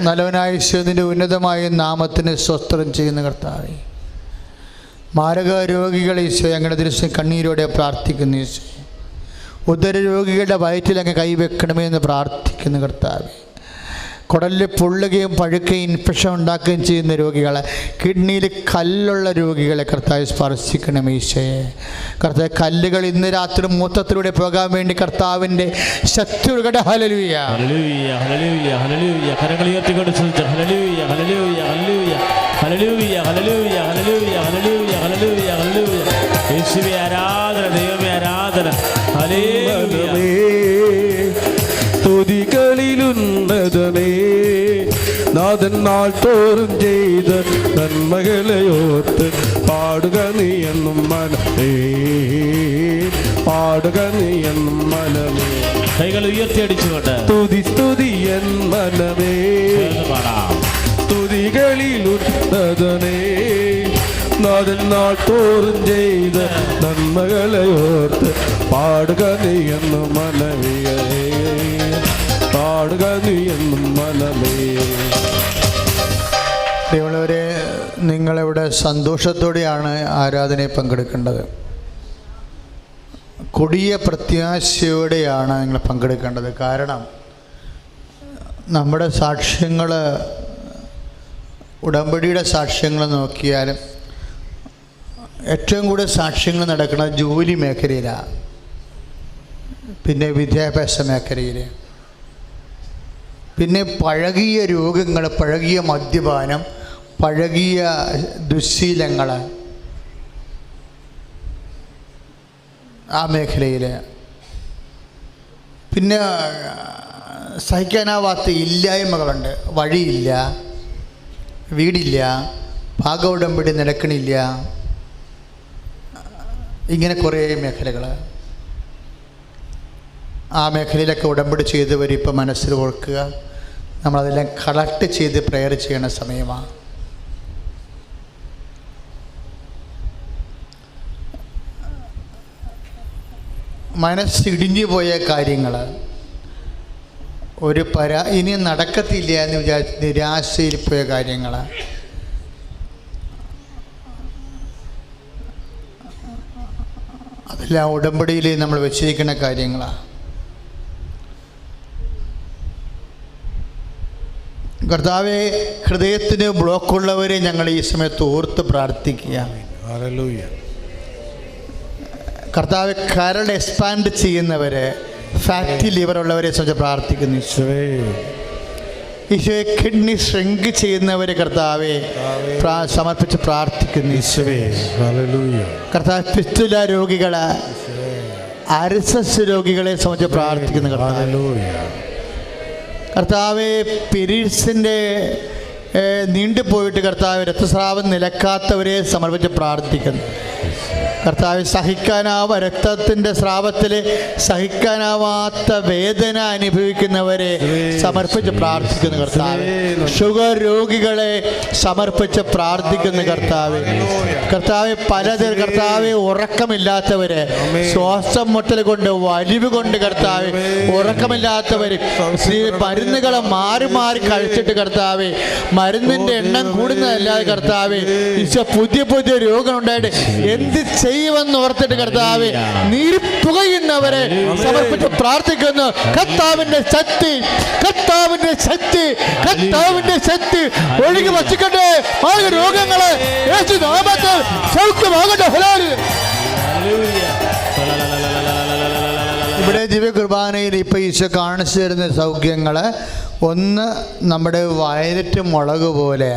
നല്ലവനായ ഈശോ, നിൻ്റെ ഉന്നതമായ നാമത്തിന് സ്തോത്രം ചെയ്യുന്ന കർത്താവേ, മാരക രോഗികൾ ഈശോ ഞങ്ങളുടെ ദൃശ്യം കണ്ണീരോടെ പ്രാർത്ഥിക്കുന്നു ഈശോ. ഉദര രോഗികളുടെ വയറ്റിൽ അങ്ങ് കൈവെക്കണമേ എന്ന് പ്രാർത്ഥിക്കുന്നു കർത്താവേ. കുടലിൽ പൊള്ളുകയും പഴുക്കുകയും ഇൻഫെക്ഷൻ ഉണ്ടാക്കുകയും ചെയ്യുന്ന രോഗികളെ, കിഡ്നിയിൽ കല്ലുള്ള രോഗികളെ കർത്താവ് സ്പർശിക്കണം ഈശോയെ. കർത്താവ് കല്ലുകൾ ഇന്ന് രാത്രി മൂത്രത്തിലൂടെ പോകാൻ വേണ്ടി കർത്താവിൻ്റെ ശക്തി ഉൾക്കട്ടെ. ഹല്ലേലൂയ ഹല്ലേലൂയ ഹല്ലേലൂയ ഹല്ലേലൂയ. കരങ്ങൾ ഉയർത്തിക്കൊണ്ട് സ്തുതിച്ച് ഹല്ലേലൂയ ഹല്ലേലൂയ ഹല്ലേലൂയ ഹല്ലേലൂയ ഹല്ലേലൂയ ഹല്ലേലൂയ ഹല്ലേലൂയ ഹല്ലേലൂയ ഹല്ലേലൂയ. യേശുവേ ആരാധന, ദൈവമേ ആരാധന. ഹല്ലേലൂയ. തുതികളിലുന്നതമേ നാഥൻ നാൾ തോറും ചെയ്ത നന്മകളെ ഓർത്ത് പാടുക നീ എന്നും മനമേ, പാടുക നീ എന്നും മനമേ. കൈകൾ ഉയർത്തിയടിച്ചുകൊണ്ട് സ്തുതി സ്തുതി എൻ മനമേ, പാടാം. തുതികളിലുന്നതനേ നാഥൻ നാൾ തോറും ചെയ്ത നന്മകളെ ഓർത്ത് പാടുക നീ എന്നും മനമേ, പാടുക നീ എന്നും മനമേ. പ്രിയമുള്ളവരെ, നിങ്ങളിവിടെ സന്തോഷത്തോടെയാണ് ആരാധനയിൽ പങ്കെടുക്കേണ്ടത്. കൊടിയ പ്രത്യാശയോടെയാണ് നിങ്ങൾ പങ്കെടുക്കേണ്ടത്. കാരണം നമ്മുടെ സാക്ഷ്യങ്ങൾ, ഉടമ്പടിയുടെ സാക്ഷ്യങ്ങൾ നോക്കിയാലും ഏറ്റവും കൂടുതൽ സാക്ഷ്യങ്ങൾ നടക്കുന്നത് ജോലി മേഖലയിലാണ്, പിന്നെ വിദ്യാഭ്യാസ മേഖലയിൽ, പിന്നെ പഴകിയ രോഗങ്ങൾ, പഴകിയ മദ്യപാനം, പഴകിയ ദുശ്ശീലങ്ങൾ, ആ മേഖലയിൽ, പിന്നെ സഹിക്കാനാവാത്ത ഇല്ലായ്മകളുണ്ട്. വഴിയില്ല, വീടില്ല, പാക ഉടമ്പടി നടക്കണില്ല, ഇങ്ങനെ കുറേ മേഖലകൾ. ആ മേഖലയിലൊക്കെ ഉടമ്പടി ചെയ്തവർ ഇപ്പം മനസ്സിൽ ഓർക്കുക, നമ്മളതെല്ലാം കളക്ട് ചെയ്ത് പ്രെയർ ചെയ്യണ സമയമാണ്. മനസ്സിടിഞ്ഞു പോയ കാര്യങ്ങൾ, ഇനി നടക്കത്തില്ല എന്ന് വിചാരിച്ച് നിരാശയിൽ പോയ കാര്യങ്ങൾ, അതെല്ലാം ഉടമ്പടിയിൽ നമ്മൾ വെച്ചിരിക്കുന്ന കാര്യങ്ങളാണ്. കർത്താവെ, ഹൃദയത്തിന് ബ്ലോക്കുള്ളവരെ ഞങ്ങൾ ഈ സമയത്ത് ഓർത്ത് പ്രാർത്ഥിക്കുക. ഹല്ലേലൂയ. കർത്താവ് കരൾ എക്സ്പാൻഡ് ചെയ്യുന്നവരെ, ഫാറ്റി ലിവർ ഉള്ളവരെ സംബന്ധിച്ച് പ്രാർത്ഥിക്കുന്നു. ഈശോയെ കിഡ്നി ഷ്രിങ്ക് ചെയ്യുന്നവരെ കർത്താവെ സമർപ്പിച്ച് പ്രാർത്ഥിക്കുന്നു. കർത്താവ് ഫിസ്റ്റുല രോഗികളെ, അരിസസ് രോഗികളെ സംബന്ധിച്ച് പ്രാർത്ഥിക്കുന്നു. കർത്താവെ പീരീഡ്സിൻ്റെ നീണ്ടുപോയിട്ട് കർത്താവ് രക്തസ്രാവം നിലക്കാത്തവരെ സമർപ്പിച്ച് പ്രാർത്ഥിക്കുന്നു. കർത്താവ് രക്തത്തിൻ്റെ സ്രാവത്തിൽ സഹിക്കാനാവാത്ത വേദന അനുഭവിക്കുന്നവരെ സമർപ്പിച്ച് പ്രാർത്ഥിക്കുന്നു. കർത്താവ് ഷുഗർ രോഗികളെ സമർപ്പിച്ച് പ്രാർത്ഥിക്കുന്നു. കർത്താവ് പലതരം, കർത്താവ് ഉറക്കമില്ലാത്തവരെ, ശ്വാസം മുട്ടൽ കൊണ്ട്, വലിവ് കൊണ്ട് കർത്താവ് ഉറക്കമില്ലാത്തവർ, മരുന്നുകൾ മാറി മാറി കഴിച്ചിട്ട് കർത്താവ് മരുന്നിൻ്റെ എണ്ണം കൂടുന്നതല്ലാതെ കർത്താവ് പുതിയ പുതിയ രോഗങ്ങളുണ്ടായിട്ട് എന്ത് ചെയ്യുമെന്ന് ഓർത്തിട്ട് കർത്താവ് നീരിപ്പുകയുന്നവരെ സമർപ്പിച്ച് പ്രാർത്ഥിക്കുന്നു. കർത്താവിന്റെ ശക്തി, കർത്താവിന്റെ ശക്തി, കർത്താവിന്റെ ശക്തി ഒഴുകി വസിക്കട്ടെ. ആ രോഗങ്ങളെ യേശുനാമത്തിൽ സൗഖ്യമാകട്ടെ. ഇവിടെ ദിവ്യകുർബാനയിൽ ഇപ്പോൾ ഈശോ കാണിച്ചു തരുന്ന സൗഖ്യങ്ങൾ, ഒന്ന് നമ്മുടെ വയലറ്റ് മുളക് പോലെ,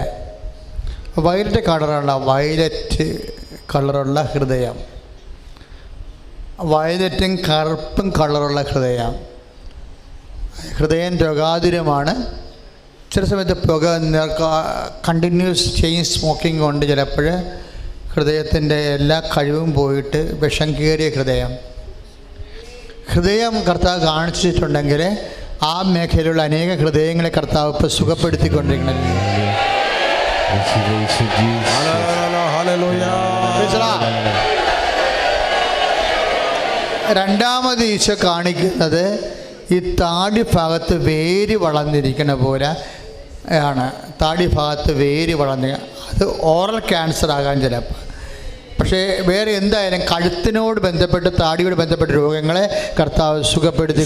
വയലറ്റ് കളറുള്ള ഹൃദയം, വയലറ്റും കറുപ്പും കളറുള്ള ഹൃദയം രോഗാതുരമാണ്. ചില സമയത്ത് കണ്ടിന്യൂസ് ചെയിൻ സ്മോക്കിംഗ് കൊണ്ട് ചിലപ്പോൾ ഹൃദയത്തിൻ്റെ എല്ലാ കഴിവും പോയിട്ട് വിഷം കയറിയ ഹൃദയം കർത്താവ് കാണിച്ചിട്ടുണ്ടെങ്കിൽ ആ മേഖലയിലുള്ള അനേക ഹൃദയങ്ങളെ കർത്താവ് ഇപ്പോൾ സുഖപ്പെടുത്തിക്കൊണ്ടിരിക്കണം. രണ്ടാമത് ഈശോ കാണിക്കുന്നത് ഈ താടി ഭാഗത്ത് വേര് വളർന്നിരിക്കുന്ന പോലെ ആണ്. താടി ഭാഗത്ത് വേര് വളർന്നിരിക്കുക, അത് ഓറൽ ക്യാൻസർ ആകാൻ ചിലപ്പോൾ. പക്ഷേ വേറെ എന്തായാലും കഴുത്തിനോട് ബന്ധപ്പെട്ട് താടിയോട് ബന്ധപ്പെട്ട രോഗങ്ങളെ കർത്താവ് സുഖപ്പെടുത്തി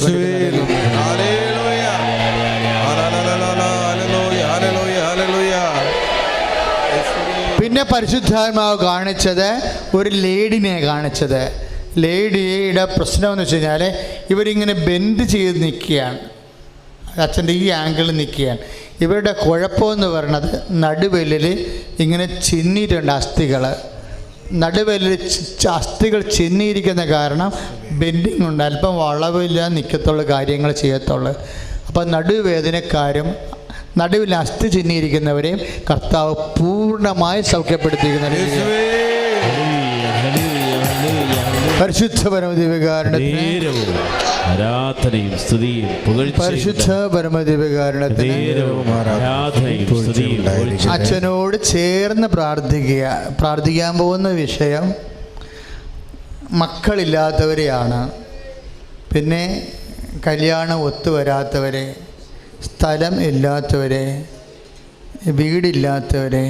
പിന്നെ പരിശുദ്ധാത്മാവ് കാണിച്ചത് ഒരു ലേഡിനെ കാണിച്ചത്. ലേഡിയുടെ പ്രശ്നം എന്ന് വെച്ച് കഴിഞ്ഞാൽ ഇവരിങ്ങനെ ബെൻഡ് ചെയ്ത് നിൽക്കുകയാണ്, അച്ഛൻ്റെ ഈ ആംഗിളിൽ നിൽക്കുകയാണ്. ഇവരുടെ കുഴപ്പമെന്ന് പറയണത് നടുവെല്ലിൽ ഇങ്ങനെ ചിന്നിയിട്ടുണ്ട് അസ്ഥികൾ. നടുവെല്ലിൽ അസ്ഥികൾ ചിന്നിയിരിക്കുന്ന കാരണം ബെൻഡിങ് ഉണ്ട്, അല്പം വളവില്ല നിൽക്കത്തുള്ള കാര്യങ്ങൾ ചെയ്യത്തുള്ളൂ. അപ്പോൾ നടുവേദനക്കാരും നടുവിൽ അസ്ഥി ചിന്നിയിരിക്കുന്നവരെയും കർത്താവ് പൂർണ്ണമായി സൗഖ്യപ്പെടുത്തിയിരിക്കുന്ന പരിശുദ്ധ പരമദിവ്യകാരുണ്യത്തിന് പരിശുദ്ധ പരമദിവ്യകാരുണ്യത്തിന് അച്ഛനോട് ചേർന്ന് പ്രാർത്ഥിക്കാൻ പോകുന്ന വിഷയം മക്കളില്ലാത്തവരെയാണ്. പിന്നെ കല്യാണം ഒത്തുവരാത്തവരെ, സ്ഥലം ഇല്ലാത്തവരെ, വീടില്ലാത്തവരെ,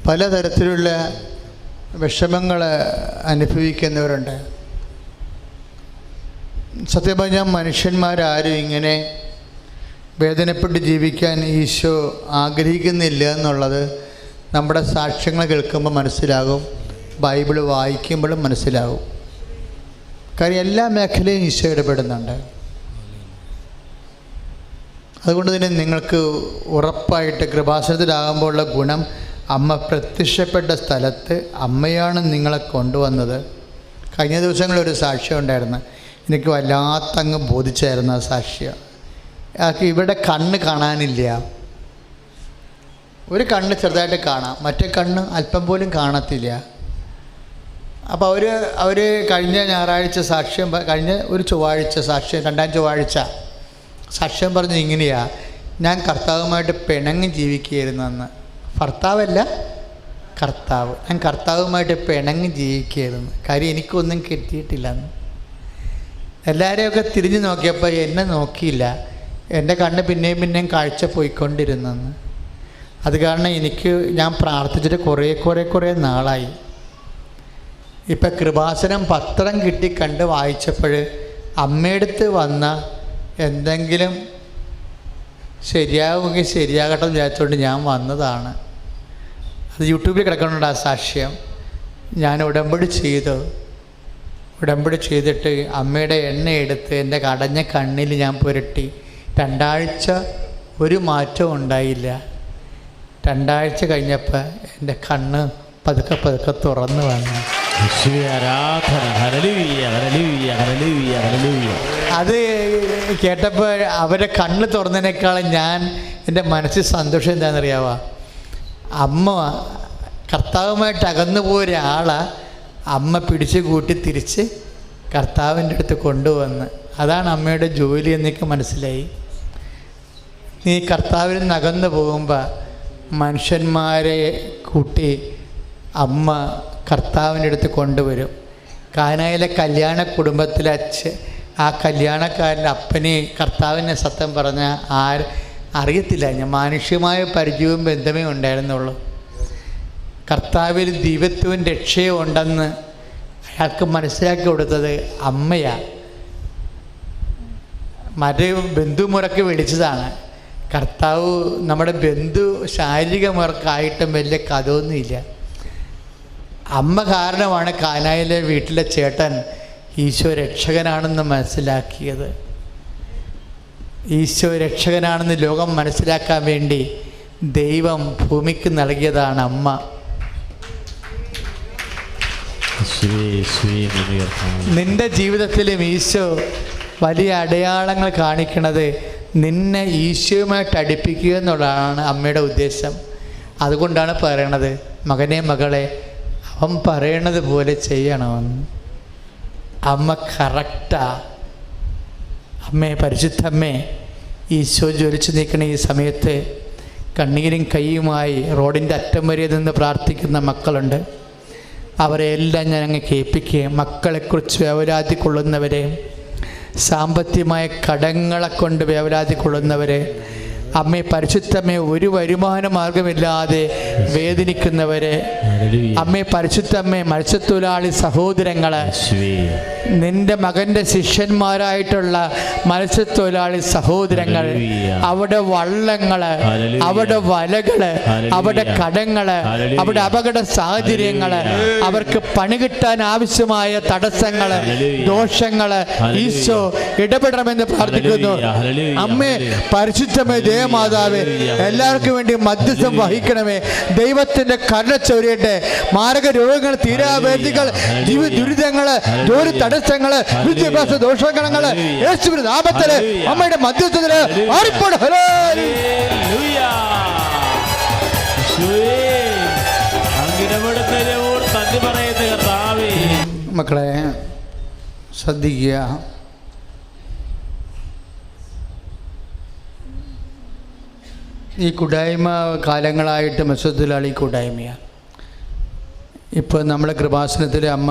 പലതരത്തിലുള്ള വിഷമങ്ങൾ അനുഭവിക്കുന്നവരുണ്ട്. സത്യം പറഞ്ഞാൽ മനുഷ്യന്മാരാരും ഇങ്ങനെ വേദനപ്പെട്ട് ജീവിക്കാൻ ഈശോ ആഗ്രഹിക്കുന്നില്ല എന്നുള്ളത് നമ്മുടെ സാക്ഷ്യങ്ങൾ കേൾക്കുമ്പോൾ മനസ്സിലാകും, ബൈബിൾ വായിക്കുമ്പോഴും മനസ്സിലാകും. കാര്യം എല്ലാ മേഖലയും ഈശോ ഇടപെടുന്നുണ്ട്. അതുകൊണ്ട് തന്നെ നിങ്ങൾക്ക് ഉറപ്പായിട്ട് കൃപാസനത്തിലാകുമ്പോഴുള്ള ഗുണം, അമ്മ പ്രത്യക്ഷപ്പെട്ട സ്ഥലത്ത് അമ്മയാണ് നിങ്ങളെ കൊണ്ടുവന്നത്. കഴിഞ്ഞ ദിവസങ്ങളൊരു സാക്ഷ്യം ഉണ്ടായിരുന്നു, എനിക്ക് വല്ലാത്തങ്ങ് ബോധിച്ചായിരുന്നു ആ സാക്ഷ്യം. ഇവിടെ കണ്ണ് കാണാനില്ല, ഒരു കണ്ണ് ചെറുതായിട്ട് കാണാം, മറ്റേ കണ്ണ് അല്പം പോലും കാണത്തില്ല. അപ്പോൾ അവർ കഴിഞ്ഞ ഞായറാഴ്ച സാക്ഷ്യം, കഴിഞ്ഞ ഒരു ചൊവ്വാഴ്ച സാക്ഷ്യം, രണ്ടാം ചൊവ്വാഴ്ച സാക്ഷ്യം പറഞ്ഞത് ഇങ്ങനെയാണ്: ഞാൻ കർത്താവുമായിട്ട് പിണങ്ങി ജീവിക്കുകയായിരുന്നെന്ന്. ഭർത്താവല്ല, കർത്താവ്. ഞാൻ കർത്താവുമായിട്ട് പിണങ്ങി ജീവിക്കുകയായിരുന്നു. കാര്യം എനിക്കൊന്നും കിട്ടിയിട്ടില്ലെന്ന്. എല്ലാവരെയൊക്കെ തിരിഞ്ഞു നോക്കിയപ്പോൾ എന്നെ നോക്കിയില്ല, എൻ്റെ കണ്ണ് പിന്നെയും കാഴ്ച പോയിക്കൊണ്ടിരുന്നെന്ന്. അത് കാരണം ഞാൻ പ്രാർത്ഥിച്ചിട്ട് കുറേ നാളായി. ഇപ്പം കൃപാസനം പത്രം കിട്ടി കണ്ട് വായിച്ചപ്പോൾ അമ്മയടുത്ത് വന്ന എന്തെങ്കിലും ശരിയാവുമെങ്കിൽ ശരിയാകട്ടെ എന്ന് വിചാരിച്ചുകൊണ്ട് ഞാൻ വന്നതാണ്. അത് യൂട്യൂബിൽ കിടക്കുന്നുണ്ട് ആ സാക്ഷ്യം. ഞാൻ ഉടമ്പടി ചെയ്തിട്ട് അമ്മയുടെ എണ്ണ എടുത്ത് എൻ്റെ കടഞ്ഞ കണ്ണിൽ ഞാൻ പുരട്ടി. 2 ആഴ്ച ഒരു മാറ്റവും ഉണ്ടായില്ല. 2 ആഴ്ച കഴിഞ്ഞപ്പോൾ എൻ്റെ കണ്ണ് പതുക്കെ തുറന്നു വന്നു. അത് കേട്ടപ്പോൾ അവരെ കണ്ണ് തുറന്നതിനേക്കാളും എൻ്റെ മനസ്സിൽ സന്തോഷം എന്താണെന്നറിയാവോ? അമ്മ കർത്താവുമായിട്ട് അകന്നു പോയ ഒരാളെ അമ്മ പിടിച്ചു കൂട്ടി തിരിച്ച് കർത്താവിൻ്റെ അടുത്ത് കൊണ്ടുവന്ന്. അതാണ് അമ്മയുടെ ജോലി എന്നൊക്കെ മനസ്സിലായി. നീ കർത്താവിൽ നിന്ന് അകന്നു പോകുമ്പോൾ മനുഷ്യന്മാരെ കൂട്ടി അമ്മ കർത്താവിൻ്റെ അടുത്ത് കൊണ്ടുവരും. കാനായിലെ കല്യാണ കുടുംബത്തിലെ ആ കല്യാണക്കാരൻ്റെ അപ്പനെ കർത്താവിനെ സത്യം പറഞ്ഞാൽ അറിയത്തില്ല. ഞാൻ മാനുഷ്യമായ പരിചയവും ബന്ധമേ ഉണ്ടായിരുന്നുള്ളൂ. കർത്താവിൽ ദൈവത്വവും രക്ഷയും ഉണ്ടെന്ന് അയാൾക്ക് മനസ്സിലാക്കി കൊടുത്തത് അമ്മയാണ്. മറ്റേ ബന്ധുമുറക്ക് വിളിച്ചതാണ്. കർത്താവ് നമ്മുടെ ബന്ധു ശാരീരിക മുറക്കായിട്ടും വലിയ കഥയൊന്നുമില്ല. അമ്മ കാരണമാണ് കാനായിലെ വീട്ടിലെ ചേട്ടൻ ഈശോ രക്ഷകനാണെന്ന് മനസ്സിലാക്കിയത്. ഈശോ രക്ഷകനാണെന്ന് ലോകം മനസ്സിലാക്കാൻ വേണ്ടി ദൈവം ഭൂമിക്ക് നൽകിയതാണ് അമ്മ. നിന്റെ ജീവിതത്തിലും ഈശോ വലിയ അടയാളങ്ങൾ കാണിക്കുന്നത് നിന്നെ ഈശോയുമായിട്ട് അടുപ്പിക്കുക എന്നുള്ളതാണ് അമ്മയുടെ ഉദ്ദേശം. അതുകൊണ്ടാണ് പറയണത്, മകനെ മകളെ അവൻ പറയണത് പോലെ ചെയ്യണമെന്ന്. അമ്മ കറക്റ്റാ. അമ്മേ, പരിശുദ്ധമ്മേ, ഈശോ ജ്വലിച്ച് നിൽക്കണ ഈ സമയത്ത് കണ്ണീരും കൈയുമായി റോഡിൻ്റെ അറ്റം വരെ നിന്ന് പ്രാർത്ഥിക്കുന്ന മക്കളുണ്ട്. അവരെല്ലാം ഞാൻ അങ്ങ് കേൾപ്പിക്കുകയും മക്കളെക്കുറിച്ച് വേവലാതി കൊള്ളുന്നവരെ, സാമ്പത്തികമായ കടങ്ങളെ കൊണ്ട് വേവലാതി കൊള്ളുന്നവരെ, അമ്മേ പരിശുദ്ധമ്മേ ഒരു വരുമാന മാർഗമില്ലാതെ വേദനിക്കുന്നവരെ, അമ്മേ പരിശുദ്ധമ്മേ മത്സ്യത്തൊഴിലാളി സഹോദരങ്ങളെ, നിന്റെ മകൻ്റെ ശിഷ്യന്മാരായിട്ടുള്ള മത്സ്യത്തൊഴിലാളി സഹോദരങ്ങൾ, അവിടെ വള്ളങ്ങള്, അവിടെ വലകള്, അവിടെ കടങ്ങള്, അവിടെ അപകട സാഹചര്യങ്ങള്, അവർക്ക് പണി കിട്ടാൻ ആവശ്യമായ തടസ്സങ്ങള്, ദോഷങ്ങള് ഈശോ ഇടപെടണമെന്ന് പ്രാർത്ഥിക്കുന്നു. അമ്മേ പരിശുദ്ധമേ ദേവമാതാവേ, എല്ലാവർക്കും വേണ്ടി മധ്യസ്ഥം വഹിക്കണമേ. ദൈവത്തിന്റെ കരുണ ചൊരിയട്ടെ. മാരക രോഗങ്ങൾ, തീരാവേദികൾ, ജീവിത ദുരിതങ്ങള്, ജോലി തടസ്സങ്ങള്, വിദ്യാഭ്യാസ ദോഷങ്ങള് യേശുവിന്റെ നാമത്തില് അമ്മയുടെ മധ്യസ്ഥത്തില് ആർപ്പോട്. മക്കളെ ശ്രദ്ധിക്കുക. ഈ കൂട്ടായ്മ കാലങ്ങളായിട്ട് മത്സ്യത്തൊഴിലാളി കൂട്ടായ്മയാണ്. ഇപ്പോൾ നമ്മുടെ കൃപാസനത്തിൽ അമ്മ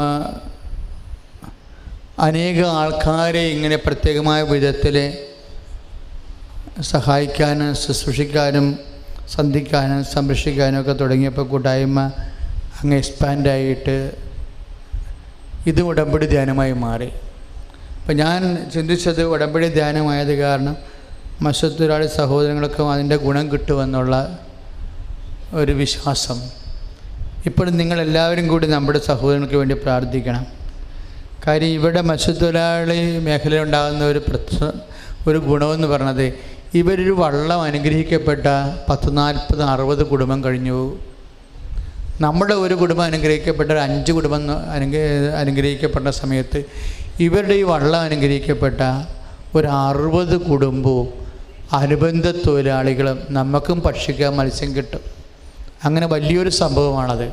അനേക ആൾക്കാരെ ഇങ്ങനെ പ്രത്യേകമായ വിധത്തിൽ സഹായിക്കാനും ശുശ്രൂഷിക്കാനും സന്ധിക്കാനും സംരക്ഷിക്കാനും ഒക്കെ തുടങ്ങിയപ്പോൾ കൂട്ടായ്മ അങ്ങ് എക്സ്പാൻഡായിട്ട് ഇത് ഉടമ്പടി ധ്യാനമായി മാറി. അപ്പം ഞാൻ ചിന്തിച്ചത് ഉടമ്പടി ധ്യാനമായത് കാരണം മത്സ്യത്തൊഴിലാളി സഹോദരങ്ങൾക്കും അതിൻ്റെ ഗുണം കിട്ടുമെന്നുള്ള ഒരു വിശ്വാസം. ഇപ്പോഴും നിങ്ങളെല്ലാവരും കൂടി നമ്മുടെ സഹോദരങ്ങൾക്ക് വേണ്ടി പ്രാർത്ഥിക്കണം. കാര്യം ഇവിടെ മത്സ്യത്തൊഴിലാളി മേഖലയിലുണ്ടാകുന്ന ഒരു ഗുണമെന്ന് പറഞ്ഞത്, ഇവരൊരു വള്ളം അനുഗ്രഹിക്കപ്പെട്ട 40-40-60 കുടുംബം കഴിഞ്ഞു. നമ്മുടെ ഒരു കുടുംബം അനുഗ്രഹിക്കപ്പെട്ട 5 കുടുംബം അനുഗ്രഹിക്കപ്പെട്ട സമയത്ത് ഇവരുടെ ഈ വള്ളം അനുഗ്രഹിക്കപ്പെട്ട ഒരു 60 കുടുംബവും അനുബന്ധ തൊഴിലാളികളും നമുക്കും ഭക്ഷിക്കാൻ മത്സ്യം കിട്ടും. അങ്ങനെ വലിയൊരു സംഭവമാണത്.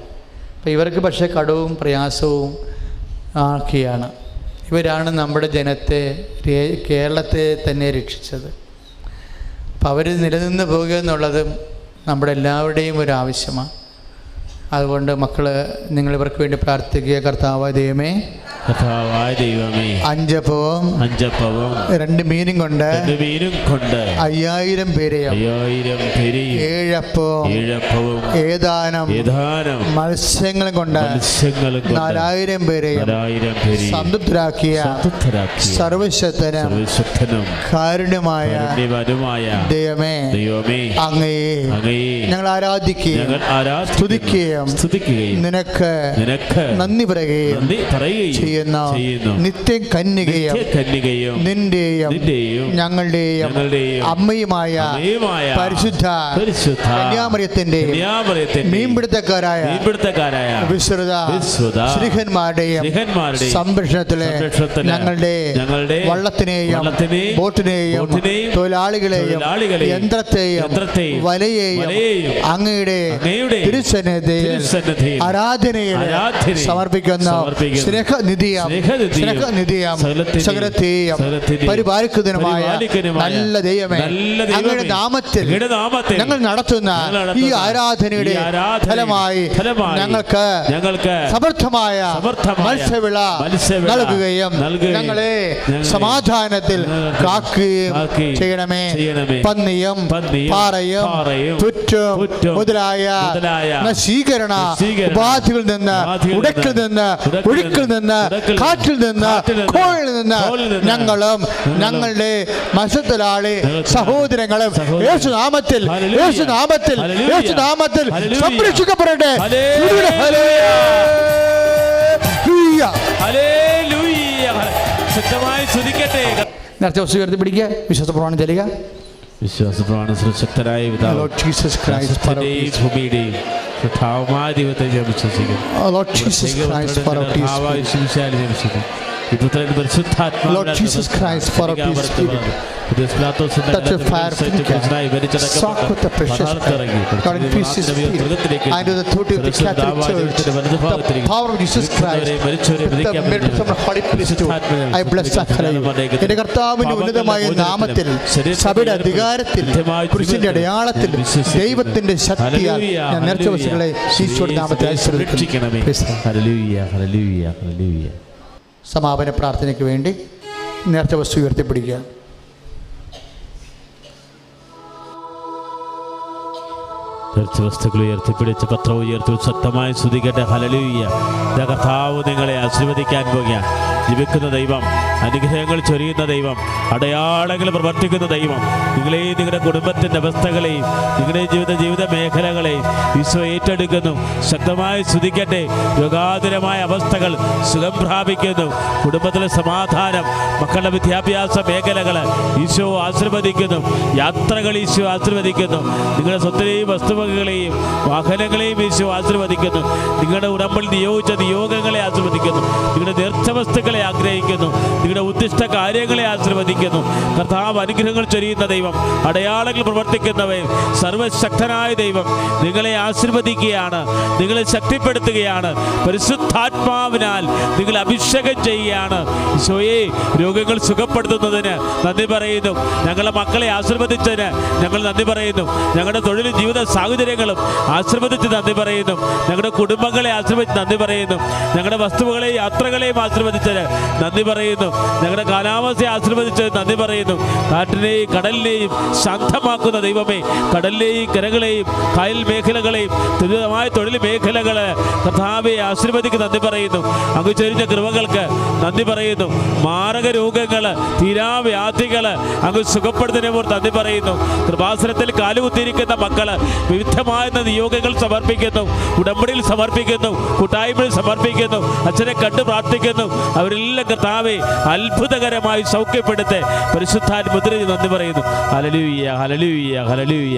അപ്പോൾ ഇവർക്ക് പക്ഷേ കടവും പ്രയാസവും ആക്കിയാണ്. ഇവരാണ് നമ്മുടെ ജനത്തെ, കേരളത്തെ തന്നെ രക്ഷിച്ചത്. അപ്പോൾ അവർ നിലനിന്ന് പോകുക എന്നുള്ളതും നമ്മുടെ എല്ലാവരുടെയും ഒരു ആവശ്യമാണ്. അതുകൊണ്ട് മക്കൾ, നിങ്ങളിവർക്ക് വേണ്ടി പ്രാർത്ഥിക്കുക. കർത്താവായ ദൈവമേ, കർത്താവായ ദൈവമേ, 5 അപ്പവും 2 മീനും കൊണ്ട് 5000 പേരെയും 7 അപ്പവും ഏതാനും മത്സ്യങ്ങളും കൊണ്ട് 4000 പേരെയും സംതൃപ്തരാക്കിയ സർവശക്തനും കാരുണ്യമായ ദൈവമേ, അങ്ങയെ ഞങ്ങൾ ആരാധിക്കുകയും സ്തുതിക്കുകയും നിനക്ക് നന്ദി പറയുകയും ചെയ്യുന്ന നിത്യം കന്യകയും നിന്റെയും ഞങ്ങളുടെയും അമ്മയുമായ പരിശുദ്ധ കന്യാമറിയത്തിന്റെ മീൻപിടുത്തക്കാരായ വിശ്രുത ശ്രീഹന്മാരുടെയും സംരക്ഷണത്തിലെ ഞങ്ങളുടെ വള്ളത്തിനെയും ബോട്ടിനെയും തൊഴിലാളികളെയും യന്ത്രത്തെയും വലയെയും അങ്ങയുടെ തിരുസന്നിധിയിൽ ആരാധനയിൽ സമർപ്പിക്കുന്ന സ്നേഹനിധിയാം സകലത്തെയും പരിപാലിക്കുന്നതിനുമായ നല്ല ദൈവമേ, അങ്ങയുടെ നാമത്തിൽ ഞങ്ങൾ നടത്തുന്ന ഈ ആരാധനയുടെ ഫലമായി ഞങ്ങൾക്ക് സമർത്ഥമായ മത്സ്യവിള നൽകുകയും ഞങ്ങളെ സമാധാനത്തിൽ കാക്കുകയും ചെയ്യണമേ. പന്നിയും പാറയും ചുറ്റും മുതലായ നശീകരണ ഉപാധികളിൽ നിന്ന്, ഉടക്കിൽ നിന്ന്, ഒഴുക്കിൽ നിന്ന്, കാറ്റിൽ നിന്ന്, കോളിൽ നിന്ന് ഞങ്ങളും ഞങ്ങളുടെ മത്സ്യത്തൊഴിലാളി സഹോദരങ്ങളും യേശുനാമത്തിൽ സംരക്ഷിക്കപ്പെടട്ടെ. നേരത്തെ വസ്തു ഉയർത്തി പിടിക്കുക. വിശ്വാസ പ്രമാണം ചെല്ലുക. വിശ്വാസപ്രമാണം ശക്തരായ Lord Jesus Christ, ഭൂമിയുടെയും കർത്താവായ ദൈവത്തെ ഞാൻ വിശ്വസിക്കുന്നു. Lord Jesus Christ, for our peace. Lord Jesus Christ, for our peace spirit. Touch your fire from God. Soak with the precious blood. God, increase His spirit. And to the authority of the Catholic Church, the power of Jesus Christ, with the merit of the Holy Priesthood, I bless Sacrament. എന്റെ കർത്താവിന്റെ ഉന്നതമായ നാമത്തിൽ, സഭയുടെ അധികാരത്തിൽ, കുരിശിന്റെ അടയാളത്തിൽ, ദൈവത്തിന്റെ ശക്തിയാൽ ഞാൻ നേർച്ച വസ്തുക്കളെ ഈശോയുടെ നാമത്തിൽ ആശീർവദിക്കുന്നു. സമാപന പ്രാർത്ഥനയ്ക്ക് വേണ്ടി നേർച്ച വസ്തു ഉയർത്തിപ്പിടിക്കുക. ഉയർത്തി വസ്തുക്കൾ ഉയർത്തിപ്പിടിച്ച് പത്രം ഉയർത്തി ശക്തമായി സ്തുതിക്കട്ടെ. ഹല്ലേലൂയ. ഇതാ കർത്താവ് നിങ്ങളെ ആശീർവദിക്കാൻ പോകുകയാണ്. ജീവിക്കുന്ന ദൈവം, അനുഗ്രഹങ്ങൾ ചൊരിയുന്ന ദൈവം, അടയാളങ്ങൾ പ്രവർത്തിക്കുന്ന ദൈവം, നിങ്ങളെയും നിങ്ങളുടെ കുടുംബത്തിൻ്റെ അവസ്ഥകളെയും നിങ്ങളുടെ ജീവിത മേഖലകളെയും ഈശോ ഏറ്റെടുക്കുന്നു. ശക്തമായി സ്തുതിക്കട്ടെ. രോഗാതുരമായ അവസ്ഥകൾ സുഖം പ്രാപിക്കുന്നു. കുടുംബത്തിലെ സമാധാനം, മക്കളുടെ വിദ്യാഭ്യാസ മേഖലകൾ ഈശോ ആശീർവദിക്കുന്നു. യാത്രകൾ ഈശോ ആശീർവദിക്കുന്നു. നിങ്ങളുടെ സ്വത്തിനെയും വസ്തുവകകളെയും വാഹനങ്ങളെയും ഈശോ ആശീർവദിക്കുന്നു. നിങ്ങളുടെ ഉടമ്പിൽ നിയോഗിച്ച നിയോഗങ്ങളെ ആശീർവദിക്കുന്നു. നിങ്ങളുടെ ദീർഘവസ്തുക്കളെ ആഗ്രഹിക്കുന്നു. നിങ്ങളുടെ ഉദ്ദിഷ്ട കാര്യങ്ങളെ ആശീർവദിക്കുന്നു. കർത്താവ് അനുഗ്രഹങ്ങൾ ചൊരിയുന്ന ദൈവം, അടയാളങ്ങൾ പ്രവർത്തിക്കുന്നവൻ, സർവശക്തനായ ദൈവം നിങ്ങളെ ആശീർവദിക്കുകയാണ്, നിങ്ങളെ ശക്തിപ്പെടുത്തുകയാണ്. പരിശുദ്ധാത്മാവിനാൽ നിങ്ങൾ അഭിഷേകം ചെയ്യുകയാണ്. ഈശോയെ, രോഗങ്ങൾ സുഖപ്പെടുത്തുന്നതിന് നന്ദി പറയുന്നു. ഞങ്ങളുടെ മക്കളെ ആശീർവദിച്ചതിന് ഞങ്ങൾ നന്ദി പറയുന്നു. ഞങ്ങളുടെ തൊഴിലും ജീവിത സാഹചര്യങ്ങളും ആശീർവദിച്ച് നന്ദി പറയുന്നു. ഞങ്ങളുടെ കുടുംബങ്ങളെ ആശീർവദിച്ച് നന്ദി പറയുന്നു. ഞങ്ങളുടെ വസ്തുക്കളെയും യാത്രകളെയും ആശീർവദിച്ചതിന് നന്ദി പറയുന്നു. ഞങ്ങളുടെ കാലാവസ്ഥയെ ആശീർവദിച്ചത് നന്ദി പറയുന്നു. കാറ്റിനെയും കടലിനെയും ശാന്തമാക്കുന്ന ദൈവമേ, കടലിലെയും കരകളെയും കായൽ മേഖലകളെയും ദുരിതമായ തൊഴിൽ മേഖലകളെ കർത്താവെ ആശീർവദിക്ക് നന്ദി പറയുന്നു. അങ്ങ് ചൊരിഞ്ഞ കൃപകൾക്ക് നന്ദി പറയുന്നു. മാരക രോഗങ്ങൾ, തീരാവ്യാധികൾ അങ്ങ് സുഖപ്പെടുത്തുന്നതിനോർ നന്ദി പറയുന്നു. കൃപാസനത്തിൽ കാലുകുത്തിയിരിക്കുന്ന മക്കള് വിവിധമായ നിയോഗങ്ങൾ സമർപ്പിക്കുന്നു, ഉടമ്പടിയിൽ സമർപ്പിക്കുന്നു, കൂട്ടായ്മയിൽ സമർപ്പിക്കുന്നു, അച്ഛനെ കണ്ടു പ്രാർത്ഥിക്കുന്നു. അവരെല്ലാം കർത്താവെ അത്ഭുതകരമായി സൗഖ്യപ്പെടുത്തി പരിശുദ്ധാത്മ മുദ്രയിൽ നന്ദി പറയുന്നു. ഹല്ലേലൂയ, ഹല്ലേലൂയ, ഹല്ലേലൂയ.